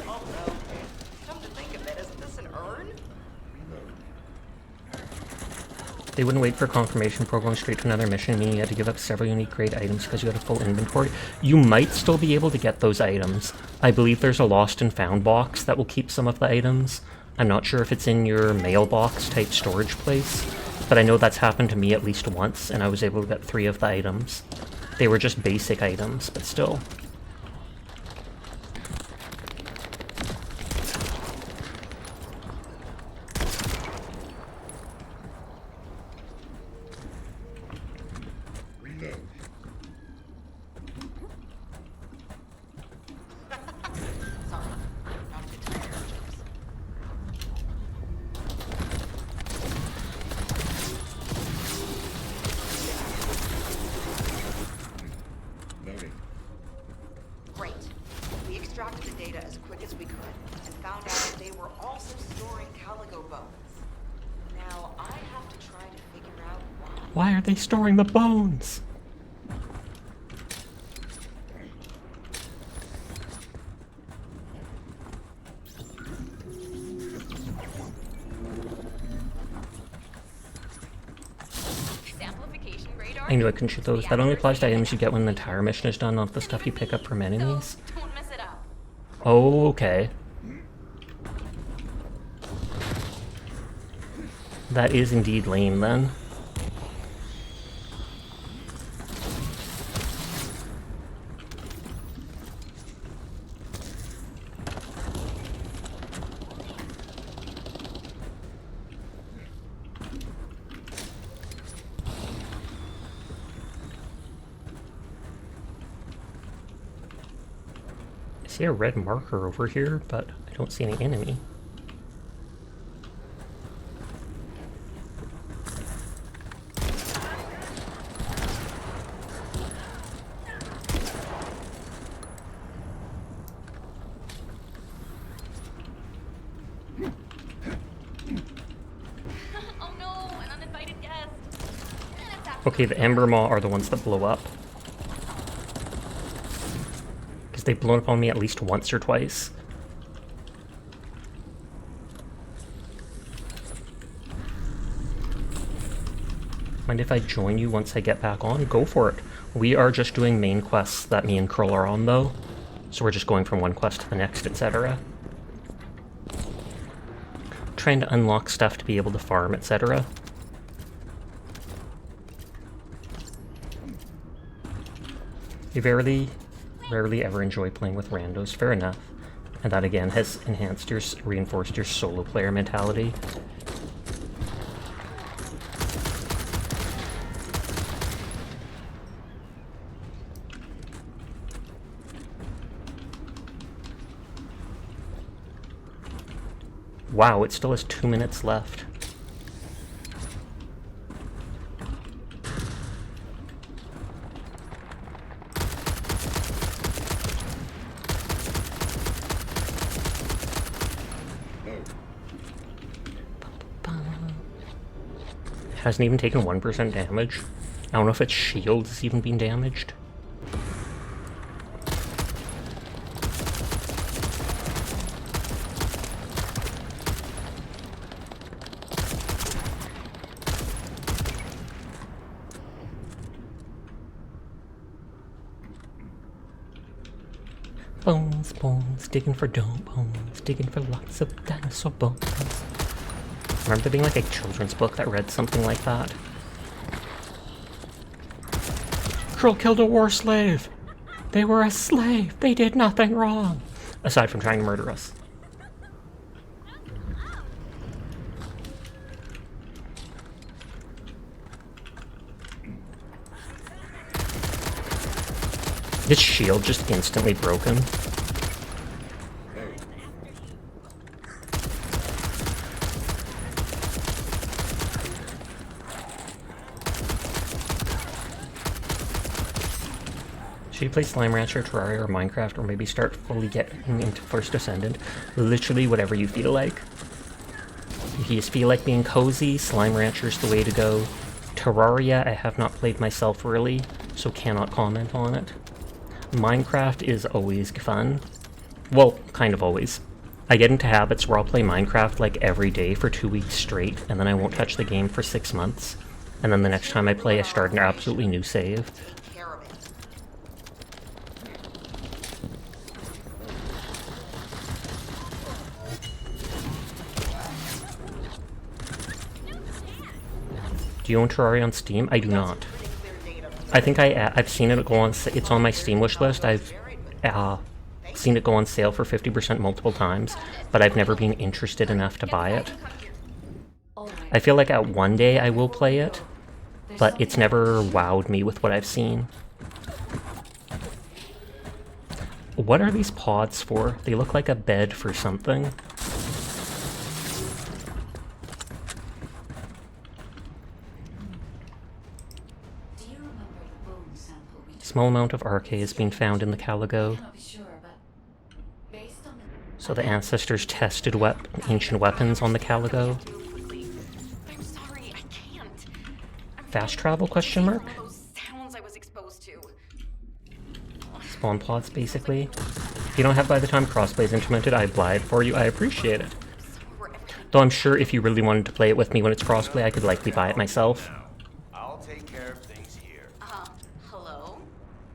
Oh no. Come to think of it, isn't this an urn? They wouldn't wait for confirmation before going straight to another mission, meaning you had to give up several unique grade items because you had a full inventory. You might still be able to get those items. I believe there's a lost and found box that will keep some of the items. I'm not sure if it's in your mailbox type storage place, but I know that's happened to me at least once, and I was able to get 3 of the items. They were just basic items, but still. Great. We extracted the data as quick as we could and found out that they were also storing Caligo bones. Now I have to try to figure out why. Why are they storing the bones? Amplification radar? I knew I couldn't shoot those. That only applies to items you get when the entire mission is done, not the stuff you pick up from enemies. Don't mess it up. Oh, okay. That is indeed lame, then. I see a red marker over here, but I don't see any enemy. Oh no, an uninvited guest. Okay, the Ember Maw are the ones that blow up. Because they've blown up on me at least once or twice. Mind if I join you once I get back on? Go for it. We are just doing main quests that me and Krull are on, though. So we're just going from one quest to the next, etc. Trying to unlock stuff to be able to farm, etc. You rarely ever enjoy playing with randos, fair enough. And that again has reinforced your solo player mentality. Wow, it still has 2 minutes left. Hasn't even taken 1% damage. I don't know if its shield has even been damaged. Bones, bones, digging for dope bones, digging for lots of dinosaur bones. I remember there being like a children's book that read something like that. Krill killed a war slave! They were a slave! They did nothing wrong! Aside from trying to murder us. This shield just instantly broken. Should you play Slime Rancher, Terraria, or Minecraft, or maybe start fully getting into First Descendant? Literally whatever you feel like. If you just feel like being cozy, Slime Rancher's the way to go. Terraria, I have not played myself really, so cannot comment on it. Minecraft is always fun. Well, kind of always. I get into habits where I'll play Minecraft like every day for 2 weeks straight, and then I won't touch the game for 6 months. And then the next time I play, I start an absolutely new save. Do you own Terraria on Steam? I do not. I think I've seen it go on. It's on my Steam wish list. I've seen it go on sale for 50% multiple times, but I've never been interested enough to buy it. I feel like at one day I will play it, but it's never wowed me with what I've seen. What are these pods for? They look like a bed for something. Small amount of RK has been found in the Caligo. So the ancestors tested ancient weapons on the Caligo. I'm sorry, I can't. Fast travel, question mark? Sounds I was exposed to. Spawn pods, basically. If you don't have by the time crossplay is implemented, I blind for you. I appreciate it. Though I'm sure if you really wanted to play it with me when it's crossplay, I could likely buy it myself. I'll take care of things here. Hello?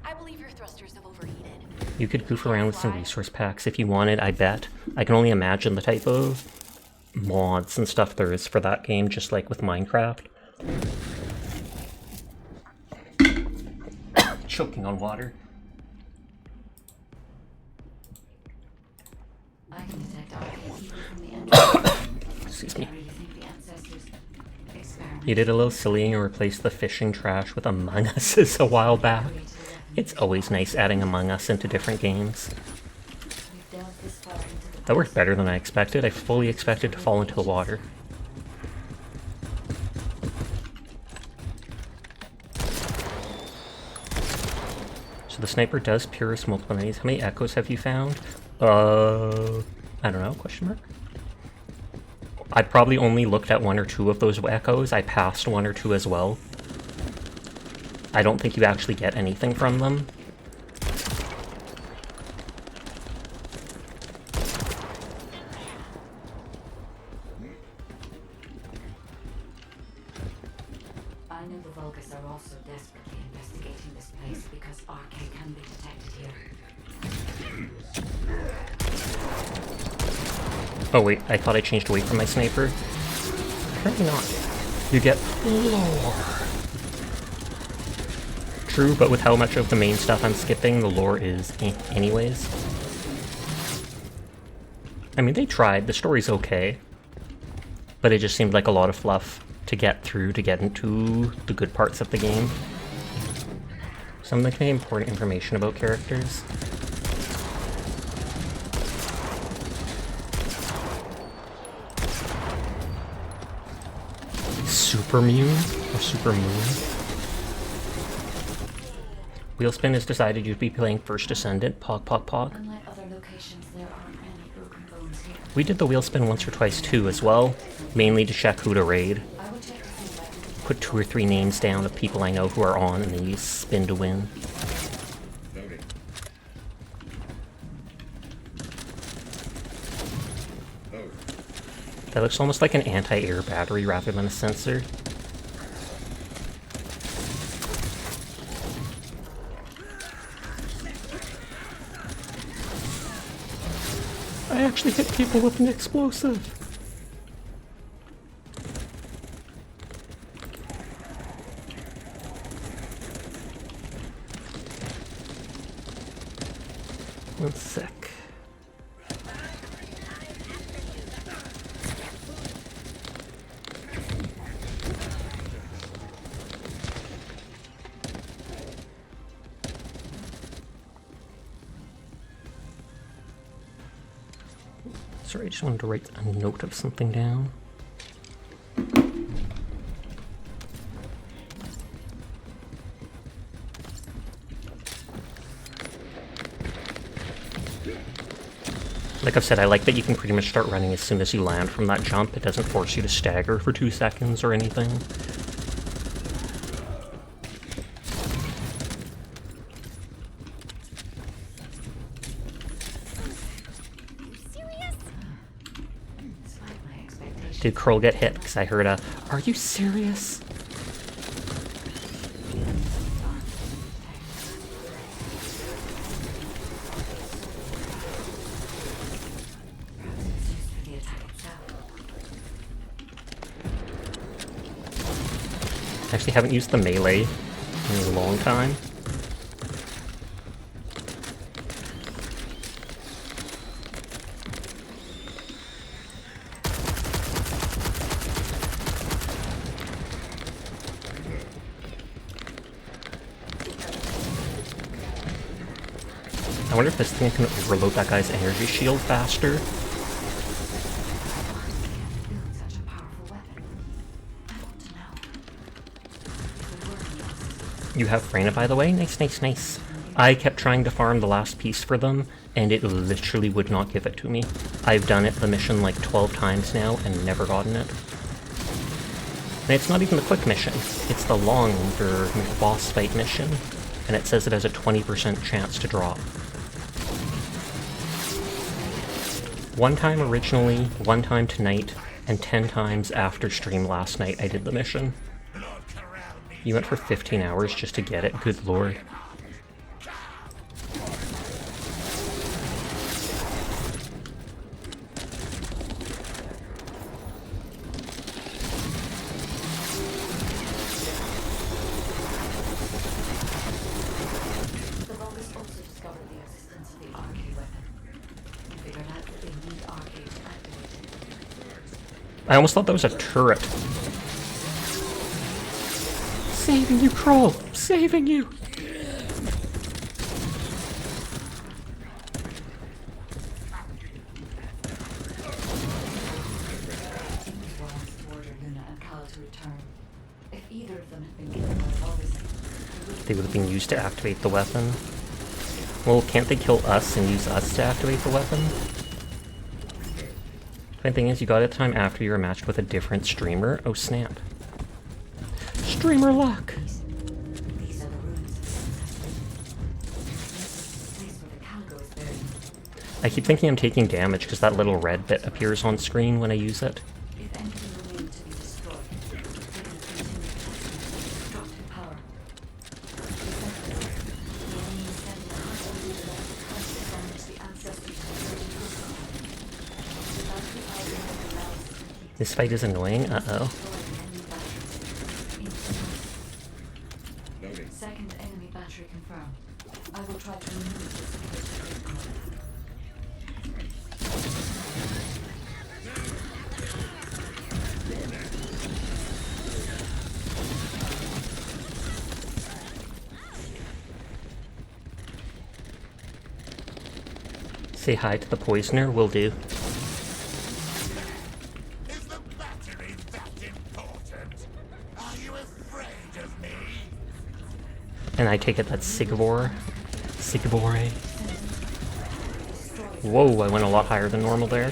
I believe your thrusters have overheated. You could goof around with some resource packs if you wanted, I bet. I can only imagine the type of mods and stuff there is for that game, just like with Minecraft. Choking on water. I can detect arcades even from the entrance. Excuse me. I really think the ancestors experimented. You did a little silly and replaced the fishing trash with Among Us a while back. It's always nice adding Among Us into different games. We've delved this far into the That worked better than I expected. I fully expected to fall into the water. So the sniper does pierce multiple enemies. How many echoes have you found? I don't know, question mark? I probably only looked at 1 or 2 of those echoes. I passed 1 or 2 as well. I don't think you actually get anything from them. I know the Vulgus are also desperately investigating this place because RK can be detected here. Oh wait, I thought I changed away from my sniper. Apparently not. You get floor. True, but with how much of the main stuff I'm skipping, the lore is anyways. I mean, they tried. The story's okay. But it just seemed like a lot of fluff to get through to get into the good parts of the game. Some of the important information about characters. Supermune? Or Supermoon? Wheelspin has decided you'd be playing First Descendant. Pog, pog, pog. Unlike other locations, there aren't any broken bones here. We did the Wheelspin once or twice too as well, mainly to check who to raid. I will check to see what we can Put 2 or 3 names down of people I know who are on, and then you spin to win. That looks almost like an anti-air battery rather than a sensor. I actually hit people with an explosive. One sec. Sorry, I just wanted to write a note of something down. Like I've said, I like that you can pretty much start running as soon as you land from that jump. It doesn't force you to stagger for 2 seconds or anything. despite my expectations. Did Curl get hit? Because I heard a, "Are you serious?" Perhaps it's used for the attack itself. Actually haven't used the melee in a long time. I wonder if this thing can overload that guy's energy shield faster. Build such a powerful weapon. I want to know. The word You have Freyna, by the way? Nice, nice, nice. I kept trying to farm the last piece for them, and it literally would not give it to me. I've done it, the mission, like 12 times now, and never gotten it. And it's not even the quick mission. It's the longer boss fight mission, and it says it has a 20% chance to drop. One time originally, 1 time tonight, and 10 times after stream last night I did the mission. You went for 15 hours just to get it? Good lord. The Vulgus also discovered the existence of the arcade weapon. They figured out that they need arcade to activate it. I almost thought that was a turret. Saving you, Kroll! Saving you! It was wise to order Luna and Cal to return. If either of them had been killed by the Vulgus, They would have been used to activate the weapon. Well, can't they kill us and use us to activate the weapon? Funny thing is, you got it time after you were matched with a different streamer. Oh snap. Streamer luck! these are the ruins of the place where the Calgo is buried. I keep thinking I'm taking damage because that little red bit appears on screen when I use it. If anything remained to be destroyed, they can continue testing its destructive power. The enemy is sending a hostile leader that tries to damage the ancestors of the Virgin Crystal. Without the idea of the malice to keep This fight is annoying, uh-oh. destroying enemy batteries into the Second enemy Say hi to the poisoner, will do. Is the battery that important? Are you afraid of me? And I take it that's Sigivore. Sigivore. Whoa, I went a lot higher than normal there.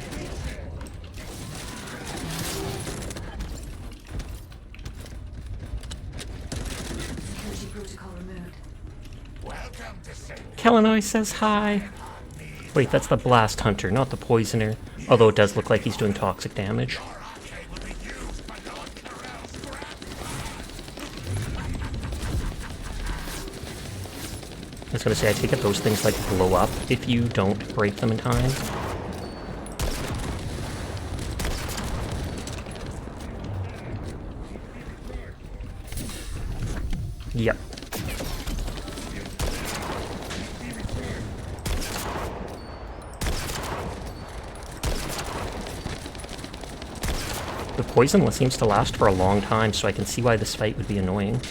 Security protocol removed. Welcome to St. Kellanoy says hi. Wait, that's the Blast Hunter, not the Poisoner. Although it does look like he's doing toxic damage. Arcade will be used by Lord Carell's I was gonna say, I take it those things like blow up if you don't break them in time. Yep. The poison seems to last for a long time, so I can see why this fight would be annoying.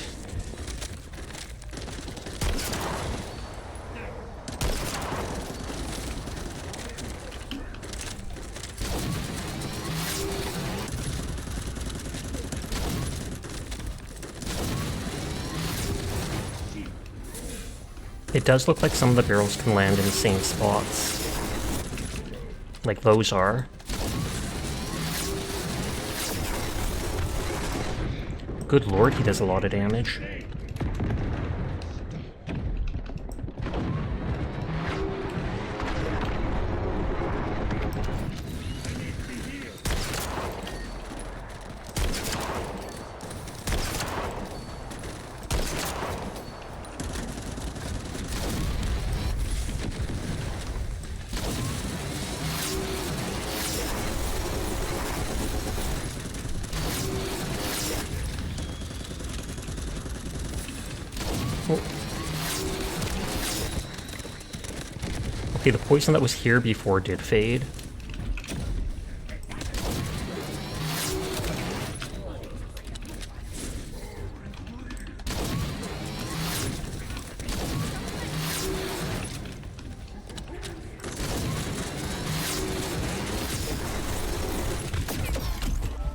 It does look like some of the barrels can land in the same spots. Like those are. Good lord, he does a lot of damage. Okay, the poison that was here before did fade.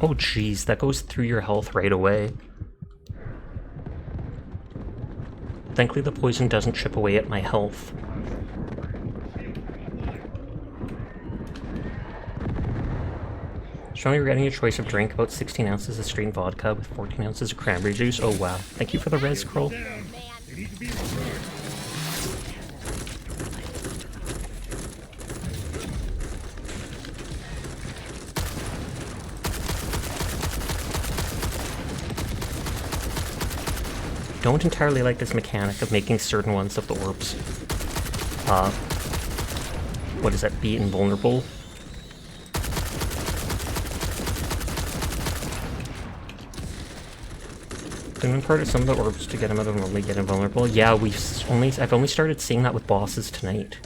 Oh jeez, that goes through your health right away. Thankfully the poison doesn't chip away at my health. Strongly regretting a choice of drink, about 16 ounces of strained vodka with 14 ounces of cranberry juice. Oh wow. Thank you for the res scroll. Don't entirely like this mechanic of making certain ones of the orbs, what is that, be invulnerable? Doing part of some of the orbs to get them out of normally get invulnerable. Yeah, I've only started seeing that with bosses tonight.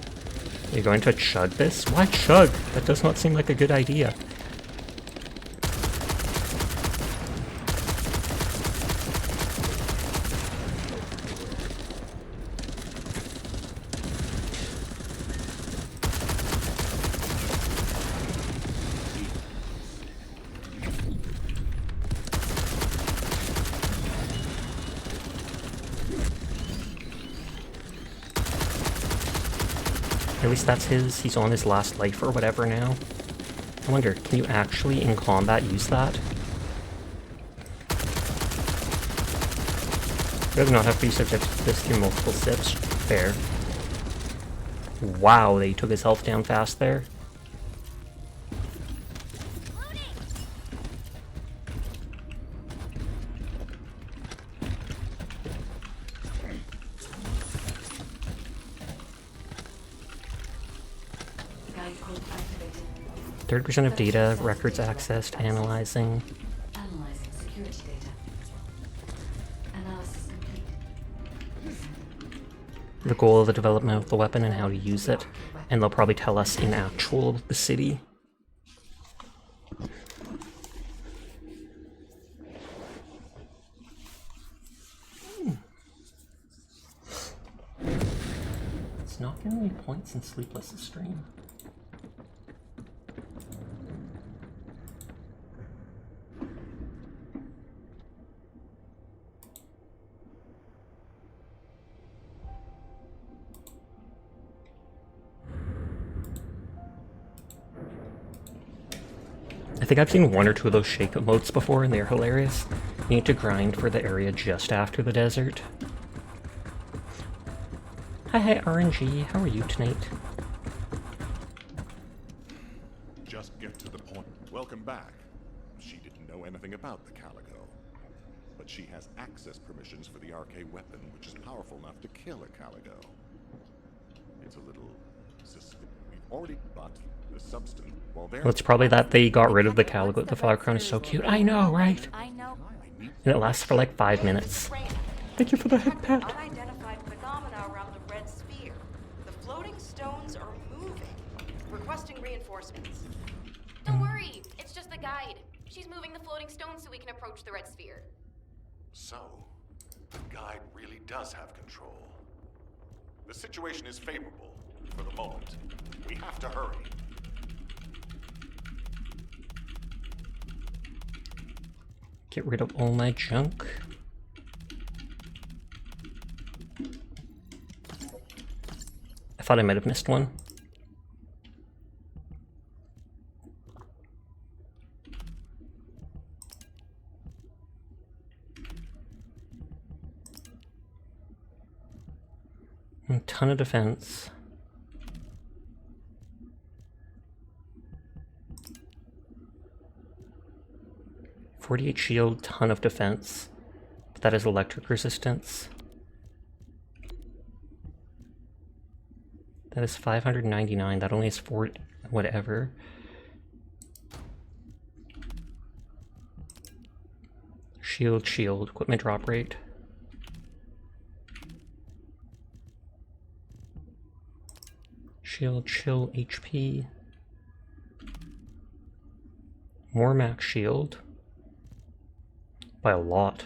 You're going to chug this? Why chug? That does not seem like a good idea. At least that's he's on his last life or whatever now. I wonder, can you actually in combat use that? You do not have to be subject to this through multiple sips. Fair. Wow, they took his health down fast there. Guide code activated. 30% of data, records accessed, analyzing. Analyzing security data. Analysis complete. The goal of the development of the weapon and how to use it. And they'll probably tell us in actual the city. It's not giving me points in Sleepless' stream. think I've seen one or two of those shake emotes before, and they're hilarious. You need to grind for the area just after the desert. Hi, RNG. How are you tonight? Just get to the point. Welcome back. She didn't know anything about the Calico, but she has access permissions for the arcade weapon, which is powerful enough to kill a Calico. It's a little suspicious. We've already bought the substance. Well, it's probably that they got rid of the Calico. The flower crown is so cute. I know, right? I know. And it lasts for like 5 minutes. Thank you for the head pat. Unidentified phenomena around the red sphere. The floating stones are moving. Requesting reinforcements. Don't worry, it's just the guide. She's moving the floating stones so we can approach the red sphere. So, the guide really does have control. The situation is favorable for the moment. We have to hurry. Get rid of all my junk. I thought I might have missed one. A ton of defense. .48 shield, ton of defense. But that is electric resistance. That is 599. That only has 4 whatever. Shield, shield, equipment drop rate. Shield, chill, HP. More max shield. By a lot.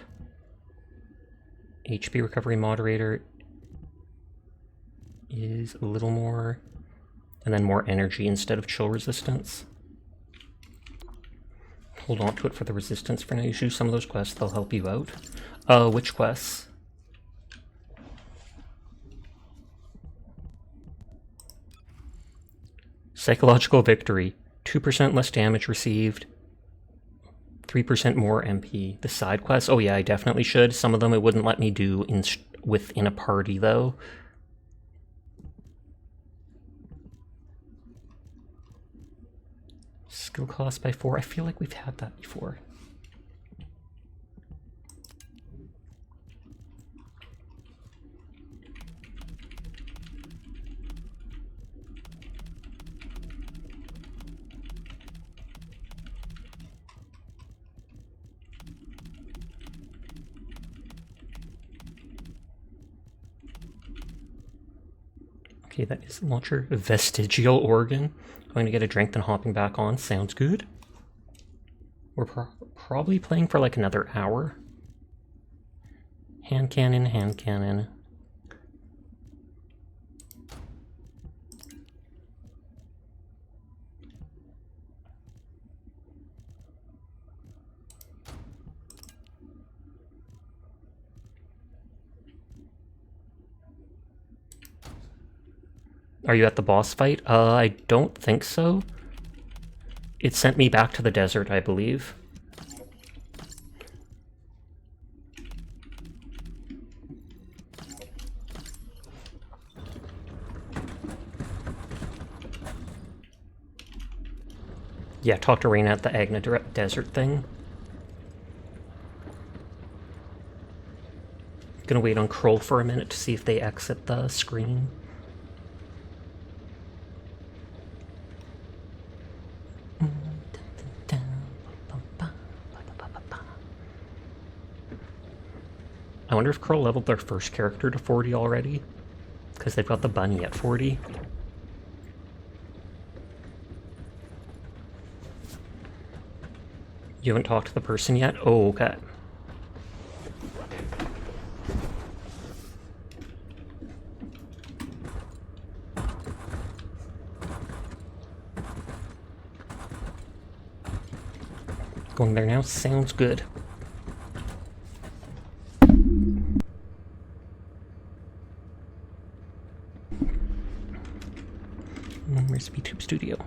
HP recovery moderator is a little more. And then more energy instead of chill resistance. Hold on to it for the resistance for now. You choose some of those quests, they'll help you out. Which quests? Psychological victory. 2% less damage received. 3% more MP. The side quests? Oh yeah, I definitely should. Some of them it wouldn't let me do within a party though. Skill cost by 4. I feel like we've had that before. Okay, that is launcher. Vestigial organ. Going to get a drink, then hopping back on. Sounds good. We're probably playing for like another hour. Hand cannon, hand cannon. Are you at the boss fight? I don't think so. It sent me back to the desert, I believe. Yeah, talk to Reyna at the Agna desert thing. Gonna wait on Kroll for a minute to see if they exit the screen. I wonder if Kroll leveled their first character to 40 already, because they've got the bunny at 40. You haven't talked to the person yet? Oh, okay. Going there now? Sounds good. Where's VTube Studio?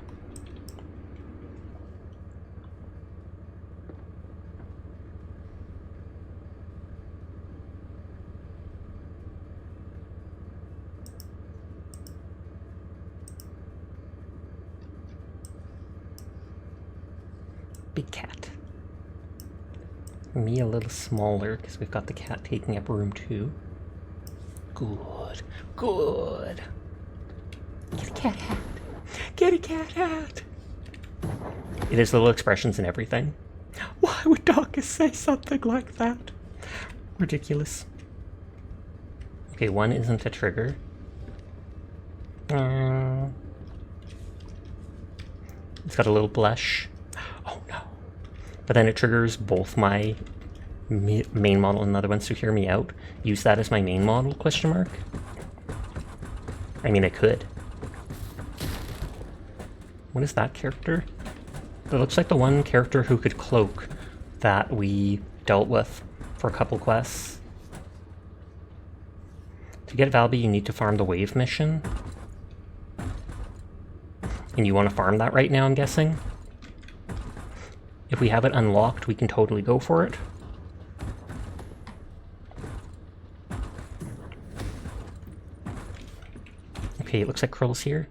big cat. Me a little smaller because we've got the cat taking up room too. Good. Good. Get a cat hat. Get a cat hat. It is little expressions and everything. Why would Dawkins say something like that? Ridiculous. Okay, one isn't a trigger. It's got a little blush. Oh no. But then it triggers both my main model and another one, so hear me out. Use that as my main model, question mark? I mean, I could. What is that character? It looks like the one character who could cloak that we dealt with for a couple quests. To get Valby, you need to farm the wave mission. And you want to farm that right now, I'm guessing? If we have it unlocked, we can totally go for it. Okay, it looks like Krill's here.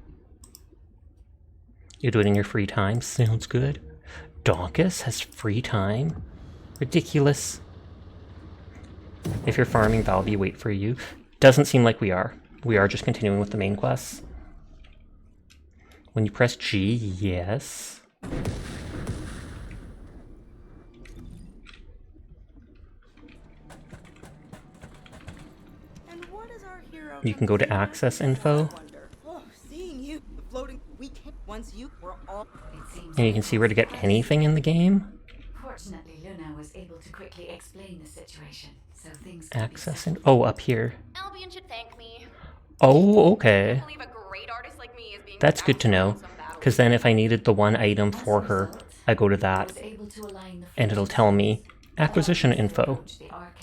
You do it in your free time. Sounds good. Donkus has free time. Ridiculous. If you're farming, Valby, wait for you. Doesn't seem like we are. We are just continuing with the main quests. When you press G, yes. And what is our hero? You can go to access info. Oh, seeing you floating, we can't. Once you were all. It seems And you can see where to get anything in the game. Fortunately, Luna was able to quickly explain the situation, so things could be Access and oh, up here. Albion should thank me. Oh, okay. I believe a great artist like me is being That's good to know. Because then if I needed the one item for her, I go to that. was able to align the And it'll tell me acquisition info.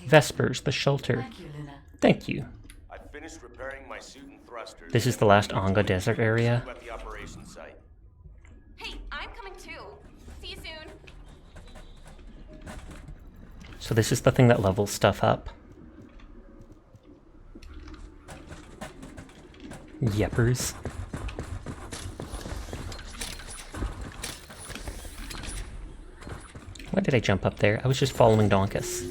Vespers, the shelter. Thank you, Luna. Thank you. I finished repairing my suit and thrusters. This is the last Anga Desert area. At the operation site. Hey, I'm coming too. See you soon. So this is the thing that levels stuff up. Yeppers. Why did I jump up there? I was just following Donkus.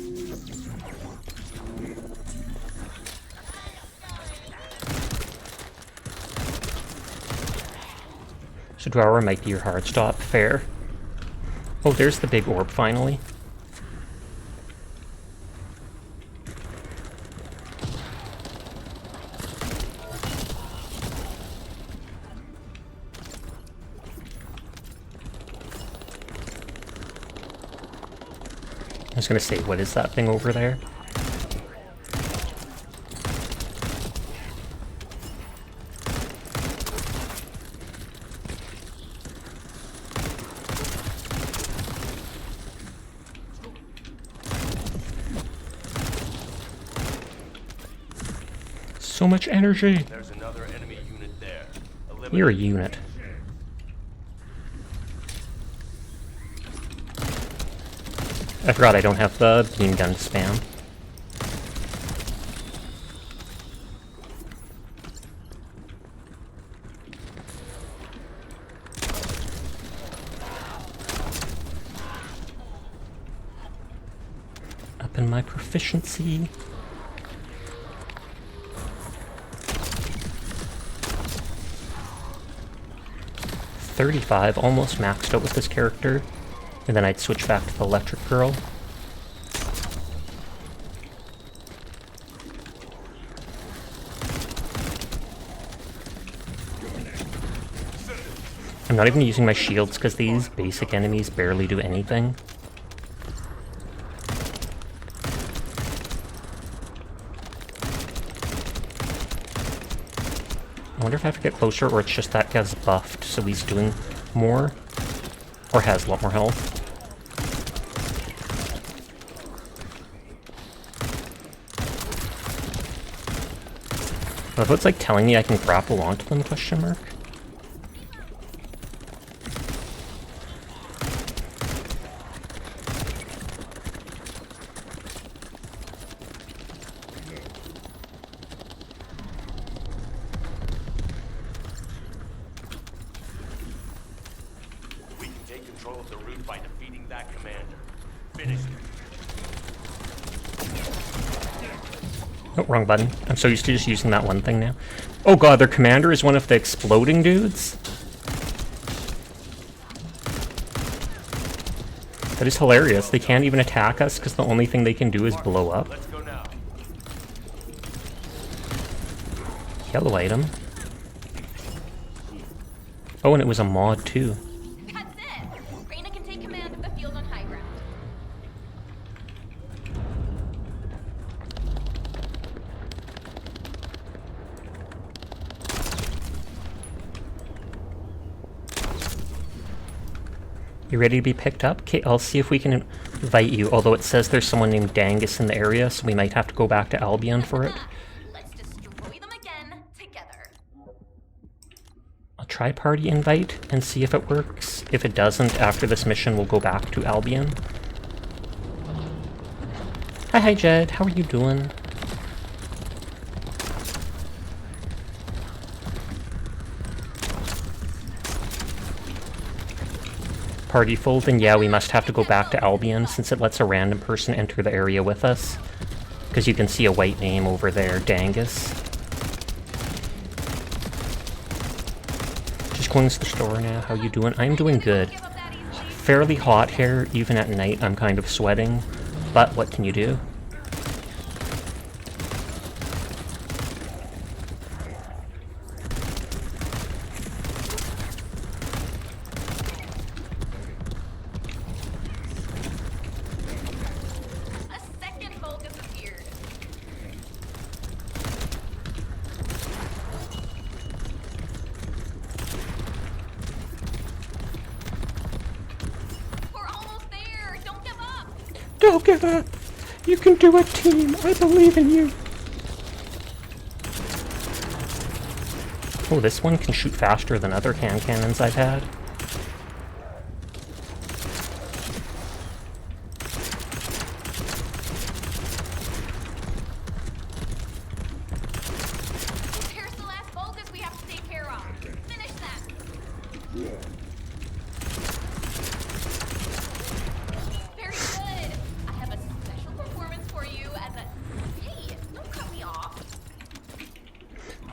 So Drawer might be your hard stop. Fair. Oh, there's the big orb finally. I was gonna say, what is that thing over there? So much energy! There's another enemy unit there. You're a unit. I forgot I don't have the beam gun to spam. Up in my proficiency. $35, almost maxed out with this character. And then I'd switch back to the electric girl. I'm not even using my shields because these basic enemies barely do anything. I wonder if I have to get closer or it's just that guy's buffed, so he's doing more. Or has a lot more health. But if it's like telling me I can grapple onto them, question mark? control of the route by defeating that commander. Finish it. Oh, wrong button. I'm so used to just using that one thing now. Oh god, their commander is one of the exploding dudes? That is hilarious. They can't even attack us because the only thing they can do is blow up. Let's go now. Yellow item. Oh, and it was a mod too. That's it! Reyna can take command of the field on high ground. You ready to be picked up? Okay, I'll see if we can invite you, although it says there's someone named Dangus in the area, so we might have to go back to Albion for it. Let's destroy them again, together. I'll try party invite and see if it works. If it doesn't, after this mission, we'll go back to Albion. Hi, Jed. How are you doing? Party full, then yeah, we must have to go back to Albion since it lets a random person enter the area with us. Because you can see a white name over there, Dangus. Just going to the store now. How you doing? I'm doing good. Fairly hot here. Even at night, I'm kind of sweating. But what can you do? Don't give up! You can do it, team! I believe in you! Oh, this one can shoot faster than other hand cannons I've had. Here's the last Vulgus we have to take care of. Finish that! Very good! I have a special performance for you as a... Hey, don't cut me off!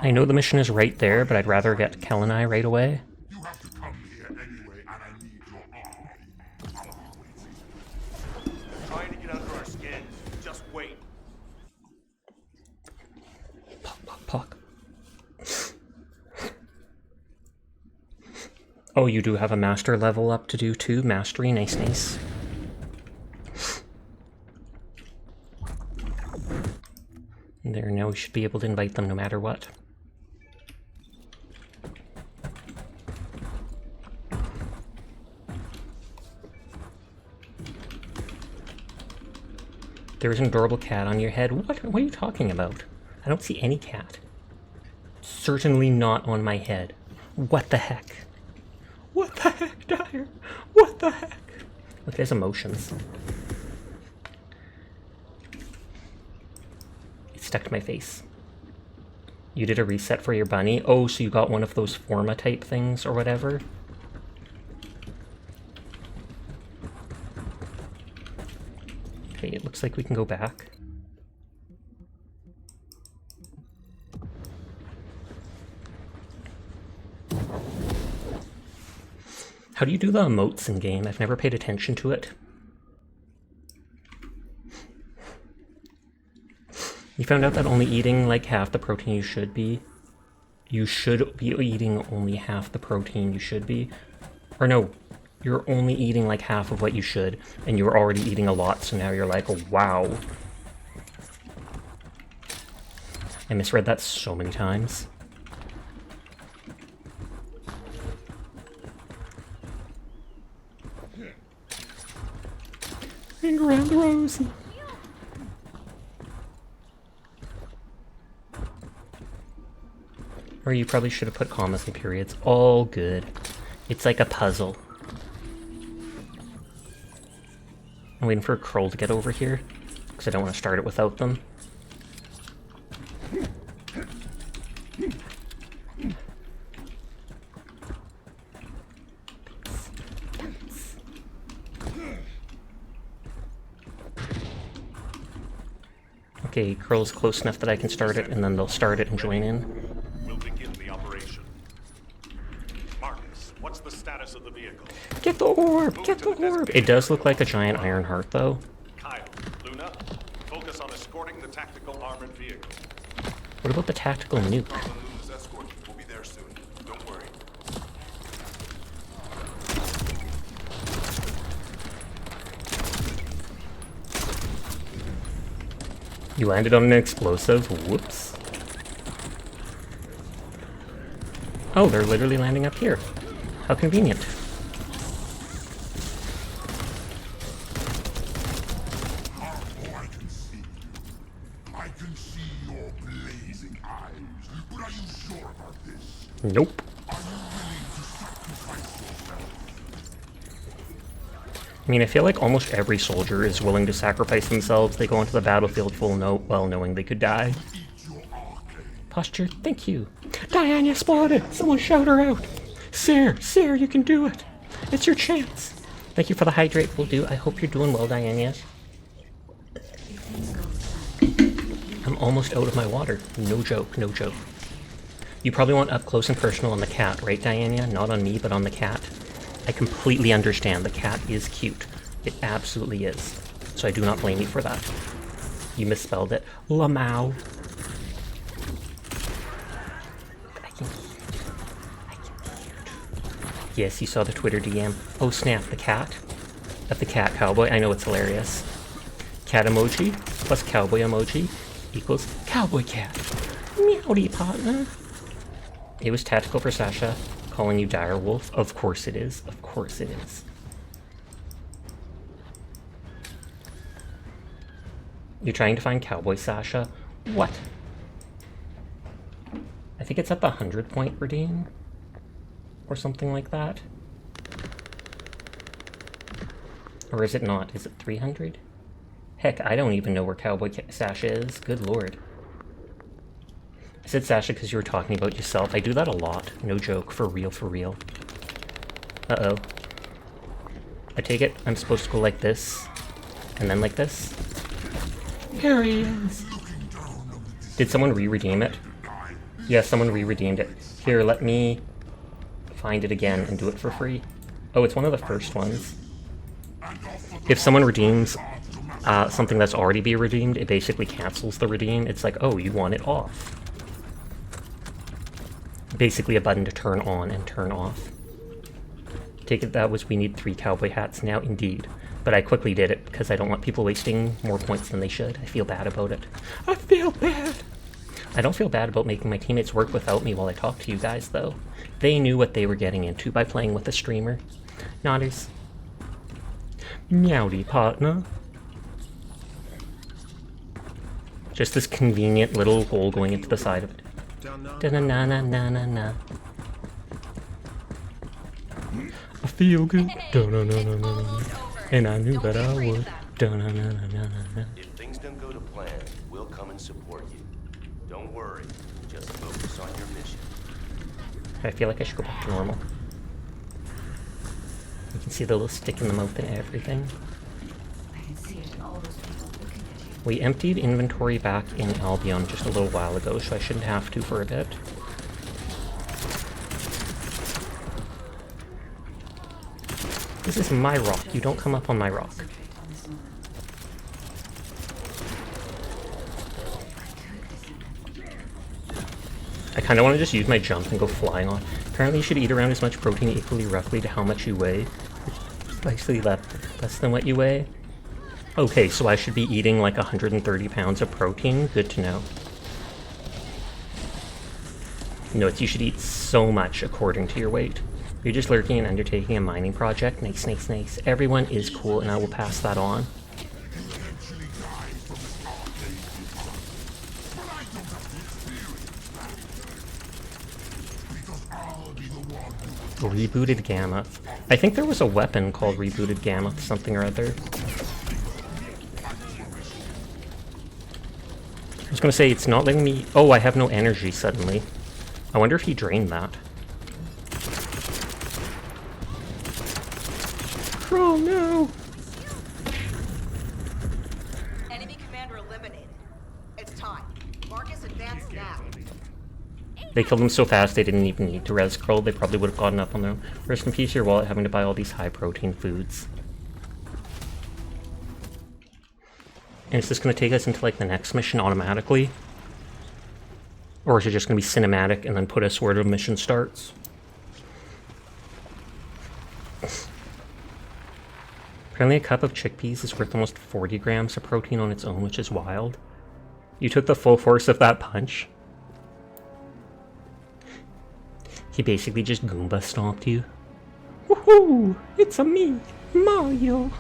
I know the mission is right there, but I'd rather get Kel and I right away. You have to come here anyway, and I need your eye. Trying to get under our skin. Just wait. Puck. Oh, you do have a master level up to do too. Mastery, nice, nice. There, now we should be able to invite them no matter what. There's an adorable cat on your head. What are you talking about? I don't see any cat. Certainly not on my head. What the heck? What the heck, Dyer? What the heck? Look at his emotions. It stuck to my face. You did a reset for your bunny? Oh, so you got one of those Forma type things or whatever? Okay, it looks like we can go back. How do you do the emotes in game? I've never paid attention to it. You found out that only eating like half the protein you should be eating only half the protein you should be. Or no, you're only eating like half of what you should, and you were already eating a lot, so now you're like, oh, wow. I misread that so many times. Ring around the rosy. Or you probably should have put commas and periods. All good. It's like a puzzle. I'm waiting for a Kroll to get over here, because I don't want to start it without them. Okay, Curl's close enough that I can start it, and then they'll start it and join in. We'll begin the operation. Marcus, what's the status of the vehicle? Get the orb! Get the orb! It does look like a giant iron heart, though. Kyle, Luna, focus on escorting the tactical armored vehicle. What about the tactical nuke? Luna's escort will be there soon. Don't worry. You landed on an explosive? Whoops. Oh, they're literally landing up here. How convenient. I can see you. I can see your blazing eyes. But are you sure about this? Nope. Are you willing to sacrifice yourself? I mean, I feel like almost every soldier is willing to sacrifice themselves. They go into the battlefield full well knowing they could die. Eat your arcade. Posture, thank you. Diane, you spotted! Someone shout her out! Sir, you can do it! It's your chance! Thank you for the hydrate, will do. I hope you're doing well, Diane, yes? I'm almost out of my water. No joke, no joke. You probably want up close and personal on the cat, right, Diana? Not on me, but on the cat. I completely understand. The cat is cute. It absolutely is. So I do not blame you for that. You misspelled it. Lamau. I can hear it. Yes, you saw the Twitter DM. Oh snap, the cat? Of the cat cowboy? I know it's hilarious. Cat emoji plus cowboy emoji equals cowboy cat. Meowdy, partner. It was tactical for Sasha. Calling you direwolf? Of course it is. Of course it is. You're trying to find Cowboy Sasha? What? I think it's at the 100 point redeem? Or something like that? Or is it not? Is it 300? Heck, I don't even know where Cowboy Sasha is. Good lord. I said Sasha because you were talking about yourself. I do that a lot. No joke. For real, for real. Uh-oh. I take it I'm supposed to go like this. And then like this. Here he is. Did someone re-redeem it? Yeah, someone re-redeemed it. Here, let me find it again and do it for free. Oh, it's one of the first ones. If someone redeems something that's already been redeemed, it basically cancels the redeem. It's like, oh, you want it off. Basically a button to turn on and turn off. Take it that was we need 3 cowboy hats now, indeed. But I quickly did it because I don't want people wasting more points than they should. I feel bad about it. I feel bad! I don't feel bad about making my teammates work without me while I talk to you guys, though. They knew what they were getting into by playing with a streamer. Nodders. Meowdy, partner. Just this convenient little hole going into the side of it. Da-na-na-na-na-na-na. I feel good. Da-na-na-na-na-na. And I knew that I would. Da-na-na-na-na-na. If things don't go to plan, we'll come and support you. Don't worry. Just focus on your mission. I feel like I should go back to normal. You can see the little stick in the mouth and everything. I can see it in all those people looking at you. We emptied inventory back in Albion just a little while ago, so I shouldn't have to for a bit. This is my rock. You don't come up on my rock. Concentrate on this moment. I kind of want to just use my jump and go flying off. Apparently you should eat around as much protein equally roughly to how much you weigh. Slightly less than what you weigh. Okay, so I should be eating like 130 pounds of protein. Good to know. No, you should eat so much according to your weight. You're just lurking and undertaking a mining project. Nice, nice, nice. Everyone is cool, and I will pass that on. Rebooted Gammoth. I think there was a weapon called Rebooted Gammoth, something or other. I was gonna say, it's not letting me... Oh, I have no energy suddenly. I wonder if he drained that. Oh no! Enemy commander eliminated. Snap. They killed him so fast they didn't even need to res scroll. They probably would have gotten up on their own. Rest in peace, your wallet, having to buy all these high protein foods. And is this going to take us into like the next mission automatically? Or is it just going to be cinematic and then put us where the mission starts? Apparently a cup of chickpeas is worth almost 40 grams of protein on its own, which is wild. You took the full force of that punch. He basically just Goomba stomped you. Woohoo! It's a me, Mario!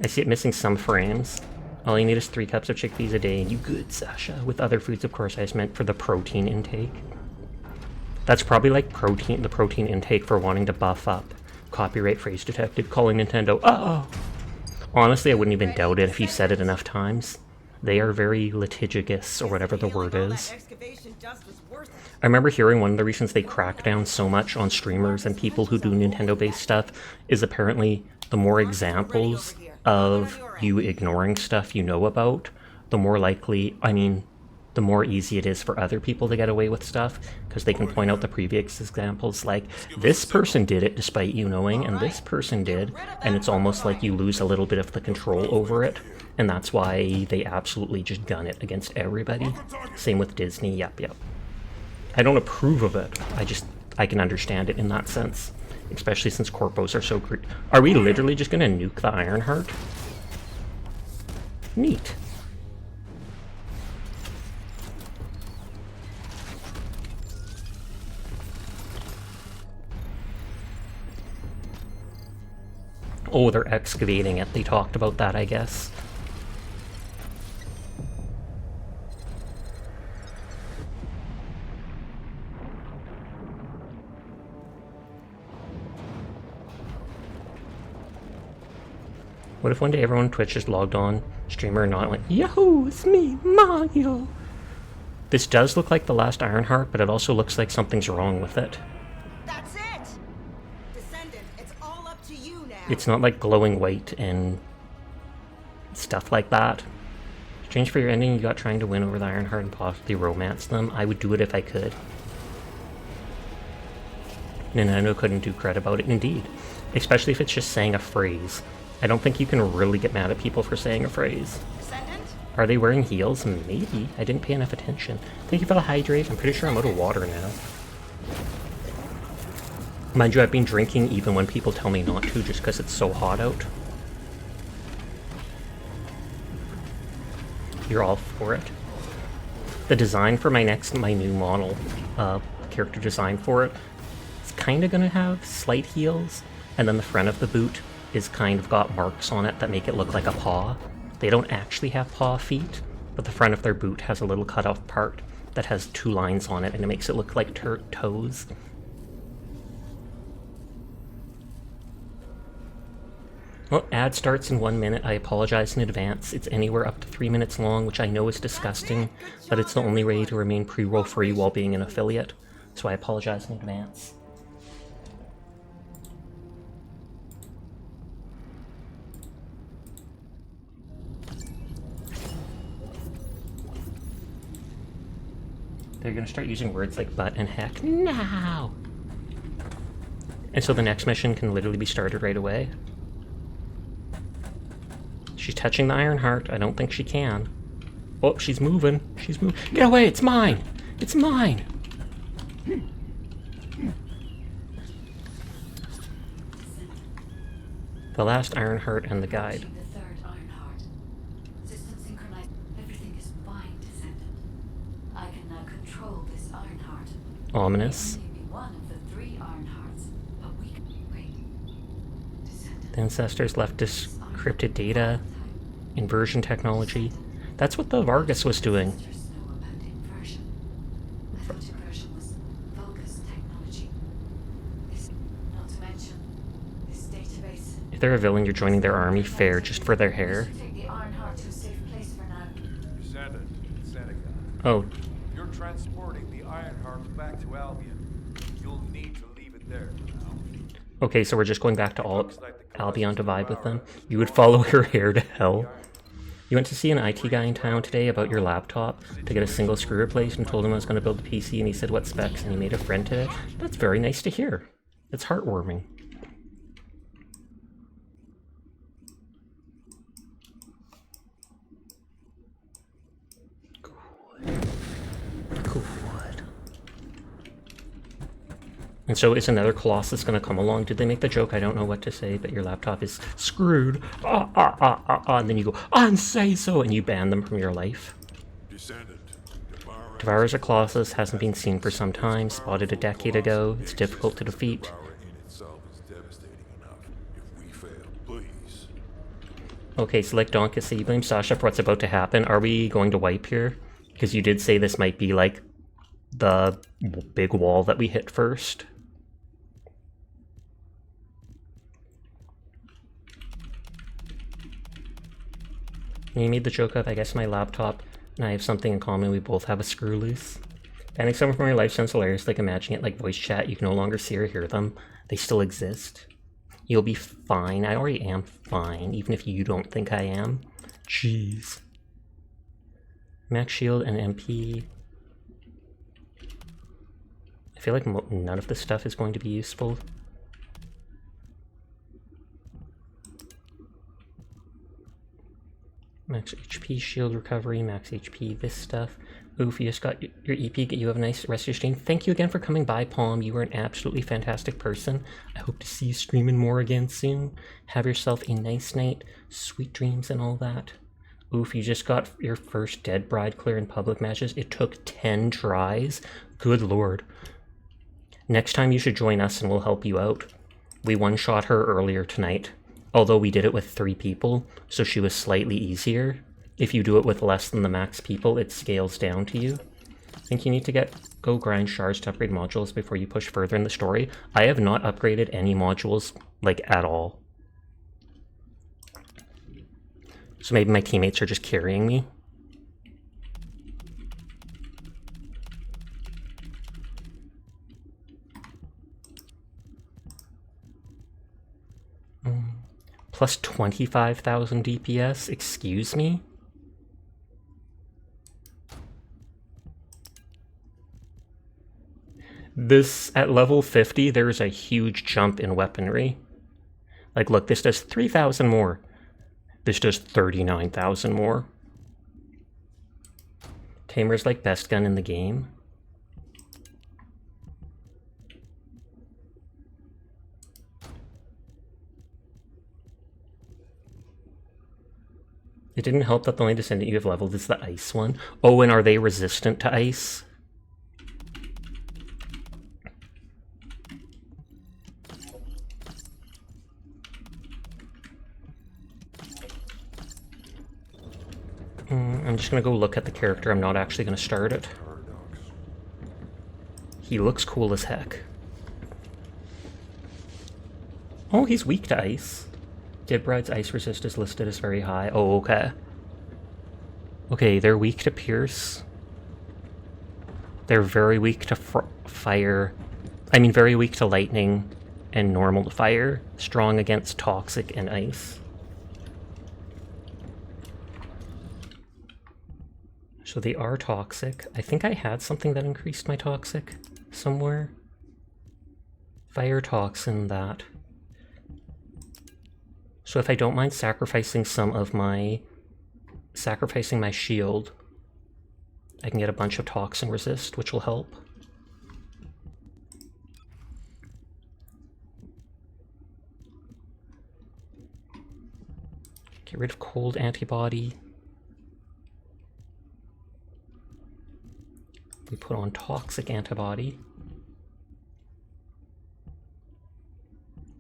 I see it missing some frames. All you need is 3 cups of chickpeas a day, and you good, Sasha. With other foods, of course, I just meant for the protein intake. That's probably like the protein intake for wanting to buff up. Copyright phrase detected, calling Nintendo, uh-oh. Honestly, I wouldn't even doubt it if you said it enough times. They are very litigious, or whatever the word is. I remember hearing one of the reasons they crack down so much on streamers and people who do Nintendo-based stuff is apparently the more examples of you ignoring stuff you know about, the more likely, the more easy it is for other people to get away with stuff, because they can point out the previous examples, like, this person did it despite you knowing, and this person did, and it's almost like you lose a little bit of the control over it, and that's why they absolutely just gun it against everybody. Same with Disney, yep. I don't approve of it, I can understand it in that sense. Especially since corpos are so great. Are we literally just gonna nuke the Ironheart? Neat. Oh, they're excavating it. They talked about that, I guess. What if one day everyone on Twitch just logged on, streamer or not, like, Yahoo, it's me, Mario! This does look like the last Ironheart, but it also looks like something's wrong with it. That's it! Descendant, it's all up to you now. It's not like glowing white and stuff like that. Strange for your ending, you got trying to win over the Ironheart and possibly romance them. I would do it if I could. Nintendo couldn't do credit about it, indeed. Especially if it's just saying a phrase. I don't think you can really get mad at people for saying a phrase. Descendant? Are they wearing heels? Maybe. I didn't pay enough attention. Thank you for the hydrate. I'm pretty sure I'm out of water now. Mind you, I've been drinking even when people tell me not to, just because it's so hot out. You're all for it. The design for my new model, character design for it, it's kind of going to have slight heels, and then the front of the boot is kind of got marks on it that make it look like a paw. They don't actually have paw feet, but the front of their boot has a little cut-off part that has 2 lines on it, and it makes it look like toes. Well, ad starts in 1 minute. I apologize in advance. It's anywhere up to 3 minutes long, which I know is disgusting, but it's the only way to remain pre-roll free while being an affiliate, so I apologize in advance. They're gonna start using words like butt and heck now! And so the next mission can literally be started right away. She's touching the Ironheart. I don't think she can. Oh, she's moving. She's moving. Get away! It's mine! It's mine! The last Ironheart and the guide. The third Ironheart. System synchronized. Everything is fine, Descendant. I can now control this Ironheart. Ominous. It may be one of the 3 Ironhearts, but we can wait. Descendant. The ancestors left decrypted data, inversion technology. That's what the Vargas was doing. Ancestors know about inversion. I thought inversion was Vulgus technology. This, not to mention, this database. If they're a villain, you're joining their army, fair, just for their hair. Take the Ironheart to a safe place for now. Descendant, Seneca. Oh, You're transporting the Ironheart Okay, so we're just going back to Albion to vibe with them. You would follow her hair to hell. You went to see an IT guy in town today about your laptop to get a single screw replaced and told him I was going to build a PC and he said what specs and he made a friend today. That's very nice to hear. It's heartwarming. Good. And so is another Colossus going to come along? Did they make the joke? I don't know what to say, but your laptop is screwed. And then you go, unsay so, and you ban them from your life. Descendant. Devourer's a Colossus, hasn't been seen for some time, spotted a decade ago. It's difficult to defeat. Devourer in itself is devastating enough. If we fail, please. Okay, select Donkus, say you blame Sasha for what's about to happen. Are we going to wipe here? Because you did say this might be like the big wall that we hit first. You made the joke of, I guess my laptop and I have something in common, we both have a screw loose. Banning someone from your life sounds hilarious, like imagining it like voice chat, you can no longer see or hear them. They still exist. You'll be fine. I already am fine, even if you don't think I am. Jeez. Max Shield and MP. I feel like none of this stuff is going to be useful. Max HP, shield recovery, max HP, this stuff. Oof, you just got your EP, you have a nice rest of your stream. Thank you again for coming by, Palm. You were an absolutely fantastic person. I hope to see you streaming more again soon. Have yourself a nice night, sweet dreams and all that. Oof, you just got your first Dead Bride clear in public matches. It took 10 tries. Good lord. Next time you should join us and we'll help you out. We one-shot her earlier tonight. Although we did it with 3 people, so she was slightly easier. If you do it with less than the max people, it scales down to you. I think you need to go grind shards to upgrade modules before you push further in the story. I have not upgraded any modules, like, at all. So maybe my teammates are just carrying me. Plus 25,000 DPS? Excuse me? This, at level 50, there's a huge jump in weaponry. Like, look, this does 3,000 more. This does 39,000 more. Tamer's like best gun in the game. It didn't help that the only descendant you have leveled is the ice one. Oh, and are they resistant to ice? I'm just gonna go look at the character. I'm not actually gonna start it. He looks cool as heck. Oh, he's weak to ice. Dead Bride's ice resist is listed as very high. Oh, okay. Okay, they're weak to pierce. They're very weak to fire. I mean, very weak to lightning and normal to fire. Strong against toxic and ice. So they are toxic. I think I had something that increased my toxic somewhere. Fire toxin, that. So if I don't mind sacrificing my shield, I can get a bunch of toxin resist, which will help. Get rid of cold antibody. We put on toxic antibody.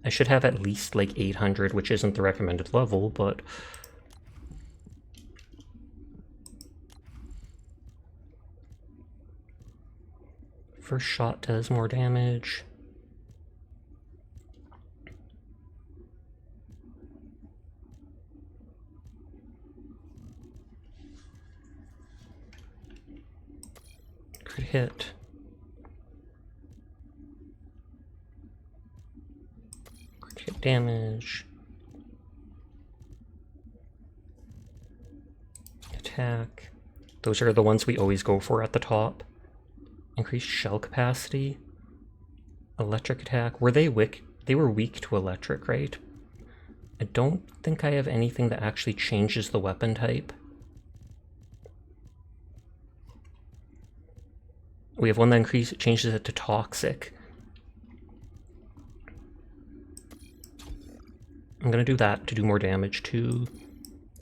I should have at least like 800, which isn't the recommended level, but... First shot does more damage. Crit hit. damage. Attack. Those are the ones we always go for at the top. Increased shell capacity. Electric attack. Were they weak? They were weak to electric, right? I don't think I have anything that actually changes the weapon type. We have one that changes it to toxic. I'm gonna do that to do more damage to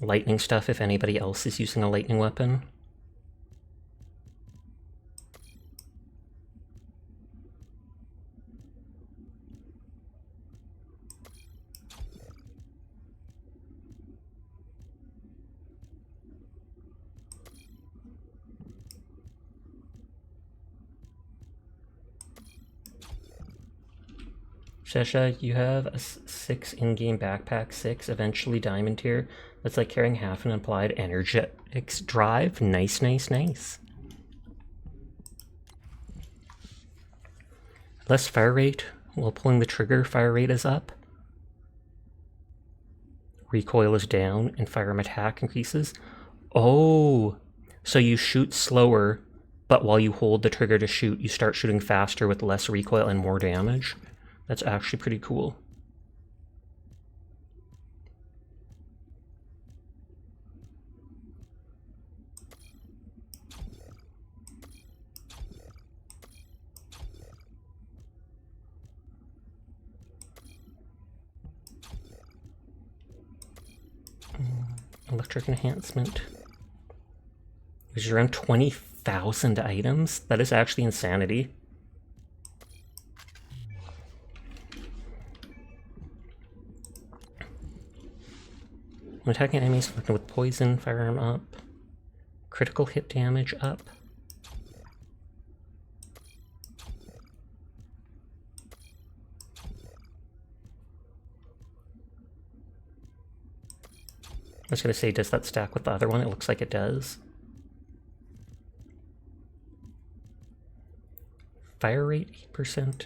lightning stuff if anybody else is using a lightning weapon. Shesha, you have a 6 in-game backpack, 6, eventually diamond tier. That's like carrying half an applied energetics drive. Nice, nice, nice. Less fire rate while pulling the trigger. Fire rate is up. Recoil is down and firearm attack increases. Oh, so you shoot slower, but while you hold the trigger to shoot, you start shooting faster with less recoil and more damage. That's actually pretty cool. Electric enhancement. There's around 20,000 items. That is actually insanity. When attacking enemies inflicted with poison, firearm up. Critical hit damage up. I was going to say, does that stack with the other one? It looks like it does. Fire rate 8%.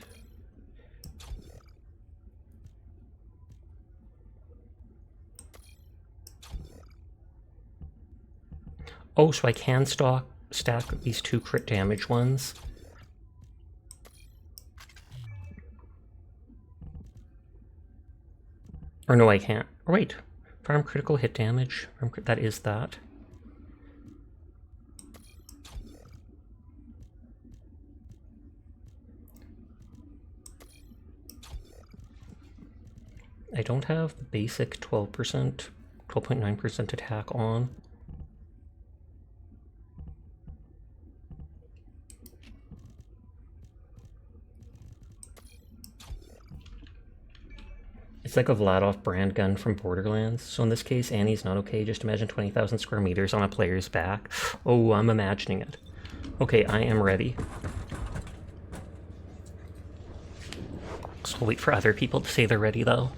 Oh, so I can stack these 2 crit damage ones. Or no, I can't. Oh, wait. Farm critical hit damage. That is that. I don't have the basic 12%, 12.9% attack on. It's like a Vladov brand gun from Borderlands. So in this case, Annie's not okay. Just imagine 20,000 square meters on a player's back. Oh, I'm imagining it. Okay, I am ready. So we'll wait for other people to say they're ready, though.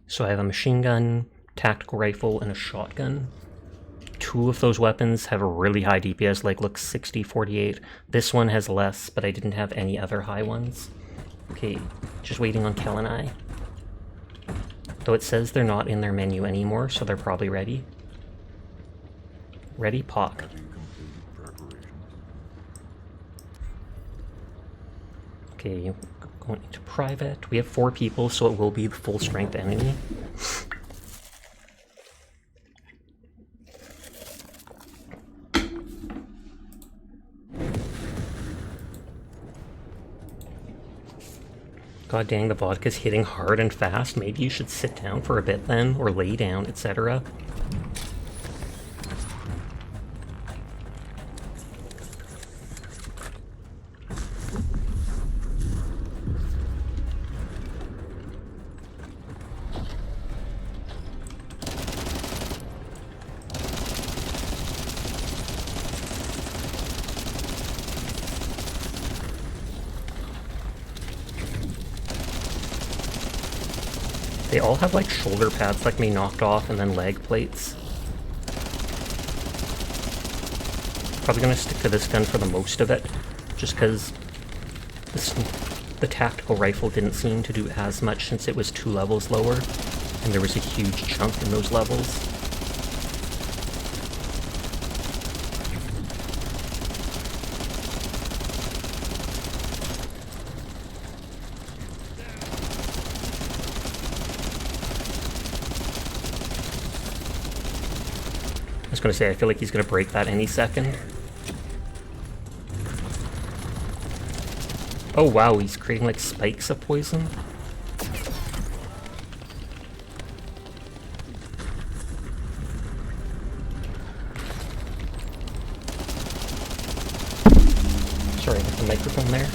So I have a machine gun, tactical rifle, and a shotgun. 2 of those weapons have a really high DPS, like look 60, 48. This one has less, but I didn't have any other high ones. Okay, just waiting on Kel and I. Though it says they're not in their menu anymore, so they're probably ready. Ready, Pock. Okay, going into private. We have 4 people, so it will be the full strength enemy. God dang, the vodka's hitting hard and fast. Maybe you should sit down for a bit then, or lay down, etc. They all have like shoulder pads like me knocked off and then leg plates. Probably gonna stick to this gun for the most of it, just because this the tactical rifle didn't seem to do as much since it was 2 levels lower, and there was a huge chunk in those levels. I was gonna say, I feel like he's gonna break that any second. Oh wow, he's creating like spikes of poison. Sorry, I hit the microphone there.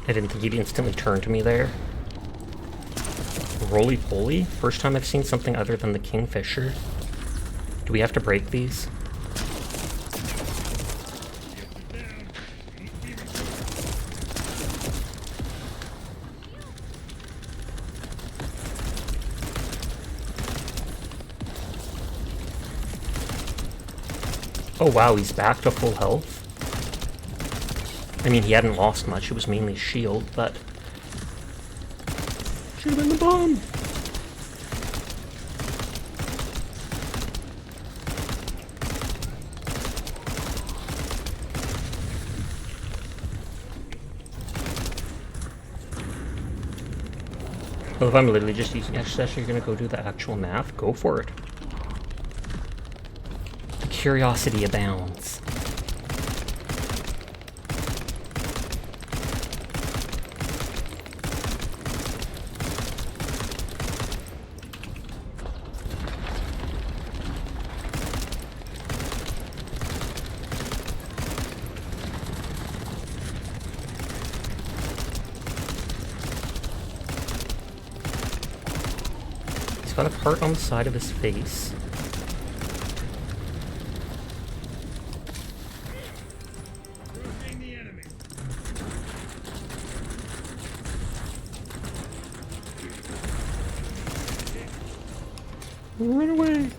I didn't think he'd instantly turn to me there. Roly-poly? First time I've seen something other than the Kingfisher. Do we have to break these? Oh wow, he's back to full health. I mean, he hadn't lost much, it was mainly shield, but... Shoot him in the bomb! Well, if I'm literally just using edge session, you're gonna go do the actual math, go for it. The curiosity abounds. He's got a part on the side of his face. Run away!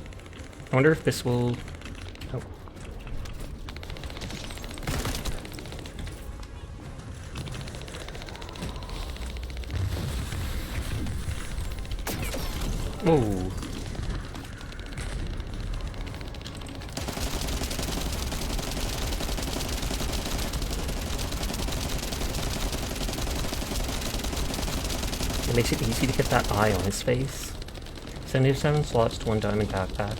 I wonder if this will... Oh. Whoa. It makes it easy to get that eye on his face. 77 slots to 1 diamond backpack.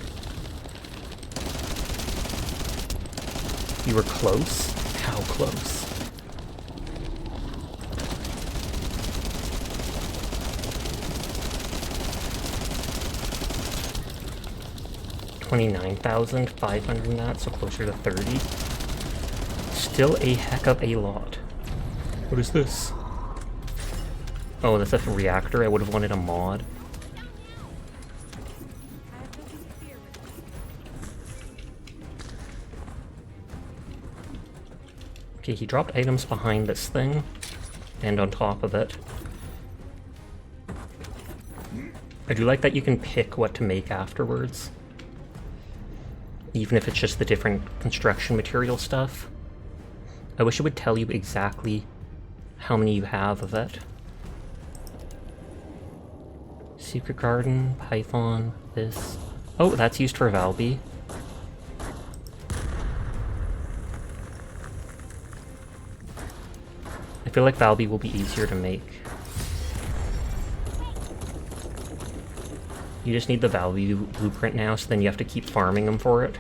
You were close? How close? $29,500 in that, so closer to 30. Still a heck of a lot. What is this? Oh, that's a reactor. I would have wanted a mod. Okay, he dropped items behind this thing, and on top of it. I do like that you can pick what to make afterwards. Even if it's just the different construction material stuff. I wish it would tell you exactly how many you have of it. Secret Garden, Python, this. Oh, that's used for Valby. I feel like Valby will be easier to make. You just need the Valby blueprint now, so then you have to keep farming them for it.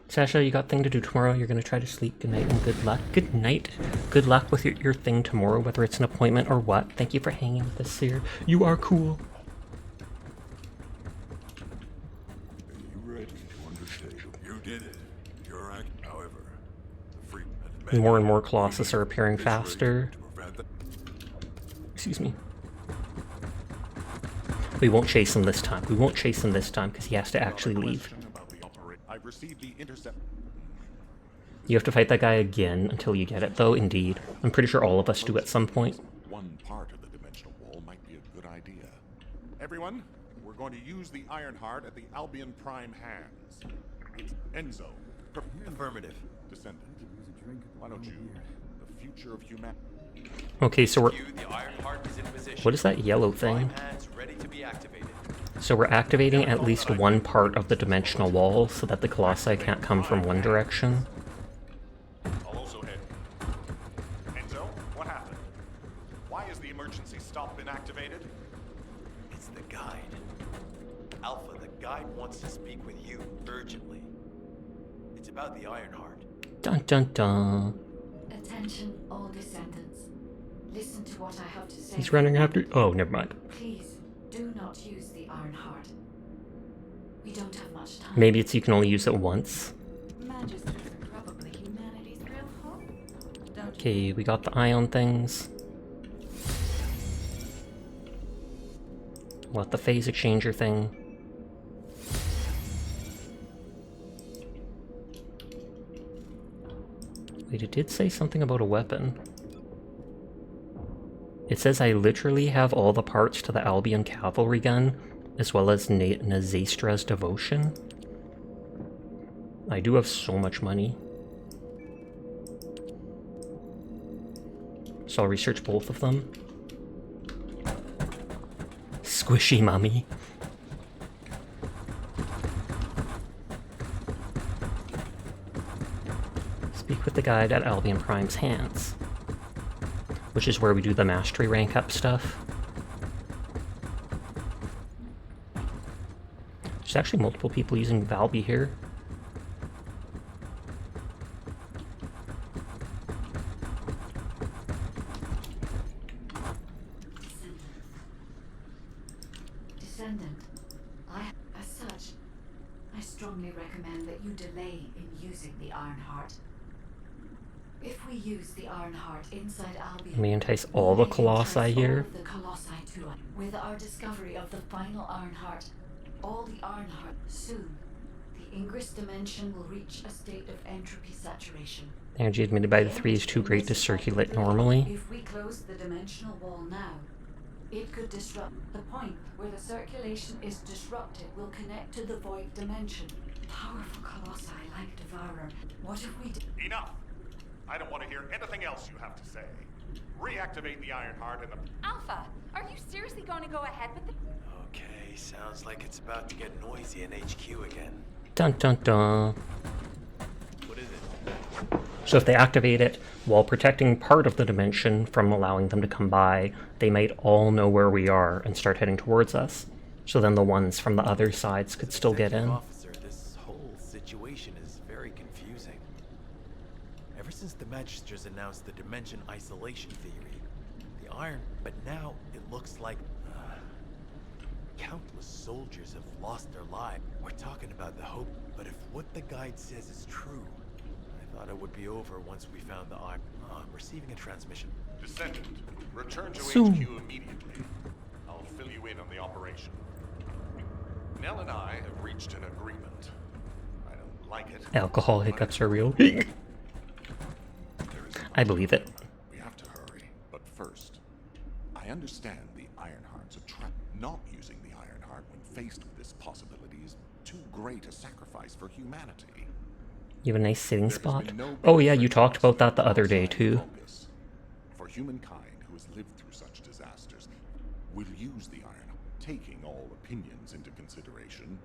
Sasha, you got thing to do tomorrow. You're gonna try to sleep. Good night and good luck. Good night. Good luck with your thing tomorrow, whether it's an appointment or what. Thank you for hanging with us here. You are cool. Are you ready for You did it. You're however, the free More and more Colossus are appearing faster. Excuse me. We won't chase him this time. We won't chase him this time because he has to actually leave. I've received the intercept. You have to fight that guy again until you get it, though, indeed. I'm pretty sure all of us do at some point. One part of the dimensional wall might be a good idea. Everyone, we're going to use the Ironheart at the Albion Prime hands. It's Enzo. Affirmative. Descendant. Why don't you? The future of humanity. Okay, so we're... The Ironheart is in position. What is that yellow thing? Prime hands ready to be activated. So we're activating at least one part of the dimensional wall so that the Colossi can't come from one direction. I'll also head. Enzo, what happened? Why has the emergency stop been activated? It's the guide. Alpha, the guide wants to speak with you urgently. It's about the Ironheart. Dun dun dun. Attention, all descendants. Listen to what I have to say. He's running after... Oh, never mind. Please, do not use the Ironheart. We don't have much time. Maybe it's you can only use it once. Magisters are probably humanity's real home. Don't you? Okay, we got the ion things. What, the phase exchanger thing? Wait, it did say something about a weapon. It says I literally have all the parts to the Albion cavalry gun, as well as Nazestra's devotion. I do have so much money. So I'll research both of them. Squishy mummy. Speak with the guide at Albion Prime's hands. Which is where we do the mastery rank up stuff. There's actually multiple people using Valby here. Descendant, as such, I strongly recommend that you delay in using the Ironheart. If we use the Ironheart inside Albion, Let me entice all the Colossi here. the Colossi to us. With our discovery of the final Ironheart, all the Ironheart, soon, the Ingress dimension will reach a state of entropy saturation. Energy admitted by the 3 is too great to circulate normally. If we close the dimensional wall now, it could disrupt. The point where the circulation is disrupted will connect to the void dimension. Powerful Colossi like Devourer. What if we Enough! I don't want to hear anything else you have to say. Reactivate the Ironheart and the... Alpha, are you seriously going to go ahead with the... Okay, sounds like it's about to get noisy in HQ again. Dun dun dun. What is it? So if they activate it while protecting part of the dimension from allowing them to come by, they might all know where we are and start heading towards us. So then the ones from the other sides could still get in. Officer, this whole situation is very confusing. Ever since the Magisters announced the dimension isolation theory, the Iron... But now it looks like... countless soldiers have lost their lives. We're talking about the hope, but if what the guide says is true, I thought it would be over once we found the Iron... I'm receiving a transmission. Descendant, return to Soon. HQ immediately. I'll fill you in on the operation. Nell and I have reached an agreement. I don't like it. Alcohol hiccups are real. I believe it. We have to hurry. But first, I understand the Ironheart's a trap. Not using the Ironheart when faced with this possibility is too great a sacrifice for humanity. You have a nice sitting There has spot? been no Oh yeah, you better talked about that the outside other day too. focus. For humankind who has lived through such disasters, we'll use the Ironheart, taking all opinions into consideration.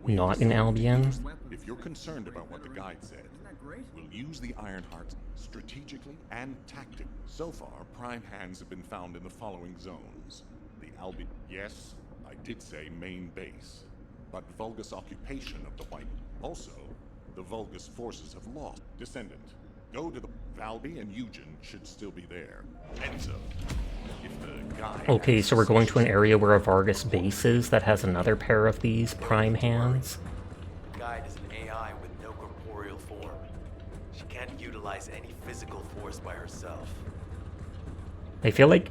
we Not in decide to Albion. use- If you're concerned about what the guide said, we'll use the Ironheart strategically and tactically. So far, prime hands have been found in the following zones. The Albion... Yes, I did say main base. But Vulgus occupation of the White... Also, the Vulgus forces have lost. Descendant, go to the... Valby and Eugen should still be there. Enzo, if the guide... Okay, so we're going to an area where a Vargas base is that has another pair of these prime hands. Guide is an AI with no corporeal form. She can't utilize any physical force by herself. I feel like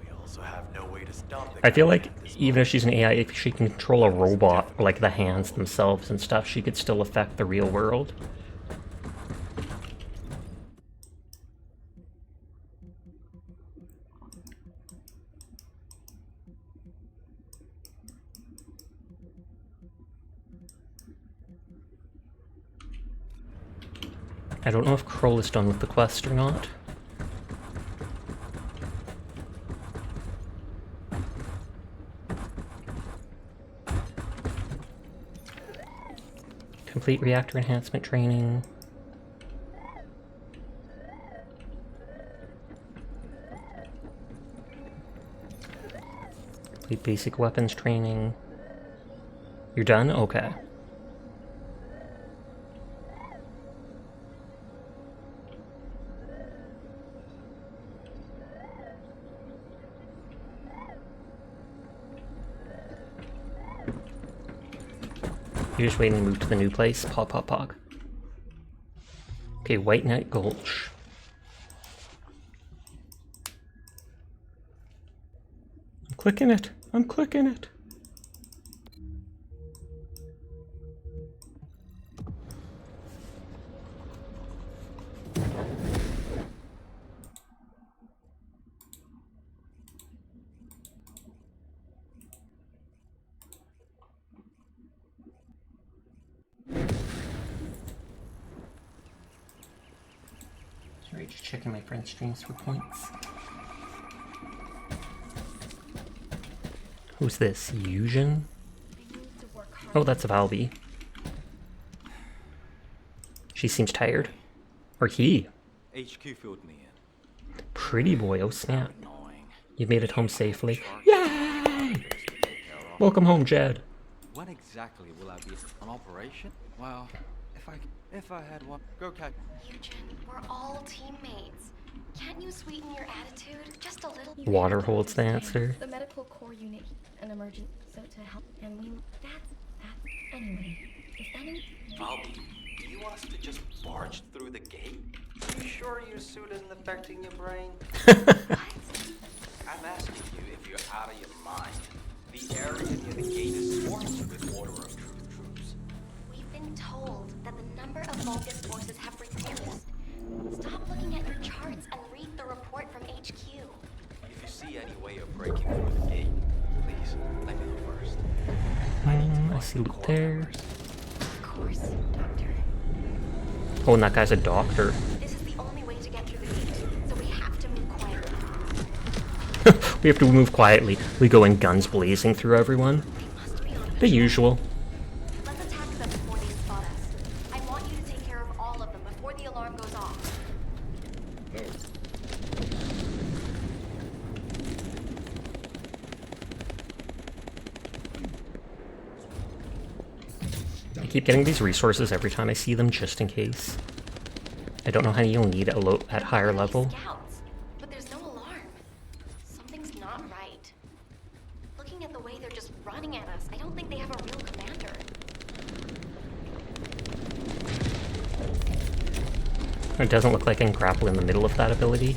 We also have no way to stop the I feel like Caliban at this even if she's an AI, if she can control a robot, like the hands themselves and stuff, she could still affect the real world. I don't know if Kroll is done with the quest or not. Complete reactor enhancement training. Complete basic weapons training. You're done? Okay. You're just waiting to move to the new place? Pog, pog, pog. Okay, White Knight Gulch. I'm clicking it. I'm clicking it. Sorry, just checking my friend's streams for points. Who's this? Eugen? Oh, that's Valby. She seems tired. Or he. HQ filled me in. Pretty boy, oh snap. You've made it home safely. Yay! Welcome home, Jed. When exactly will I be on operation? Well, if I had one, go catch. Eugen, we're all teammates. Can't you sweeten your attitude just a little? Water holds the answer. The medical core unit, an emergent, so to help, and we. That's anyway. If any. Valby, do you want us to just barge through the gate? You sure your suit isn't affecting your brain? I'm asking you if you're out of your mind. The area near the gate is swarming with Order of Truth troops. We've been told that the number of Vulgus forces have reduced. Stop looking at your charts and read the report from HQ. If you see any way of breaking through the gate, please let me know first. I see loot there. Of course, Doctor. Oh, and that guy's a doctor. This is the only way to get through the gate, so we have to move quietly. We have to move quietly. We go in guns blazing through everyone. The usual. Let's attack them before they spot us. I want you to take care of all of them before the alarm goes off. I keep getting these resources every time I see them, just in case. I don't know how you'll need at higher level. Scouts, but there's no alarm. Something's not right. Looking at the way they're just running at us, I don't think they have a real commander. It doesn't look like I can grapple in the middle of that ability.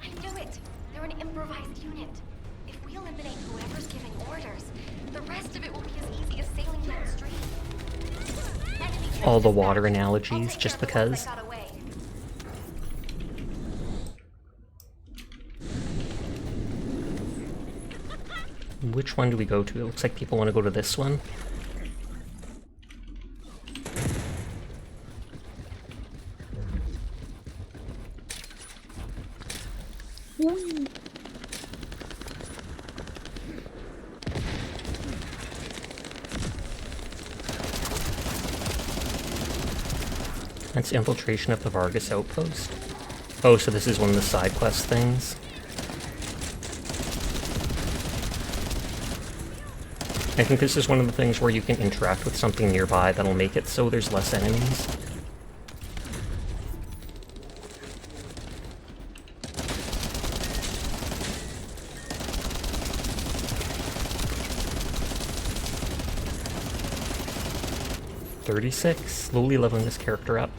I knew it! They're an improvised unit. If we eliminate whoever's giving orders, the rest of it will be as easy as sailing downstream. All the water analogies, just because. Got away. Which one do we go to? It looks like people want to go to this one. That's infiltration of the Vargas outpost. Oh, so this is one of the side quest things. I think this is one of the things where you can interact with something nearby that'll make it so there's less enemies. .36, slowly leveling this character up.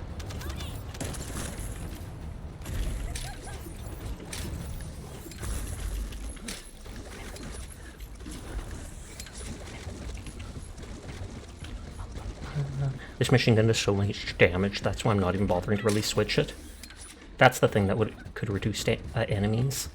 This machine gun does so much damage, that's why I'm not even bothering to really switch it. That's the thing that could reduce enemies.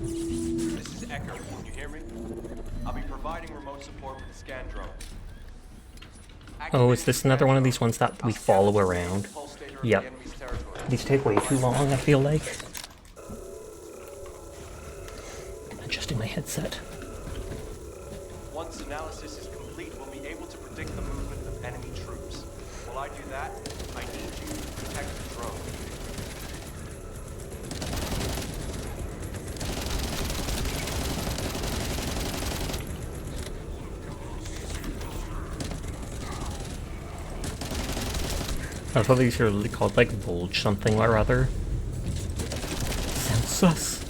This is Echo. Can you hear me? I'll be providing remote support with the scan drone. Oh, is this another one of these ones that we follow around? Yep. These take way too long, I feel like. Adjusting my headset. Once analysis is complete, we'll be able to predict the movement of enemy troops. While I do that, I need you to protect the drone. I thought these are called like Volge something or other. Sounds sus.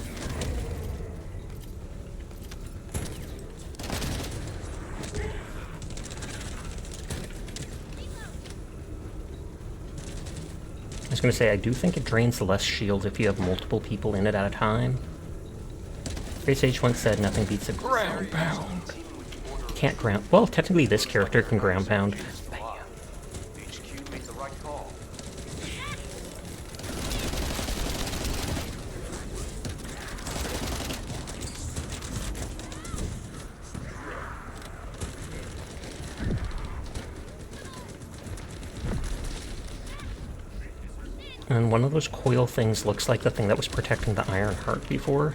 I was gonna say, I do think it drains less shield if you have multiple people in it at a time. Grace H once said nothing beats a ground pound. Can't ground. Well, technically this character can ground pound. HQ made the right call. And one of those coil things looks like the thing that was protecting the Iron Heart before.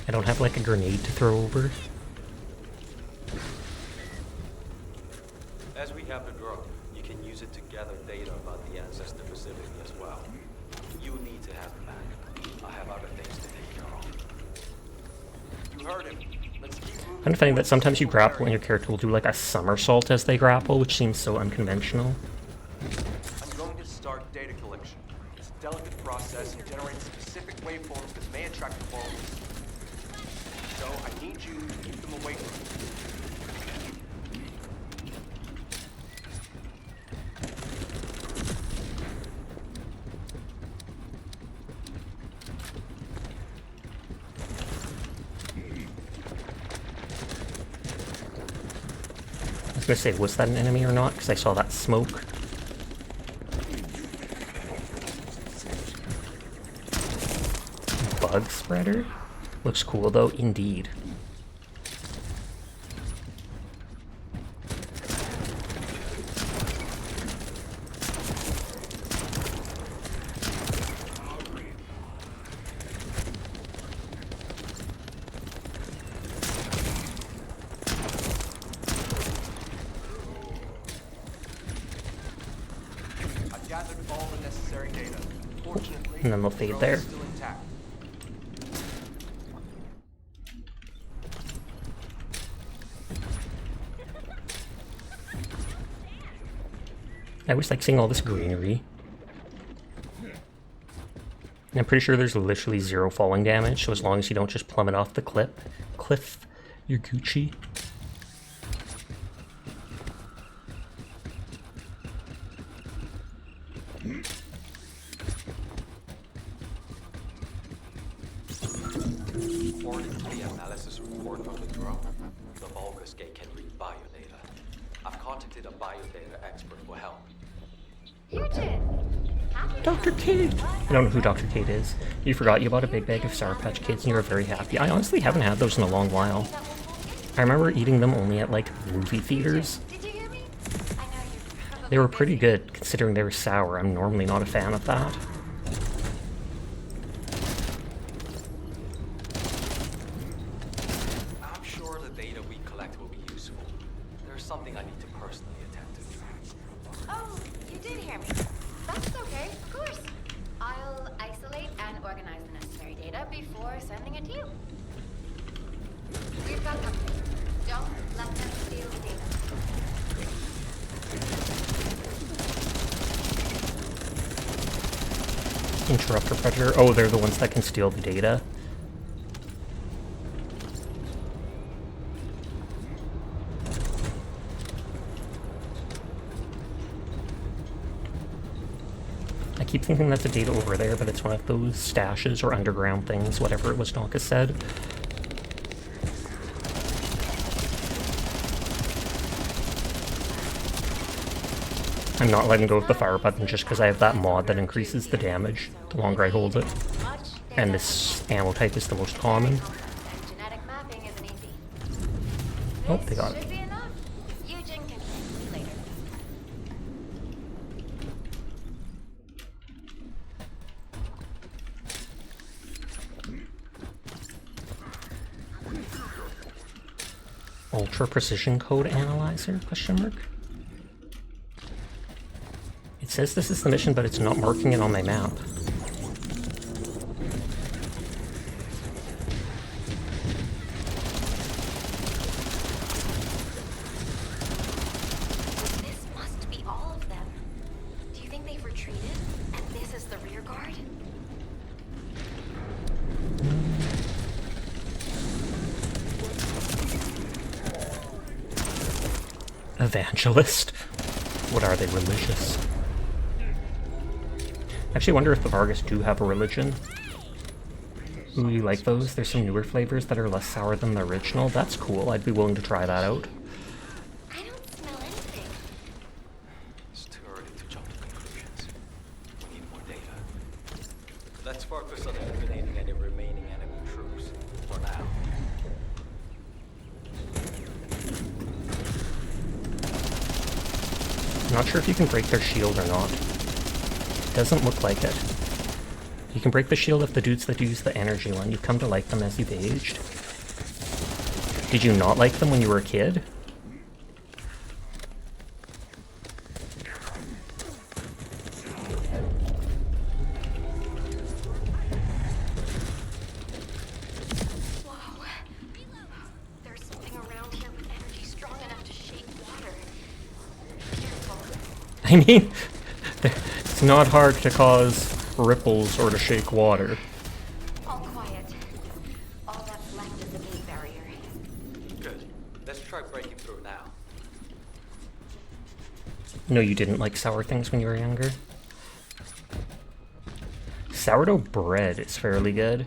I don't have like a grenade to throw over. As we have the drone, you can use it to gather data about the ancestor facility as well. You need to have it back. I have other things to take care of. You heard him. Let's keep moving. I'm finding that sometimes you grapple and your character will do like a somersault as they grapple, which seems so unconventional. I'm going to start data collection. It's a delicate process and generates specific waveforms that may attract the followers. So I need you to keep them away from me. I was gonna say, was that an enemy or not? Because I saw that smoke. Bug spreader? Looks cool though, indeed. I've gathered all the necessary data. Fortunately, And then they'll fade the drone there. is still intact. I always like seeing all this greenery. And I'm pretty sure there's literally 0 falling damage, so as long as you don't just plummet off the cliff, you're Gucci. According to the analysis report from the drone, the Vulgus gate can read biodata. I've contacted a biodata expert for help. Dr. Kate! I don't know who Dr. Kate is. You forgot you bought a big bag of Sour Patch Kids and you were very happy. I honestly haven't had those in a long while. I remember eating them only at, like, movie theaters. They were pretty good, considering they were sour. I'm normally not a fan of that. I'm sure that data we collect will be useful. There's something I need to personally attend to. Oh, you did hear me. That's okay, of course. I'll isolate and organize the necessary data before sending it to you. We've got company. Don't let them steal the data. Interrupter Predator. Oh, they're the ones that can steal the data. I keep thinking that's a data over there, but it's one of those stashes or underground things, whatever it was Donka said. I'm not letting go of the fire button just because I have that mod that increases the damage the longer I hold it. And this ammo type is the most common. Genetic mapping isn't easy. Oh, they got it. Should be enough. Eugen can thank me later. Ultra Precision Code Analyzer? Question mark? It says this is the mission, but it's not marking it on my map. This must be all of them. Do you think they've retreated? And this is the rear guard? Evangelist? What are they, religious? I actually wonder if the Vargas do have a religion. Ooh, you like those? There's some newer flavors that are less sour than the original. That's cool. I'd be willing to try that out. I don't smell anything. It's too early to jump to conclusions. We need more data. Let's focus on eliminating any remaining enemy troops for now. I'm not sure if you can break their shield or not. Doesn't look like it. You can break the shield of the dudes that use the energy one. You've come to like them as you've aged. Did you not like them when you were a kid? Whoa. There's something around here with energy strong enough to shake water. Careful. I mean, it's not hard to cause ripples or to shake water. All quiet. All that's left is the gate barrier. Good. Let's try breaking through now. No, you didn't like sour things when you were younger? Sourdough bread is fairly good.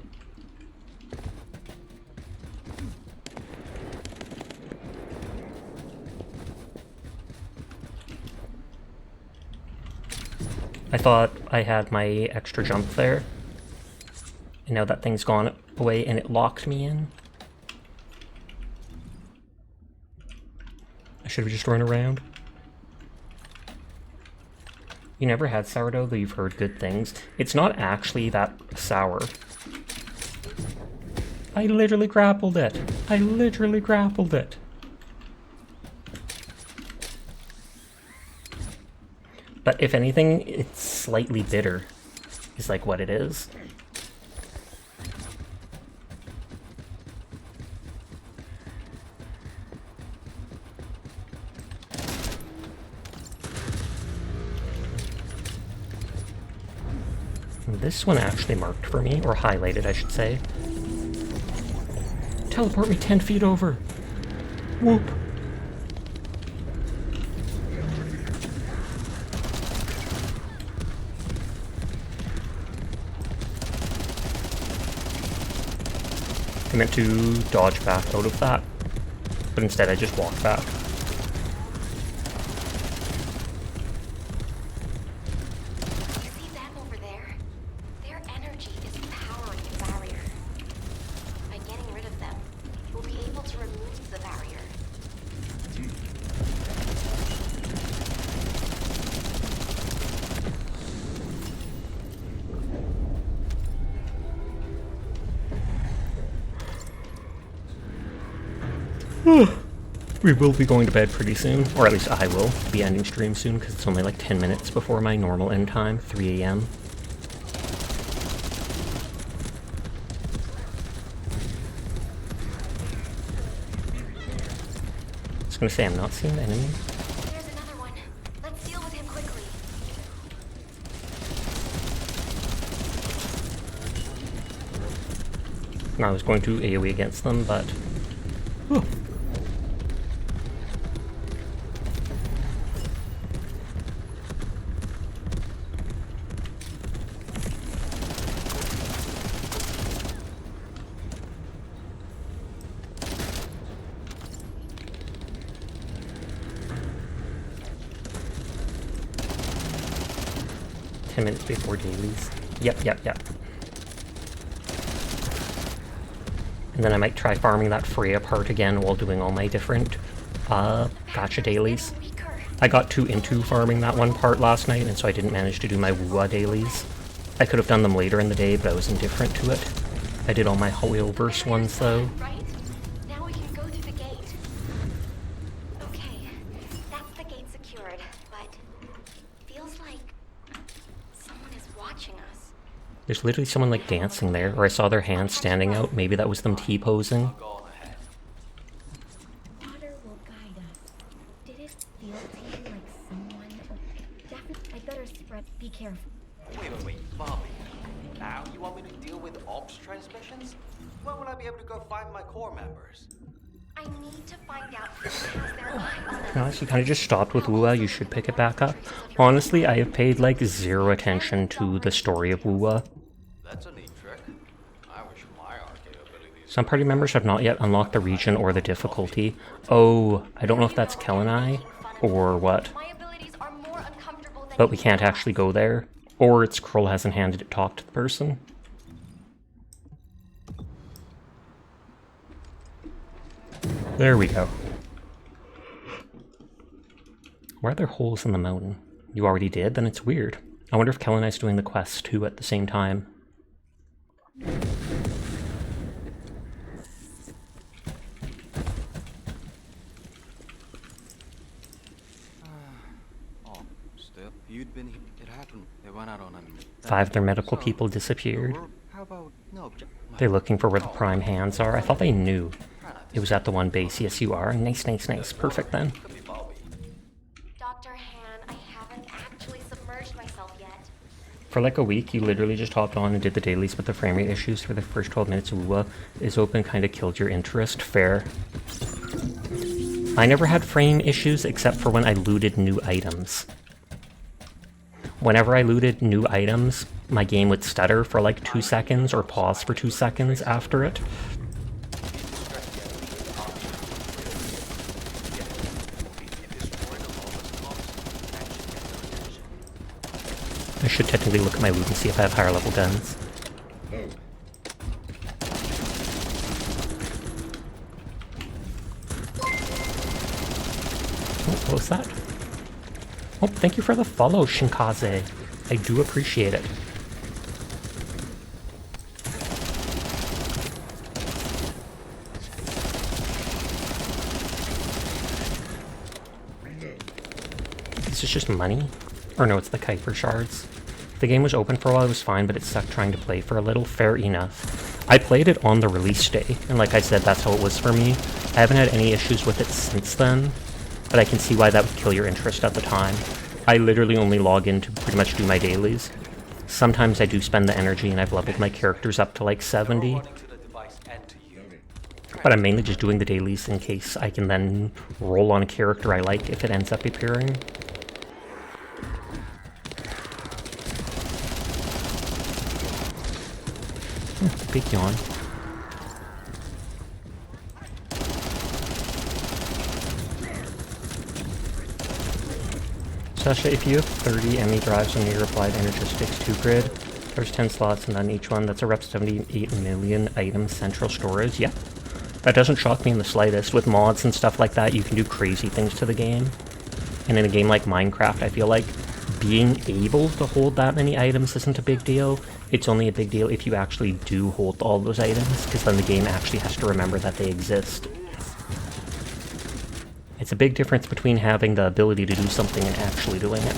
I thought I had my extra jump there. And now that thing's gone away and it locked me in. I should have just run around. You never had sourdough, though you've heard good things. It's not actually that sour. I literally grappled it. I literally grappled it. But if anything, it's slightly bitter, is like what it is. This one actually marked for me, or highlighted, I should say. Teleport me 10 feet over. Whoop. I meant to dodge back out of that, but instead I just walked back. You see them over there? Their energy is powering the barrier. By getting rid of them, we'll be able to remove the barrier. We will be going to bed pretty soon, or at least I will be ending stream soon because it's only like 10 minutes before my normal end time, 3 a.m. I was gonna say I'm not seeing the enemy. There's another one. Let's deal with him quickly. I was going to AoE against them, but... Whew. Minutes before dailies. Yep. And then I might try farming that Freya part again while doing all my different gotcha dailies. I got too into farming that one part last night, and so I didn't manage to do my Wua dailies. I could have done them later in the day, but I was indifferent to it. I did all my Whaleverse ones though. Right? Now we can go through the gate. Okay, that's the gate secured, but feels like someone is watching us. There's literally someone like dancing there, or I saw their hands standing out. Maybe that was them T-posing. Water will guide us. Did it feel to you like someone? Definitely. I better spread. Be careful. Wait, Bobby. Now you want me to deal with ops transmissions? When will I be able to go find my core members? I need to find out who has their eye on us. No, you kind of just stopped with Wua. You should pick it back up. Honestly, I have paid like zero attention to the story of Wua. That's a neat trick. I wish my arcade abilities... Some party members have not yet unlocked the region or the difficulty. Oh, I don't know if that's Kellenai or what. My abilities are more uncomfortable than But we can't actually go there. Or it's Kroll hasn't handed it talk to the person. There we go. Why are there holes in the mountain? You already did? Then it's weird. I wonder if Kellenai's doing the quest too at the same time. Still, you'd been... It happened. They went out on a... 5 of their medical people disappeared. How about... No, They're looking for where the prime hands are. I thought they knew. It was at the one base. Yes, you are. Nice. Perfect then. Dr. Han, I haven't actually submerged myself yet. For like a week, you literally just hopped on and did the dailies, but the frame rate issues for the first 12 minutes of Wua is open kind of killed your interest. Fair. I never had frame issues except for when I looted new items. Whenever I looted new items, my game would stutter for like 2 seconds or pause for 2 seconds after it. I should technically look at my loot and see if I have higher level guns. Oh, what was that? Oh, thank you for the follow, Shinkaze. I do appreciate it. Is this just money? Or no, it's the Kuiper shards. The game was open for a while, it was fine, but it sucked trying to play for a little. Fair enough. I played it on the release day, and like I said, that's how it was for me. I haven't had any issues with it since then, but I can see why that would kill your interest at the time. I literally only log in to pretty much do my dailies. Sometimes I do spend the energy, and I've leveled my characters up to like 70. But I'm mainly just doing the dailies in case I can then roll on a character I like if it ends up appearing. Big yawn. Sasha, if you have 30 ME drives on your applied Energistics 2 grid, there's 10 slots and on each one, that's a rep 78 million item central storage. Yeah, that doesn't shock me in the slightest. With mods and stuff like that, you can do crazy things to the game. And in a game like Minecraft, I feel like being able to hold that many items isn't a big deal. It's only a big deal if you actually do hold all those items, because then the game actually has to remember that they exist. It's a big difference between having the ability to do something and actually doing it.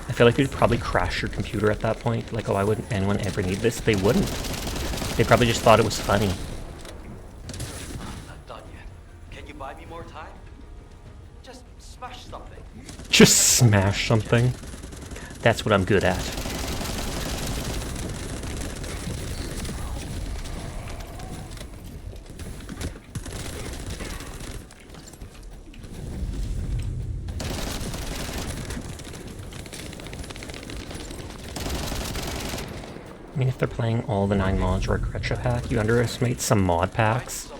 I feel like you'd probably crash your computer at that point. Like, oh, why wouldn't anyone ever need this? They wouldn't. They probably just thought it was funny. Not done yet. Can you buy me more time? Just smash something. Just smash something. That's what I'm good at. I mean, if they're playing all the 9 mods or a Gretcha pack, you underestimate some mod packs.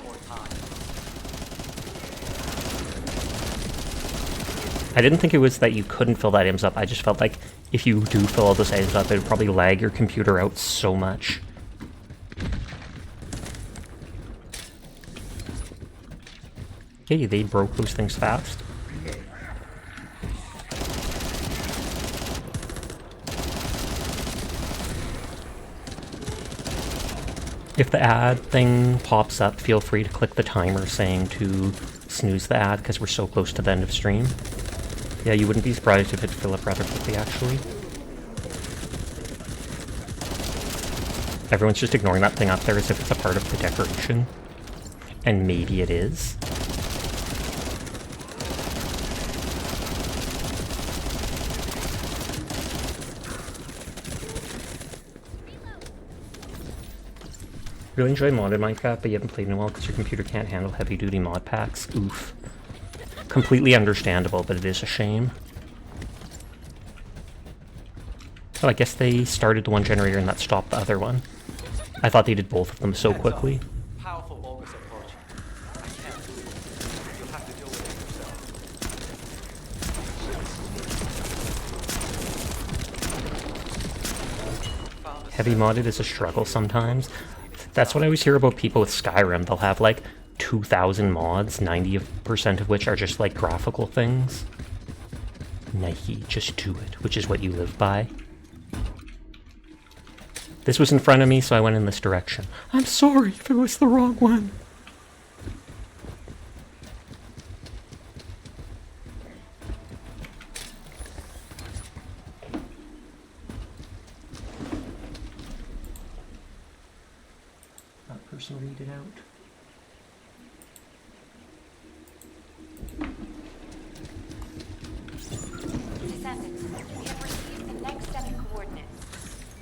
I didn't think it was that you couldn't fill that items up, I just felt like if you do fill all those items up, it would probably lag your computer out so much. Okay, they broke those things fast. If the ad thing pops up, feel free to click the timer saying to snooze the ad because we're so close to the end of stream. Yeah, you wouldn't be surprised if it fill up rather quickly, actually. Everyone's just ignoring that thing up there as if it's a part of the decoration. And maybe it is. Really enjoy modded Minecraft, but you haven't played in a while because your computer can't handle heavy-duty mod packs. Oof. Completely understandable, but it is a shame. Oh, I guess they started the one generator and that stopped the other one. I thought they did both of them so quickly. Powerful August approach. I can't. You'll have to deal with it yourself. Heavy modded is a struggle sometimes. That's what I always hear about people with Skyrim. They'll have like 2,000 mods, 90% of which are just like graphical things. Nike, just do it, which is what you live by. This was in front of me, so I went in this direction. I'm sorry if it was the wrong one. That person read it out. Descendants, we have received the next set of coordinates.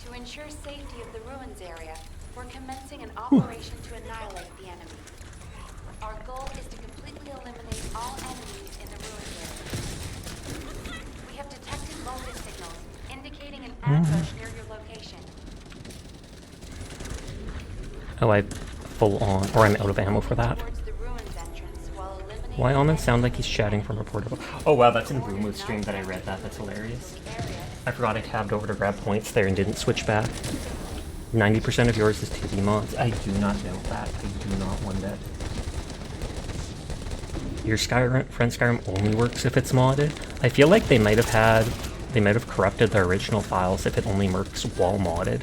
To ensure safety of the ruins area, we're commencing an operation to annihilate the enemy. Our goal is to completely eliminate all enemies in the ruins area. We have detected locust signals indicating an ambush near your location. Oh, I full on, or I'm out of ammo for that. Towards the ruins entrance while eliminating Why Almond sound like he's chatting from a portable? Oh wow, that's in Roomwood stream that I read that. That's hilarious. I forgot I tabbed over to grab points there and didn't switch back. 90% of yours is TV mods. I do not know that. I do not one bit. Your Skyrim, friend Skyrim only works if it's modded. I feel like they might have corrupted the original files if it only works while modded.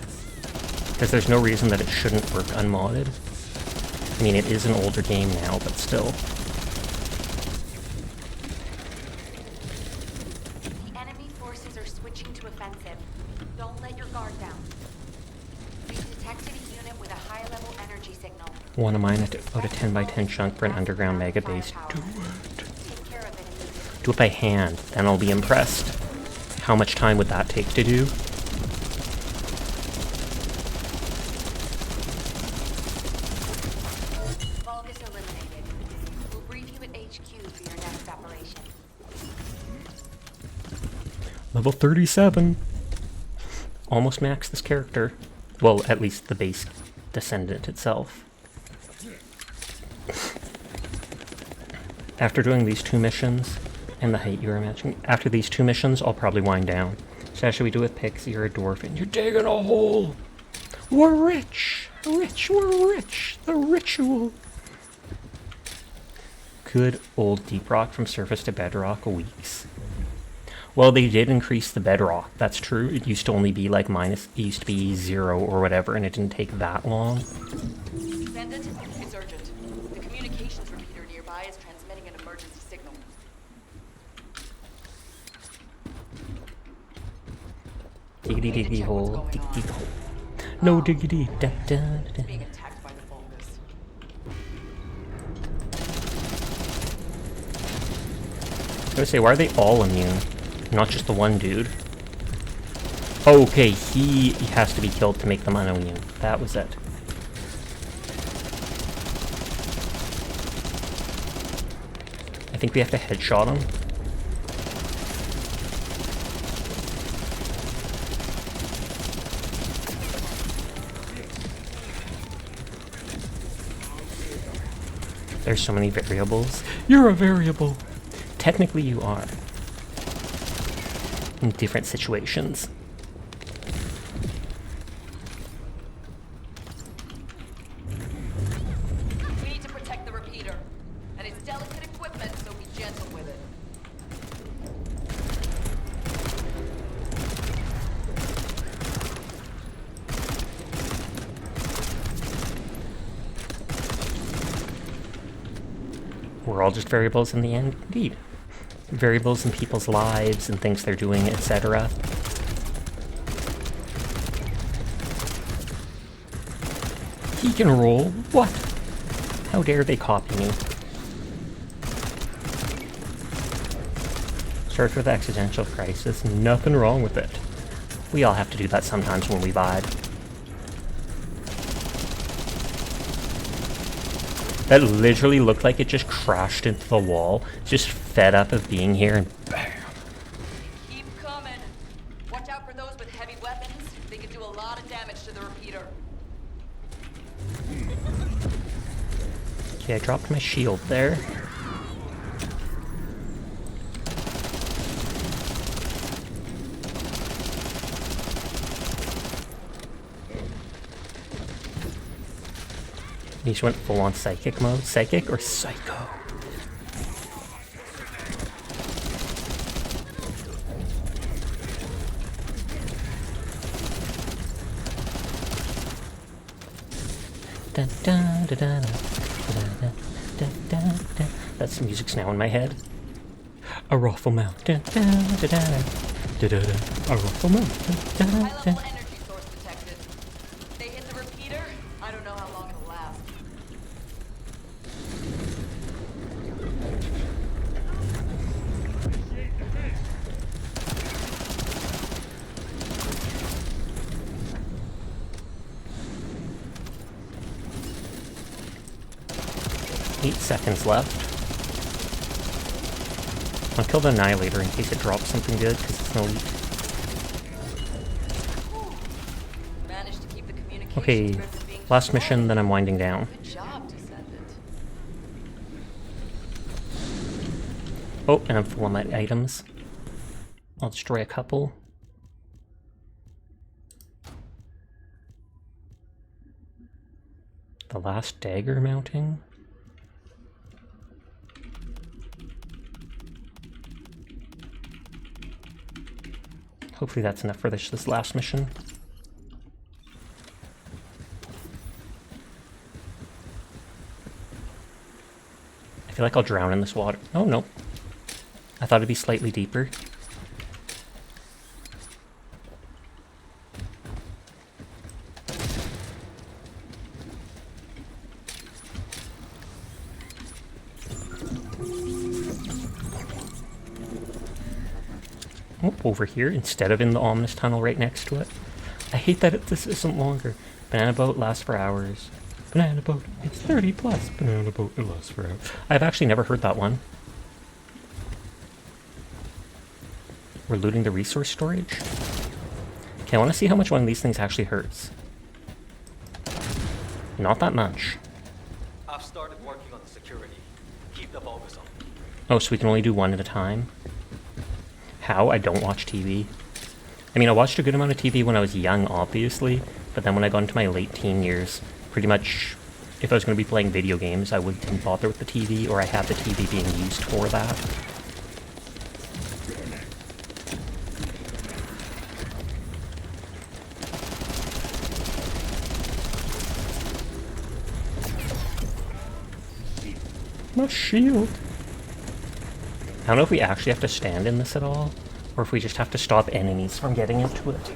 Because there's no reason that it shouldn't work unmodded. I mean, it is an older game now, but still. The enemy forces are switching to offensive. Don't let your guard down. We've detected a unit with a high-level energy signal. Want to mine about a 10 by 10 chunk for an underground mega base. Do it. Take care of it immediately. Do it by hand, then I'll be impressed. How much time would that take to do? Vulgus eliminated. We'll brief you at HQ for your next operation. Level 37. Almost maxed this character. Well, at least the base Descendant itself. After doing these 2 missions, and the height you were imagining, after these 2 missions, I'll probably wind down. So how should we do with Pixie or a dwarf? And you're digging a hole! We're rich! Rich, we're rich! The ritual! Good old deep rock from surface to bedrock weeks. Well, they did increase the bedrock, that's true. It used to only be like it used to be 0 or whatever, and it didn't take that long. Descendant, It's urgent. The communications repeater nearby is transmitting an emergency signal. Diggity diggity hole, diggity hole. No diggity, da da da. Being attacked by the Vulgus. I was gonna say, why are they all immune? Not just the one dude. Okay, he has to be killed to make them unimmune. That was it. I think we have to headshot him. There's so many variables. You're a variable. Technically you are. In different situations. We need to protect the repeater. And it's delicate equipment, so be gentle with it. We're all just variables in the end? Indeed. Variables in people's lives and things they're doing, etc. He can roll? What? How dare they copy me? Starts with existential crisis. Nothing wrong with it. We all have to do that sometimes when we vibe. That literally looked like it just crashed into the wall, just fed up of being here, and bam. Keep coming. Watch out for those with heavy weapons. They can do a lot of damage to the repeater. Okay, I dropped my shield there. He just went full-on psychic mode. Psychic or psycho? Da, da, da, da, da, da, da, da, da. That's the music's now in my head. A ruffle mount. Da, da, da, da, da, da, da, da. A ruffle mount. Da, da, da. High-level energy source detected. If they hit the repeater, I don't know how long it'll last. 8 seconds left. I'll kill the Annihilator in case it drops something good, because it's no elite. Managed to keep the communications Okay, grid from being last mission, destroyed. then I'm winding down. Good job, Descendant. Oh, and I'm full of my items. I'll destroy a couple. The last dagger mounting? Hopefully that's enough for this last mission. I feel like I'll drown in this water. Oh, no. I thought it'd be slightly deeper. Oh, over here, instead of in the ominous tunnel right next to it. I hate that this isn't longer. Banana boat lasts for hours. Banana boat, it's 30 plus. Banana boat, it lasts for hours. I've actually never heard that one. We're looting the resource storage? Okay, I want to see how much one of these things actually hurts. Not that much. I've started working on the security. Keep the Vulgus on. Oh, so we can only do one at a time? How? I don't watch TV. I mean, I watched a good amount of TV when I was young, obviously, but then when I got into my late teen years, pretty much, if I was going to be playing video games, I wouldn't bother with the TV, or I had the TV being used for that. My shield. I don't know if we actually have to stand in this at all, or if we just have to stop enemies from getting into it.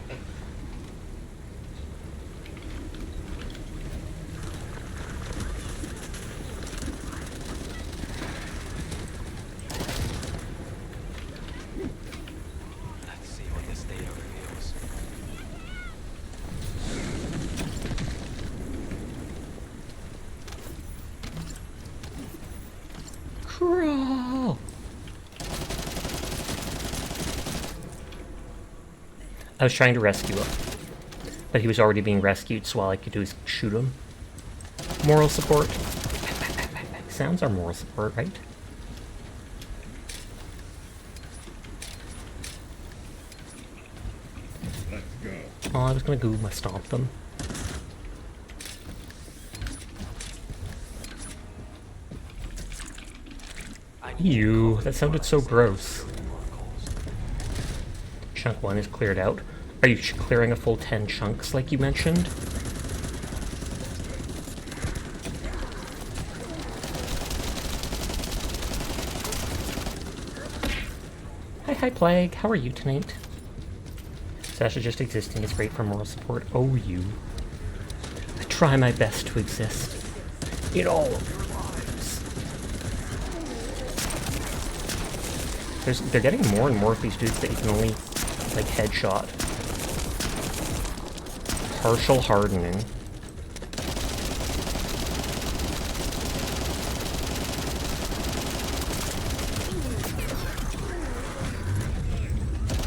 Let's see what this data reveals. Crawl! I was trying to rescue him, but he was already being rescued, so all I could do is shoot him. Moral support. Sounds are moral support, right? Let's go. Oh, I was gonna Goomba stomp them. Ew, that sounded so gross. Chunk 1 is cleared out. Are you clearing a full 10 chunks like you mentioned? Hi Plague, how are you tonight? Sasha just existing is great for moral support. Oh, you. I try my best to exist in all of your lives. They're getting more and more of these dudes that you can only, like, headshot. Partial hardening.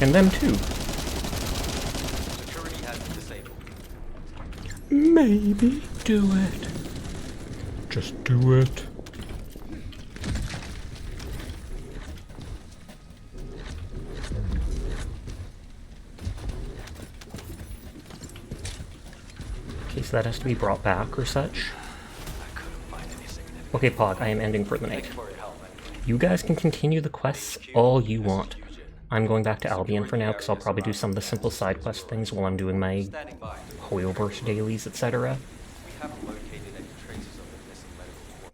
And them too. Security has been disabled. Maybe do it. Just do it. Okay, so that has to be brought back or such. Okay, Pog, I am ending for the night. You guys can continue the quests all you want. I'm going back to Albion for now, because I'll probably do some of the simple side quest things while I'm doing my Hoyoverse dailies, etc. We haven't located any traces of the missing medical corps.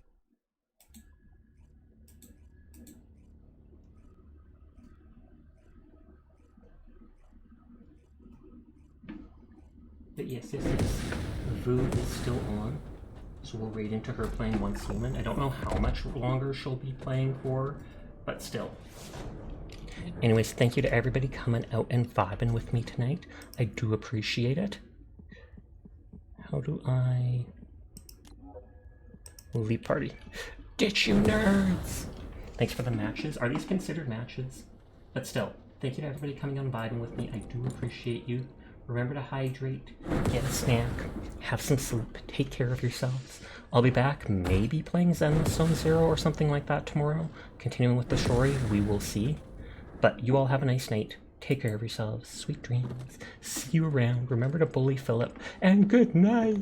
But yes, Vu is still on, so we'll raid into her playing Once Human. I don't know how much longer she'll be playing for, but still. Anyways, thank you to everybody coming out and vibing with me tonight. I do appreciate it. How do I... Leap party. Ditch you nerds! Thanks for the matches. Are these considered matches? But still, thank you to everybody coming on and vibing with me. I do appreciate you. Remember to hydrate, get a snack, have some sleep, take care of yourselves. I'll be back, maybe playing Zenless Zone Zero or something like that tomorrow. Continuing with the story, we will see. But you all have a nice night. Take care of yourselves. Sweet dreams. See you around. Remember to bully Philip. And good night!